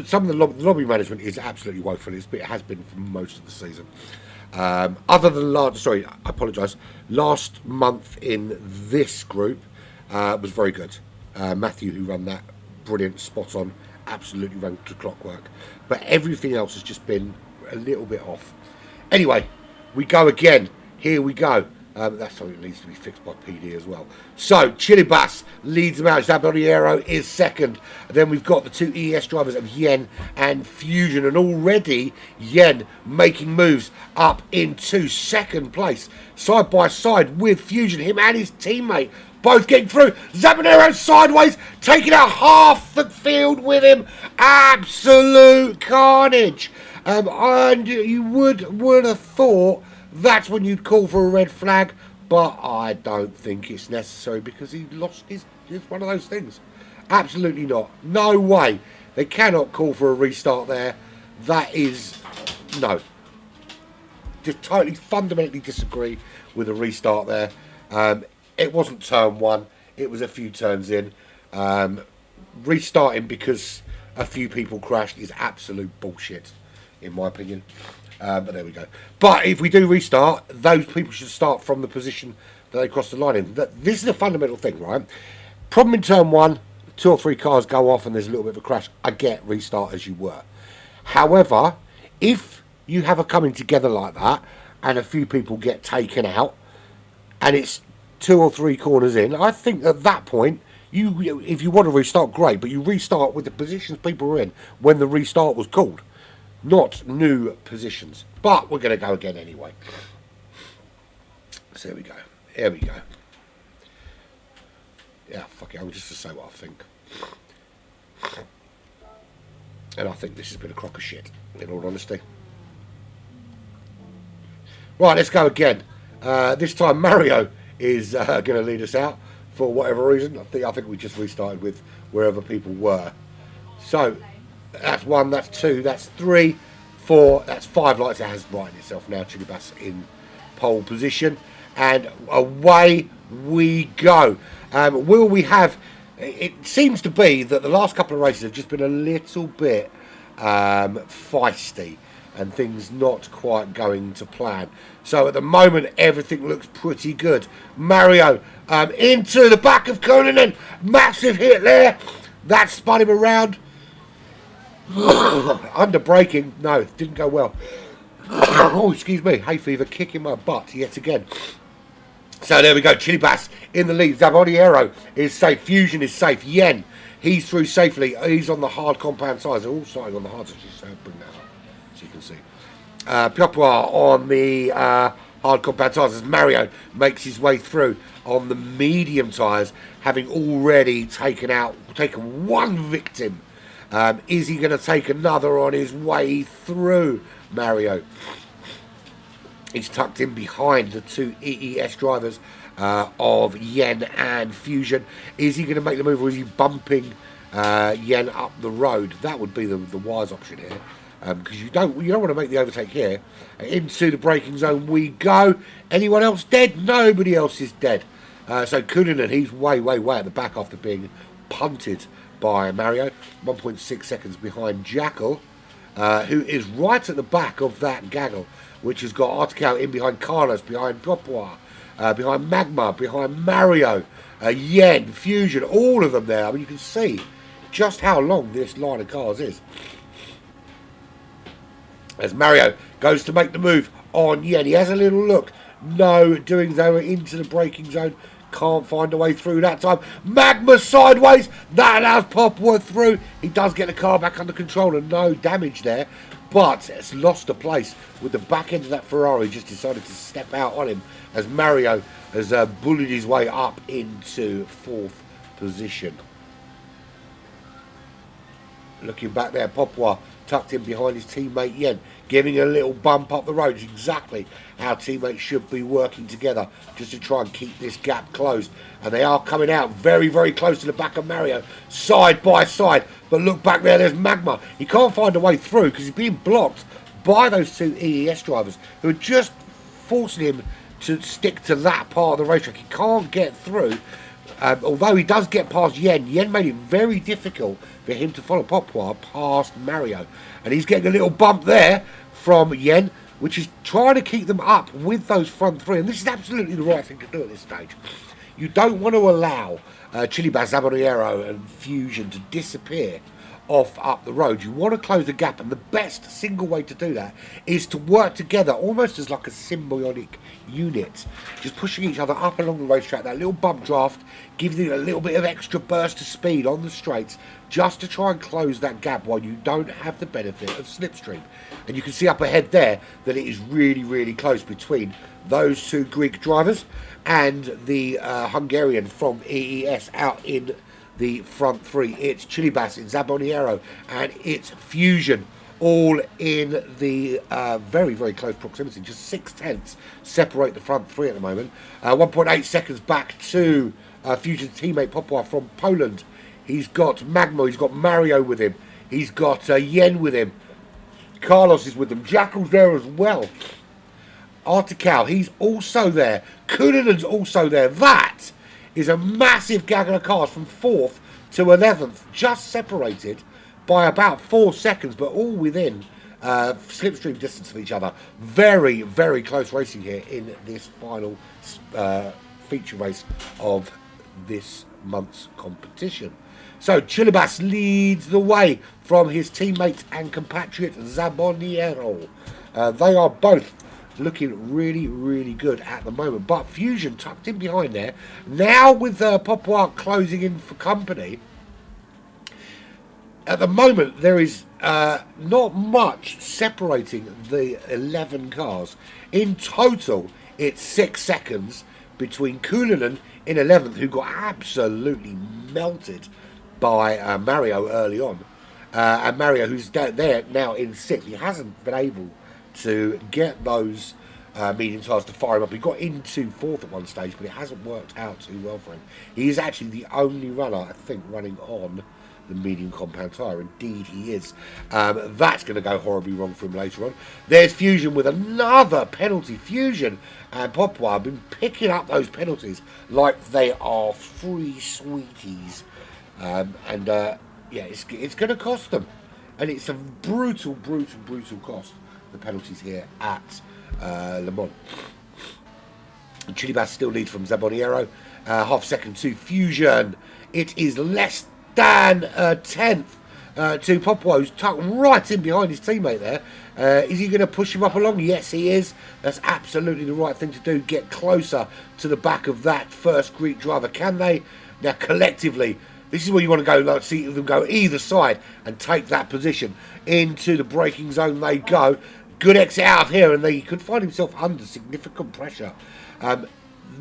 Some of the lobby management is absolutely woeful. It has been for most of the season. Other than I apologise. Last month in this group was very good. Matthew, who ran that, brilliant, spot on, absolutely ran to clockwork. But everything else has just been a little bit off. Anyway, we go again. Here we go. That's something that needs to be fixed by PD as well. So, Chilibas leads them out. Zabariero is second. And then we've got the two ES drivers of Yen and Fusion. And already, Yen making moves up into second place. Side by side with Fusion. Him and his teammate both getting through. Zabariero sideways, taking out half the field with him. Absolute carnage. And you would have thought that's when you'd call for a red flag, but I don't think it's necessary, because he lost it's one of those things. Absolutely not. No way. They cannot call for a restart there. That is no. Just totally fundamentally disagree with a restart there. It wasn't turn one. It was a few turns in. Restarting because a few people crashed is absolute bullshit, in my opinion. But there we go. But if we do restart, those people should start from the position that they crossed the line in. This is a fundamental thing, right? Problem in turn one, 2 or 3 cars go off and there's a little bit of a crash. I get restart as you were. However, if you have a coming together like that and a few people get taken out, and it's 2 or 3 corners in, I think at that point, if you want to restart, great, but you restart with the positions people were in when the restart was called, not new positions. But we're going to go again anyway. So there we go. Here we go. Yeah, fuck it, I'm just to say what I think. And I think this has been a crock of shit, in all honesty. Right, let's go again. This time Mario is going to lead us out for whatever reason. I think we just restarted with wherever people were. So that's 1, that's 2, that's 3, 4, that's 5 lights. It has righted itself now. Chili Bass in pole position, and away we go. Will we have? It seems to be that the last couple of races have just been a little bit feisty and things not quite going to plan. So at the moment, everything looks pretty good. Mario into the back of Cullinan. Massive hit there. That spun him around. Under braking. No, didn't go well. Oh, excuse me. Hay fever kicking my butt yet again. So there we go. Chili Bass in the lead. Zaboniero is safe. Fusion is safe. Yen, he's through safely. He's on the hard compound tires. They're all starting on the hard, so bring that up so you can see. Piopua on the hard compound tyres as Mario makes his way through on the medium tyres, having already taken 1 victim. Is he going to take another on his way through? Mario, he's tucked in behind the 2 EES drivers of Yen and Fusion. Is he going to make the move, or is he bumping Yen up the road? That would be the wise option here. Because you don't want to make the overtake here. Into the braking zone we go. Anyone else dead? Nobody else is dead. So Cullinan, he's way at the back after being punted by Mario. 1.6 seconds behind Jackal, who is right at the back of that gaggle, which has got Artical in behind Carlos, behind Piopua, behind Magma, behind Mario, Yen, Fusion, all of them there. I mean, you can see just how long this line of cars is. As Mario goes to make the move on Yen, he has a little look. No doing so into the braking zone. Can't find a way through that time. Magma sideways. That allows Popworth through. He does get the car back under control and no damage there. But it's lost a place with the back end of that Ferrari. Just decided to step out on him as Mario has bullied his way up into 4th position. Looking back there, Popwa tucked in behind his teammate Yen, giving a little bump up the road. It's exactly how teammates should be working together just to try and keep this gap closed. And they are coming out very close to the back of Mario, side by side. But look back there, there's Magma. He can't find a way through because he's being blocked by those 2 EES drivers who are just forcing him to stick to that part of the racetrack. He can't get through. Although he does get past Yen, Yen made it very difficult for him to follow Popwa past Mario. And he's getting a little bump there from Yen, which is trying to keep them up with those front 3. And this is absolutely the right thing to do at this stage. You don't want to allow Chili Bass, Zaboniero and Fusion to disappear off up the road. You want to close the gap, and the best single way to do that is to work together almost as like a symbiotic unit, just pushing each other up along the racetrack. That little bump draft gives you a little bit of extra burst of speed on the straights just to try and close that gap while you don't have the benefit of slipstream. And you can see up ahead there that it is really close between those 2 Greek drivers and the Hungarian from EES out in the front 3. It's Chili Bass, it's Zaboniero, and it's Fusion, all in the very close proximity. Just 0.6 separate the front 3 at the moment. 1.8 seconds back to Fusion's teammate Popwa from Poland. He's got Magma, he's got Mario with him, he's got Yen with him, Carlos is with them, Jackal's there as well. Artical, he's also there. Cullinan's also there. That is a massive gaggle of cars from 4th to 11th, just separated by about 4 seconds, but all within slipstream distance of each other. Very close racing here in this final feature race of this month's competition. So Chili Bass leads the way from his teammate and compatriot Zaboniero. They are both looking really, really good at the moment. But Fusion tucked in behind there. Now with Popoir closing in for company, at the moment there is not much separating the 11 cars. In total, it's 6 seconds between Kulinen in 11th, who got absolutely melted by Mario early on. And Mario, who's down there now in 6th, he hasn't been able to get those medium tyres to fire him up. He got into 4th at one stage, but it hasn't worked out too well for him. He is actually the only runner, I think, running on the medium compound tyre. Indeed he is. That's going to go horribly wrong for him later on. There's Fusion with another penalty. Fusion and Popoir have been picking up those penalties like they are free sweeties. Yeah, it's going to cost them. And it's a brutal cost, the penalties here at Le Mans. Chilibas still leads from Zaboniero. Half second to Fusion. It is less than 10th to Popoir, who's tucked right in behind his teammate there. Is he going to push him up along? Yes, he is. That's absolutely the right thing to do. Get closer to the back of that first Greek driver. Can they? Now, collectively, this is where you want to go, like, see them go either side and take that position. Into the braking zone they go. Good exit out of here, and they could find himself under significant pressure.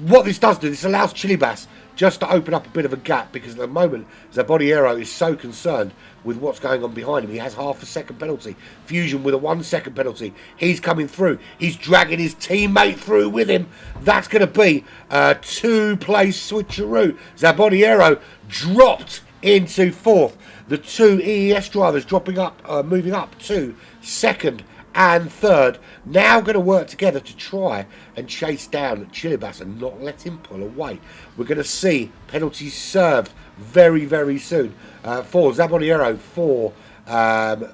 What this does do, this allows Chilibas just to open up a bit of a gap, because at the moment Zaboniero is so concerned with what's going on behind him. He has half a second penalty. Fusion with a 1 second penalty. He's coming through. He's dragging his teammate through with him. That's going to be a 2-place switcheroo. Zaboniero dropped into 4th. The 2 EES drivers dropping up, moving up to 2nd and 3rd, now going to work together to try and chase down Chilibas and not let him pull away. We're going to see penalties served very, very soon for Zaboniero, for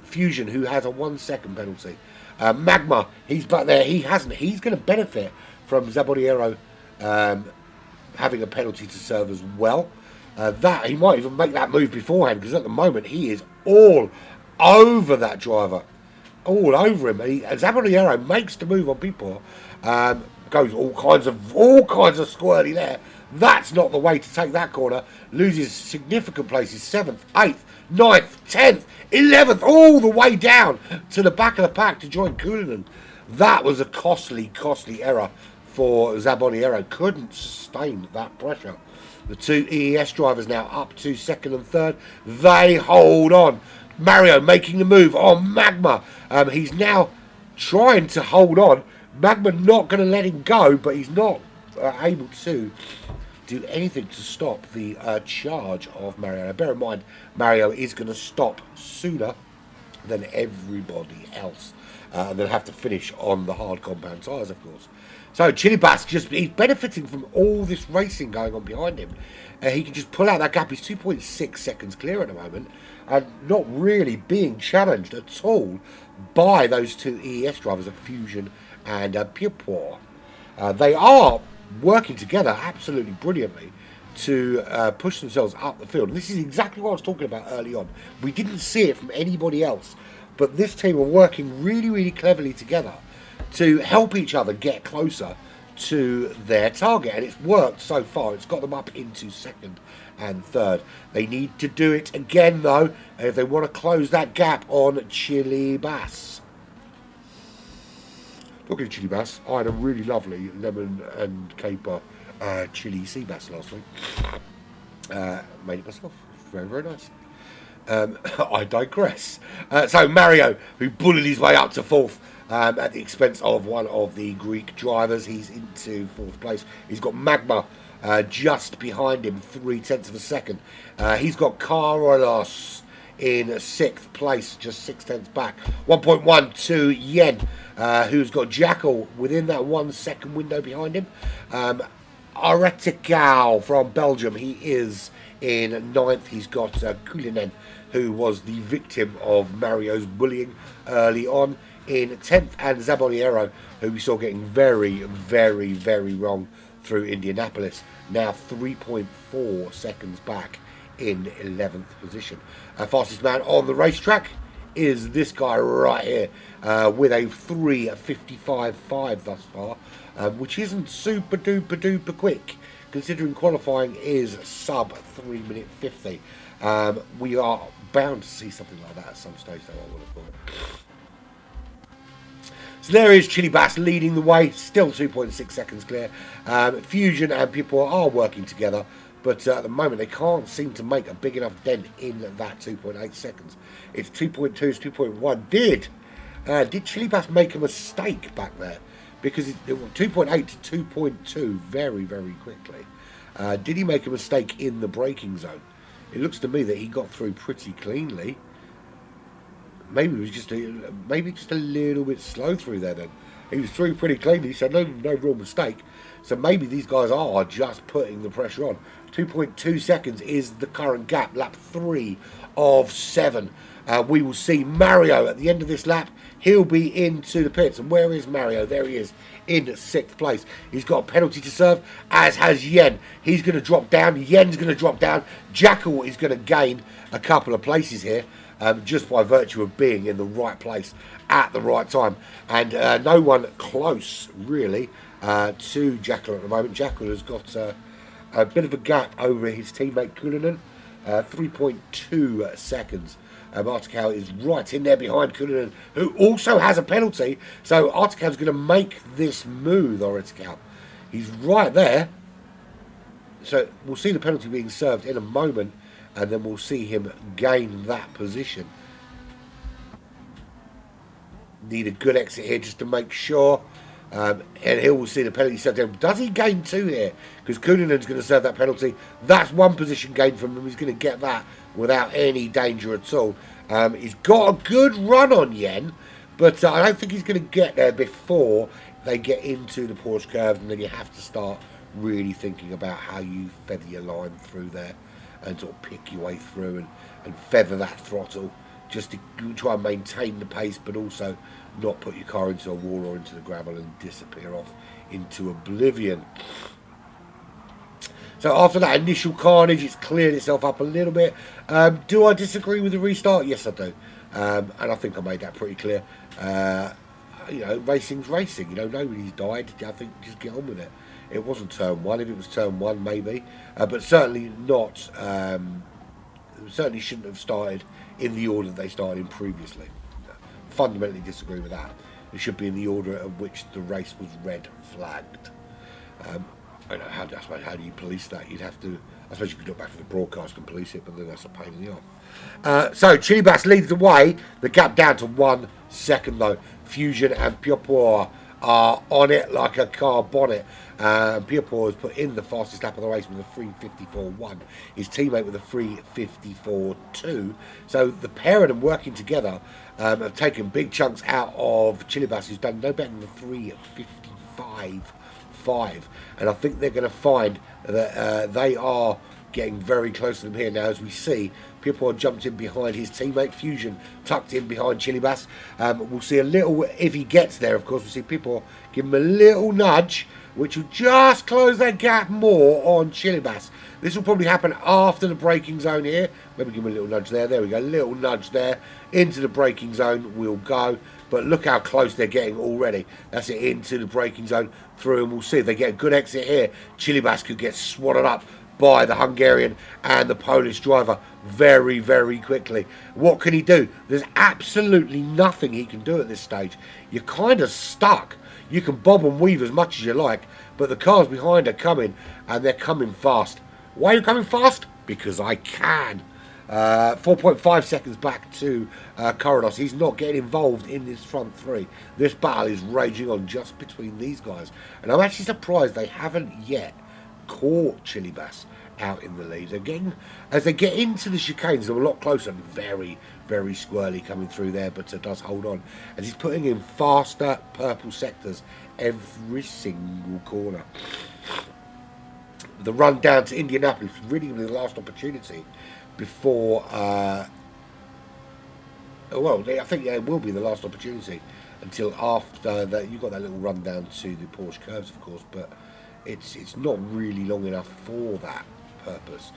Fusion, who has a 1 second penalty. Magma, he's back there. He hasn't. He's going to benefit from Zaboniero having a penalty to serve as well. That he might even make that move beforehand, because at the moment he is all over that driver. All over him, and Zaboniero makes the move on people. Goes all kinds of squirty there. That's not the way to take that corner. Loses significant places: 7th, 8th, 9th, 10th, 11th, all the way down to the back of the pack to join Kulinen. That was a costly error for Zaboniero. Couldn't sustain that pressure. The 2 EES drivers now up to 2nd and 3rd. They hold on. Mario making the move on Magma. He's now trying to hold on. Magma not going to let him go, but he's not able to do anything to stop the charge of Mario. Now, bear in mind, Mario is going to stop sooner than everybody else. And they'll have to finish on the hard compound tyres, of course. So Chilibas, he's benefiting from all this racing going on behind him. He can just pull out that gap. He's 2.6 seconds clear at the moment, and not really being challenged at all by those 2 EES drivers of Fusion and Popoir. They are working together absolutely brilliantly to push themselves up the field. And this is exactly what I was talking about early on. We didn't see it from anybody else, but this team are working really, really cleverly together to help each other get closer to their target, and it's worked so far. It's got them up into 2nd and 3rd. They need to do it again, though, if they want to close that gap on Chilibas. Talking of Chilibas, I had a really lovely lemon and caper chili sea bass last week. Made it myself. Very, very nice. I digress. So Mario, who bullied his way up to 4th at the expense of one of the Greek drivers, he's into 4th place. He's got Magma just behind him, 0.3 of a second. He's got Carlos in 6th place, just 0.6 back. 1.12 Yen, who's got Jackal within that 1 second window behind him. Aretikau from Belgium, he is in 9th. He's got Kulinen, who was the victim of Mario's bullying early on, in 10th, and Zaboniero, who we saw getting very, very, very wrong through Indianapolis, now 3.4 seconds back in 11th position. Fastest man on the racetrack is this guy right here with a 3:55.5 thus far, which isn't super duper duper quick considering qualifying is sub 3:50. We are bound to see something like that at some stage, though, I would have thought. So there is Chili Bass leading the way, still 2.6 seconds clear. Fusion and People are working together, but at the moment they can't seem to make a big enough dent in that 2.8 seconds. It's 2.2, it's 2.1. Did Chili Bass make a mistake back there? Because it went 2.8 to 2.2 very, very quickly. Did he make a mistake in the braking zone? It looks to me that he got through pretty cleanly. Maybe it was just a little bit slow through there then. He was through pretty cleanly, so no real mistake. So maybe these guys are just putting the pressure on. 2.2 seconds is the current gap, lap 3 of 7. We will see Mario at the end of this lap. He'll be into the pits. And where is Mario? There he is in 6th place. He's got a penalty to serve, as has Yen. He's going to drop down. Yen's going to drop down. Jackal is going to gain a couple of places here. Just by virtue of being in the right place at the right time. And no one close, really, to Jackal at the moment. Jackal has got a bit of a gap over his teammate Cullinan, 3.2 seconds. Artikal is right in there behind Cullinan, who also has a penalty. So Artikal's going to make this move, Artikal. He's right there. So we'll see the penalty being served in a moment. And then we'll see him gain that position. Need a good exit here just to make sure. And he will see the penalty served down. Does he gain 2 here? Because Kuninen's going to serve that penalty. That's 1 position gain from him. He's going to get that without any danger at all. He's got a good run on Yen. But I don't think he's going to get there before they get into the Porsche curve. And then you have to start really thinking about how you feather your line through there. And sort of pick your way through and feather that throttle just to try and maintain the pace, but also not put your car into a wall or into the gravel and disappear off into oblivion. So after that initial carnage, it's cleared itself up a little bit. Do I disagree with the restart? Yes, I do. And I think I made that pretty clear. Racing's racing. Nobody's died. I think just get on with it. It wasn't turn 1. If it was turn 1, maybe. But certainly not. Certainly shouldn't have started in the order they started in previously. Fundamentally disagree with that. It should be in the order at which the race was red flagged. I suppose how do you police that? You'd have to. I suppose you could look back to the broadcast and police it, but then that's a pain in the arse. So Chili Bass leads the way. The gap down to 1 second though. Fusion and Pure are on it like a car bonnet. Pierre has put in the fastest lap of the race with a 3:54.1. His teammate with a 3:54.2. So the pair of them working together have taken big chunks out of Chili Bass, who's done no better than the 3:55.5. And I think they're going to find that they are getting very close to them here now, as we see Pierre jumped in behind his teammate. Fusion tucked in behind Chili Bass. We'll see a little, if he gets there, of course, we'll see Pierre give him a little nudge, which will just close that gap more on Chili Bass. This will probably happen after the braking zone here. Maybe give him a little nudge there. There we go. Little nudge there. Into the braking zone we'll go. But look how close they're getting already. That's it, into the braking zone through. And we'll see if they get a good exit here. Chili Bass could get swatted up by the Hungarian and the Polish driver very, very quickly. What can he do? There's absolutely nothing he can do at this stage. You're kind of stuck. You can bob and weave as much as you like, but the cars behind are coming, and they're coming fast. Why are you coming fast? Because I can. 4.5 seconds back to Korodos. He's not getting involved in this front 3. This battle is raging on just between these guys, and I'm actually surprised they haven't yet caught Chili Bass out in the lead. Again, as they get into the chicanes, they're a lot closer and very, very squirrely coming through there, but does hold on. And he's putting in faster purple sectors every single corner. The run down to Indianapolis is really going to be the last opportunity before... I think it will be the last opportunity until after that. You've got that little run down to the Porsche curves, of course, but it's not really long enough for that purpose.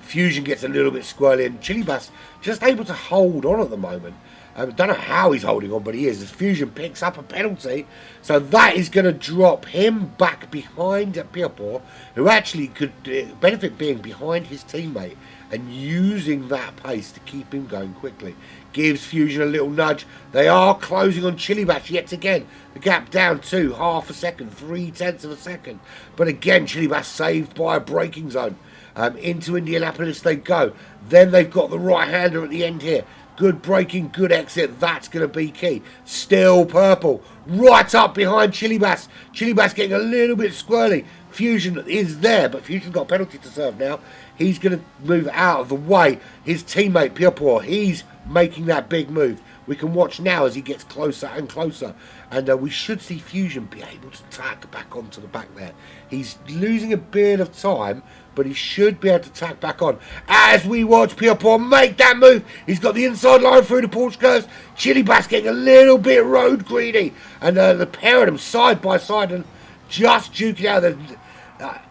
Fusion gets a little bit squirrely, and Chili Bass just able to hold on at the moment. Don't know how he's holding on, but he is. As Fusion picks up a penalty, so that is going to drop him back behind Pierpont, who actually could benefit being behind his teammate and using that pace to keep him going quickly. Gives Fusion a little nudge. They are closing on Chili Bash yet again. The gap down to half a second, 0.3 of a second. But again, Chili Bash saved by a braking zone. Into Indianapolis they go. Then they've got the right-hander at the end here. Good braking, good exit. That's going to be key. Still purple. Right up behind Chili Bass. Chili Bass getting a little bit squirrely. Fusion is there, but Fusion's got a penalty to serve now. He's going to move out of the way. His teammate, Pierpont, he's making that big move. We can watch now as he gets closer and closer. And we should see Fusion be able to tack back onto the back there. He's losing a bit of time, but he should be able to tack back on. As we watch Pierpont make that move, he's got the inside line through the Porsche curves. Chili Bass getting a little bit road greedy. And the pair of them side by side and just duking out.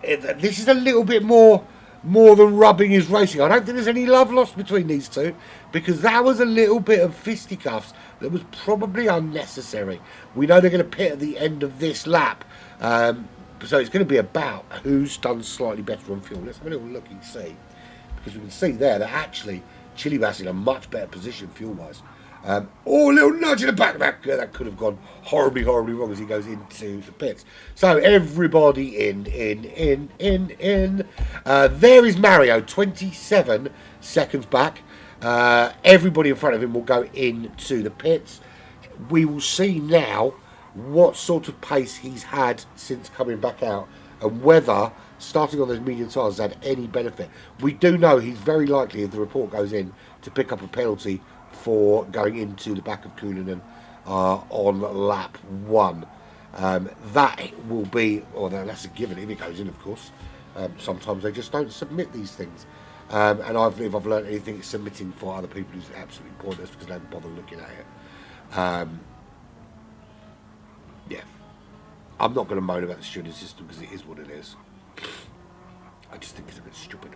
This is a little bit more than rubbing his racing. I don't think there's any love lost between these two, because that was a little bit of fisticuffs that was probably unnecessary. We know they're going to pit at the end of this lap, so it's going to be about who's done slightly better on fuel. Let's have a little look and see, because we can see there that actually Chili Bass in a much better position fuel-wise. A little nudge in the back. That could have gone horribly wrong as he goes into the pits. So everybody in. There is Mario, 27 seconds back. Everybody in front of him will go into the pits. We will see now what sort of pace he's had since coming back out, and whether starting on those medium tyres has had any benefit. We do know he's very likely, if the report goes in, to pick up a penalty for going into the back of Cullinan on lap 1. That will be, or that's a given if it goes in, of course. Sometimes they just don't submit these things. And if I've learned anything, submitting for other people is absolutely pointless because they don't bother looking at it. Yeah. I'm not going to moan about the student system because it is what it is. I just think it's a bit stupid.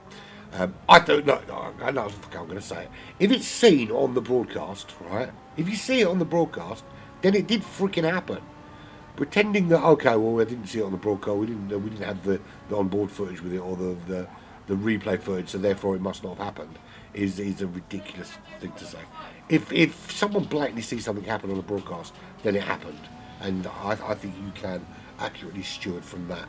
I don't know. I know what I'm going to say. If it's seen on the broadcast, right? If you see it on the broadcast, then it did freaking happen. Pretending that I didn't see it on the broadcast. We didn't have the onboard footage with it or the replay footage, so therefore it must not have happened. Is a ridiculous thing to say. If someone blatantly sees something happen on the broadcast, then it happened, and I think you can accurately steward from that.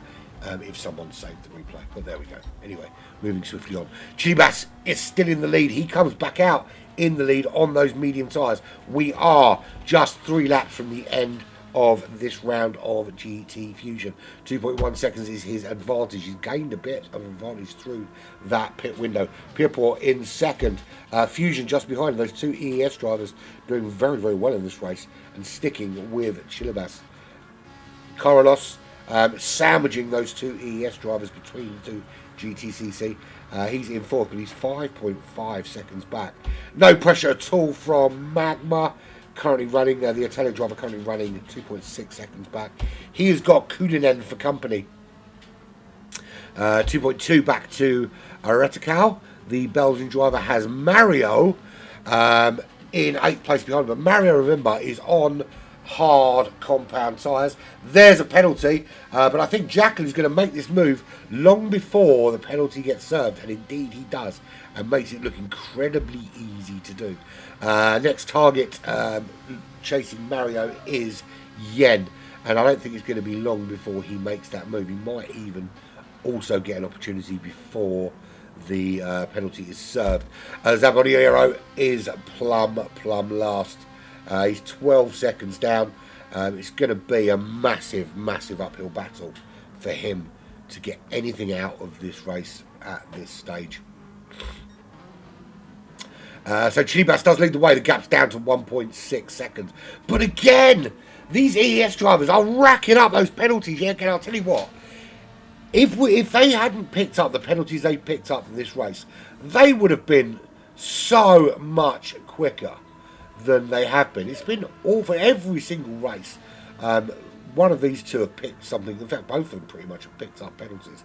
If someone saved the replay. But there we go. Anyway, moving swiftly on. Chili Bass is still in the lead. He comes back out in the lead on those medium tyres. We are just 3 laps from the end of this round of GT Fusion. 2.1 seconds is his advantage. He's gained a bit of advantage through that pit window. Pierpont in second. Fusion just behind those 2 EES drivers doing very well in this race and sticking with Chili Bass. Carlos sandwiching those 2 EES drivers between the 2 GTCC. He's in 4th, but he's 5.5 seconds back. No pressure at all from Magma. Currently running, the Italian driver currently running 2.6 seconds back. He has got Kulinen for company. 2.2 back to Aretakau. The Belgian driver has Mario in 8th place behind him. But Mario, remember, is on hard compound tyres. There's a penalty, but I think Jackal is going to make this move long before the penalty gets served, and indeed he does, and makes it look incredibly easy to do. Next target chasing Mario is Yen, and I don't think it's going to be long before he makes that move. He might even also get an opportunity before the penalty is served. Zaboniero is plumb last. He's 12 seconds down. It's going to be a massive uphill battle for him to get anything out of this race at this stage. So Chili Bass does lead the way. The gap's down to 1.6 seconds. But again, these EES drivers are racking up those penalties. Yeah, and I'll tell you what. If they hadn't picked up the penalties they picked up in this race, they would have been so much quicker than they have been. It's been all for every single race. One of these two have picked something. In fact, both of them pretty much have picked up penalties.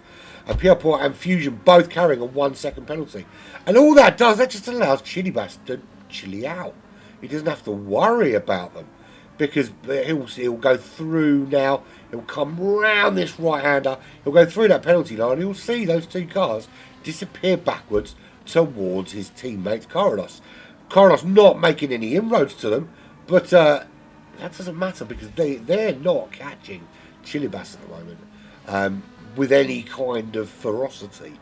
Pierpont and Fusion both carrying a 1 second penalty. And all that does, that just allows Chili Bass to chilly out. he doesn't have to worry about them, because he'll go through now. He'll come round this right-hander. He'll go through that penalty line. He'll see those two cars disappear backwards towards his teammate Carlos. Carlos not making any inroads to them, but that doesn't matter because they're not catching Chilibas at the moment with any kind of ferocity.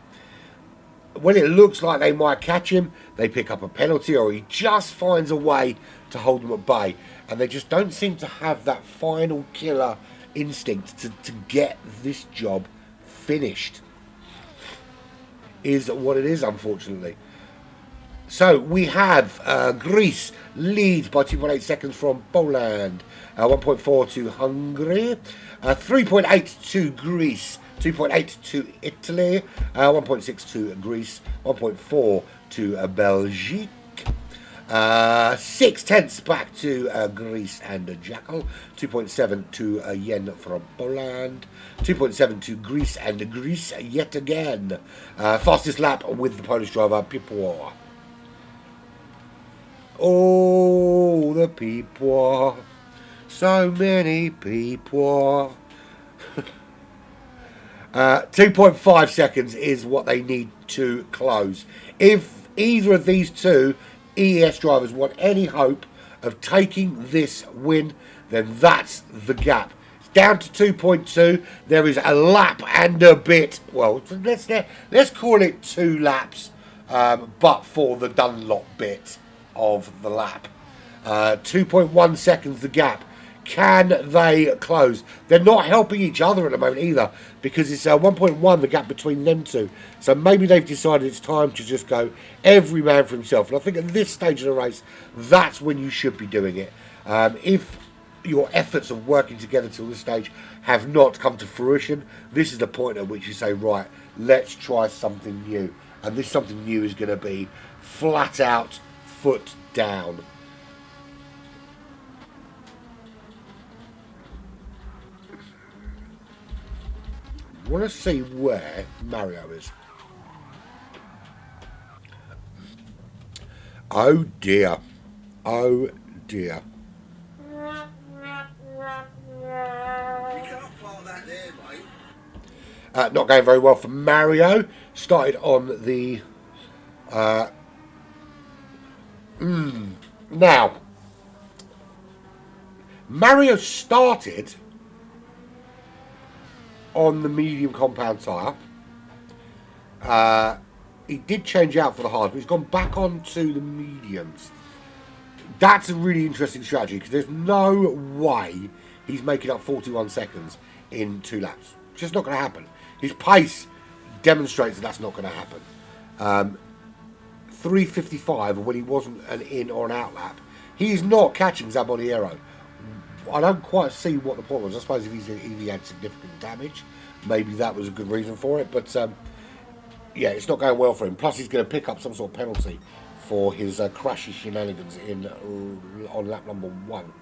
When it looks like they might catch him, they pick up a penalty, or he just finds a way to hold them at bay. And they just don't seem to have that final killer instinct to get this job finished. Is what it is, unfortunately. So we have Greece leads by 2.8 seconds from Poland, 1.4 to Hungary, 3.8 to Greece, 2.8 to Italy, 1.6 to Greece, 1.4 to Belgique, 6/10 back to Greece and Jackal, 2.7 to Yen from Poland, 2.7 to Greece and Greece yet again. Fastest lap with the Polish driver Pipoir. Oh, the people. So many people. 2.5 seconds is what they need to close. If either of these two EES drivers want any hope of taking this win, then that's the gap. It's down to 2.2. There is a lap and a bit. Well, let's call it 2 laps, but for the Dunlop bit of the lap. 2.1 seconds the gap. Can they close? They're not helping each other at the moment either, because it's 1.1 the gap between them two. So maybe they've decided it's time to just go every man for himself. And I think at this stage of the race, that's when you should be doing it. If your efforts of working together till this stage have not come to fruition, this is the point at which you say, right, let's try something new. And this something new is going to be flat out, foot down. I want to see where Mario is. Oh dear. Oh dear. You can't park that there, mate. Not going very well for Mario. Started on the... Now, Mario started on the medium compound tyre. He did change out for the hard, but he's gone back onto the mediums. That's a really interesting strategy, because there's no way he's making up 41 seconds in 2 laps. It's just not going to happen. His pace demonstrates that that's not going to happen. 3:55 when he wasn't an in or an out lap. He's not catching Zaboniero. I don't quite see what the point was. I suppose if he had significant damage, maybe that was a good reason for it. But yeah, it's not going well for him. Plus, he's going to pick up some sort of penalty for his crashy shenanigans on lap number 1.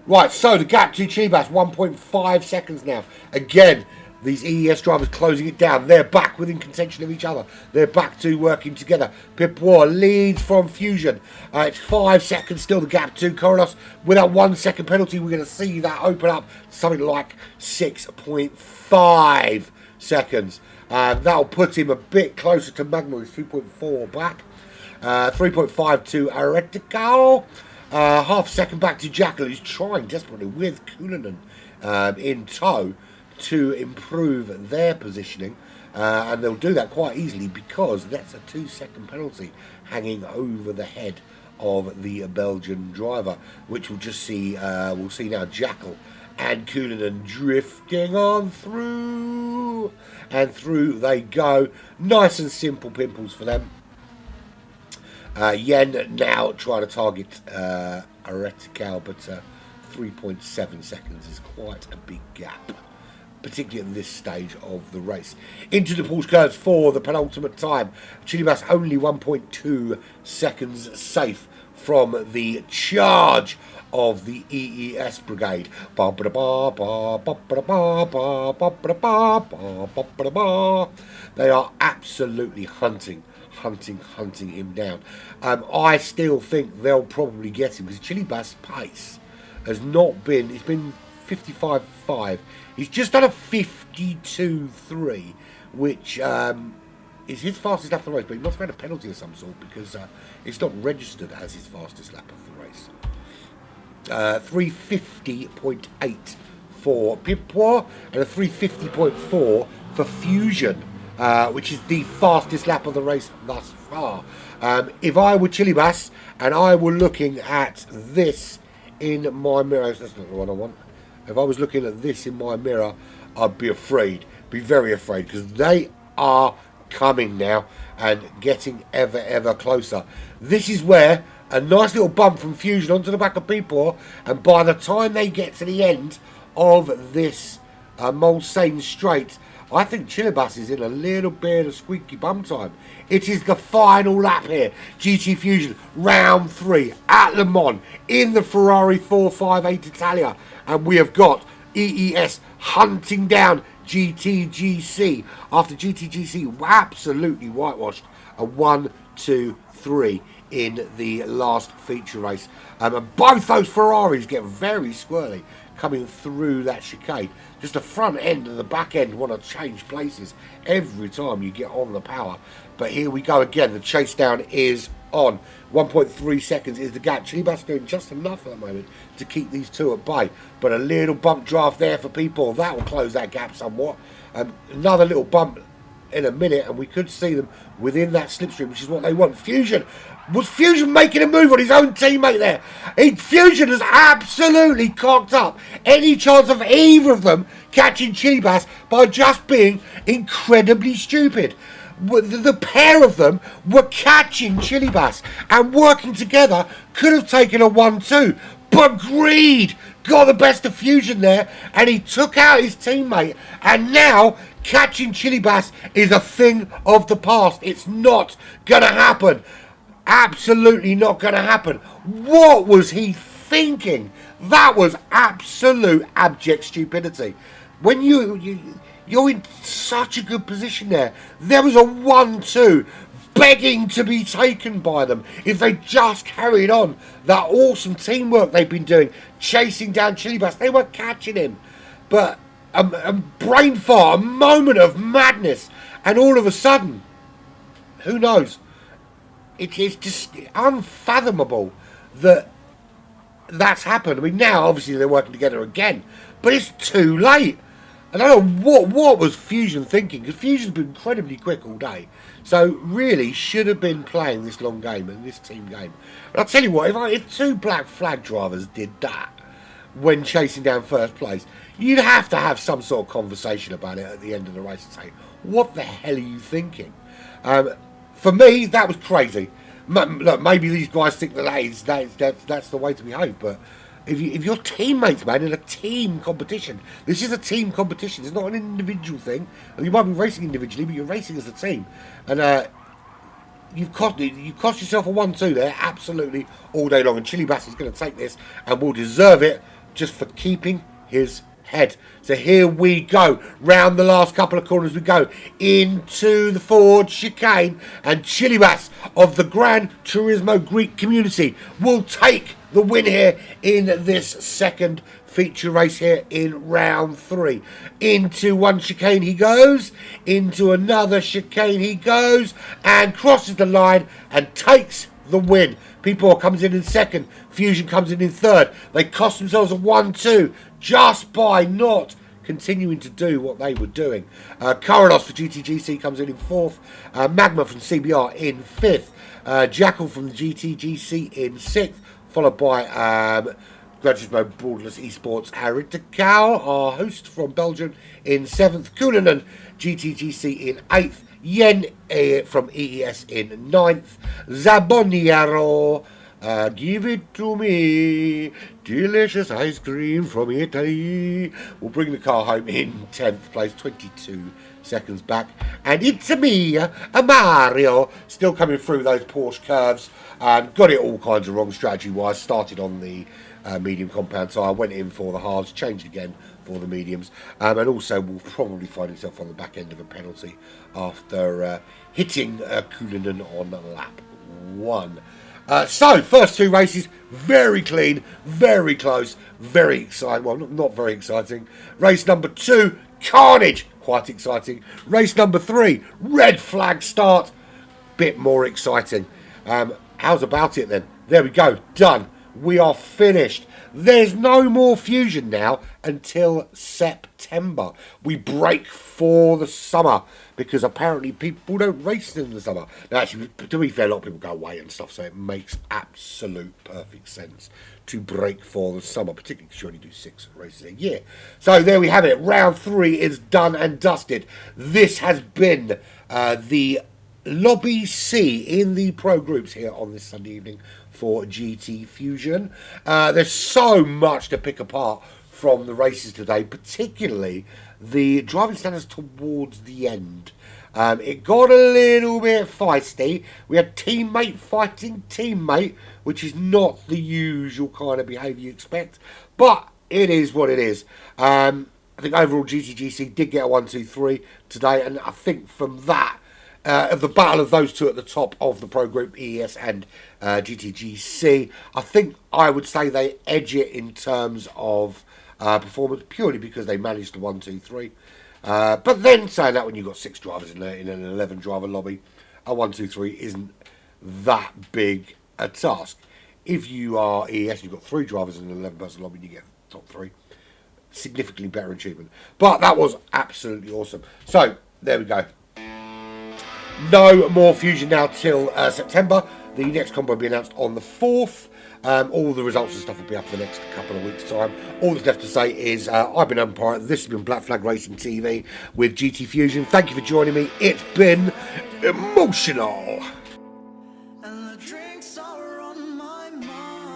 Right, so the gap to Chibas, 1.5 seconds now. Again, these EES drivers closing it down. They're back within contention of each other. They're back to working together. Pipoir leads from Fusion. It's 5 seconds still the gap to Carlos. Without 1 second penalty, we're going to see that open up to something like 6.5 seconds. That'll put him a bit closer to Magno. He's 2.4 back. 3.5 to Aretico. Half a second back to Jackal, who's trying desperately with Kulinen in tow to improve their positioning, and they'll do that quite easily because that's a 2 second penalty hanging over the head of the Belgian driver, which we'll just see. We'll see now Jackal and Kulinen drifting on through, and through they go. Nice and simple pimples for them. Yen now trying to target Aretical, but 3.7 seconds is quite a big gap, particularly at this stage of the race. Into the Porsche curves for the penultimate time. Chilibas only 1.2 seconds safe from the charge of the EES brigade. They are absolutely hunting him down. I still think they'll probably get him because Chili Bass' pace has not been, it's been 55.5. He's just done a 52.3, which is his fastest lap of the race, but he must have had a penalty of some sort because it's not registered as his fastest lap of the race. 350.8 for Pipois and a 350.4 for Fusion, which is the fastest lap of the race thus far. If I were Chili Bass and I were looking at this in my mirror, that's not the one I want. If I was looking at this in my mirror, I'd be afraid, be very afraid, because they are coming now and getting ever closer. This is where a nice little bump from Fusion onto the back of Pipois, and by the time they get to the end of this Mulsanne straight, I think Chili Bass is in a little bit of squeaky bum time. It is the final lap here. GT Fusion, round 3 at Le Mans in the Ferrari 458 Italia. And we have got EES hunting down GTGC after GTGC absolutely whitewashed a 1-2-3 in the last feature race. And both those Ferraris get very squirrely coming through that chicane. Just the front end and the back end want to change places every time you get on the power. But here we go again. The chase down is on. 1.3 seconds is the gap. Chili Bass doing just enough at the moment to keep these two at bay. But a little bump draft there for people. That will close that gap somewhat. Another little bump in a minute and we could see them within that slipstream, which is what they want. Fusion, was Fusion making a move on his own teammate there? Fusion has absolutely cocked up any chance of either of them catching Chili Bass by just being incredibly stupid. The pair of them were catching Chili Bass and working together could have taken a 1-2, but greed got the best of Fusion there and he took out his teammate, and now catching Chili Bass is a thing of the past. It's not gonna happen. Absolutely not gonna happen. What was he thinking? That was absolute abject stupidity. When you're in such a good position there. There was a 1-2 begging to be taken by them. If they just carried on that awesome teamwork they've been doing, chasing down Chili Bass, they were catching him. But a brain fart, a moment of madness, and all of a sudden, who knows? It is just unfathomable that that's happened. I mean, now obviously they're working together again, but it's too late. I don't know what was Fusion thinking, because Fusion's been incredibly quick all day. So really should have been playing this long game and this team game. But I'll tell you what, if two black flag drivers did that when chasing down first place, you'd have to have some sort of conversation about it at the end of the race and say, what the hell are you thinking? For me, that was crazy. Look, maybe these guys think that's the way to behave, but if your teammates, man, in a team competition, this is a team competition, it's not an individual thing. And you might be racing individually, but you're racing as a team. And you've cost yourself a 1-2 there, absolutely, all day long. And Chili Bass is going to take this and will deserve it just for keeping his head. So here we go, round the last couple of corners we go, into the Ford chicane, and Chili Bass of the Gran Turismo Greek community will take the win here in this second feature race here in round 3. Into one chicane he goes, into another chicane he goes, and crosses the line and takes the win. Pipois comes in second, Fusion comes in third. They cost themselves a 1-2 just by not continuing to do what they were doing. Karalos for GTGC comes in fourth, Magma from CBR in fifth, Jackal from the GTGC in sixth, followed by Gran Turismo Borderless Esports Aritakal, our host from Belgium, in seventh, Kunanen GTGC in eighth, Yen from EES in ninth, Zaboniero Give it to me, delicious ice cream from Italy. We'll bring the car home in 10th place, 22 seconds back. And it's me, a Mario, still coming through those Porsche curves. Got it all kinds of wrong strategy-wise. Started on the medium compound tyre, went in for the hards, changed again for the mediums. And also will probably find himself on the back end of a penalty after hitting Cullinan on lap 1. So, first 2 races, very clean, very close, very exciting. Well, not very exciting. Race number 2, carnage, quite exciting. Race number 3, red flag start, bit more exciting. How's about it then? There we go, done. We are finished. There's no more Fusion now until September. We break for the summer because apparently people don't race in the summer. Now, actually, to be fair, a lot of people go away and stuff, so it makes absolute perfect sense to break for the summer, particularly because you only do 6 races a year. So there we have it. Round 3 is done and dusted. This has been the Lobby C in the pro groups here on this Sunday evening for GT Fusion. There's so much to pick apart from the races today, particularly the driving standards towards the end. It got a little bit feisty. We had teammate fighting teammate, which is not the usual kind of behaviour you expect, but it is what it is. I think overall GTGC did get a 1-2-3 today, and I think from that, the battle of those two at the top of the pro group, ES and GTGC, I think I would say they edge it in terms of performance purely because they managed the 1-2-3. But then saying that, when you've got 6 drivers in an 11 driver lobby, a 1-2-3 isn't that big a task. If you are ES and you've got 3 drivers in an 11 person lobby, you get top 3. Significantly better achievement. But that was absolutely awesome. So there we go. No more Fusion now till September. The next combo will be announced on the 4th. All the results and stuff will be up for the next couple of weeks' time. All that's left to say is I've been Umpire. This has been Black Flag Racing TV with GT Fusion. Thank you for joining me. It's been emotional.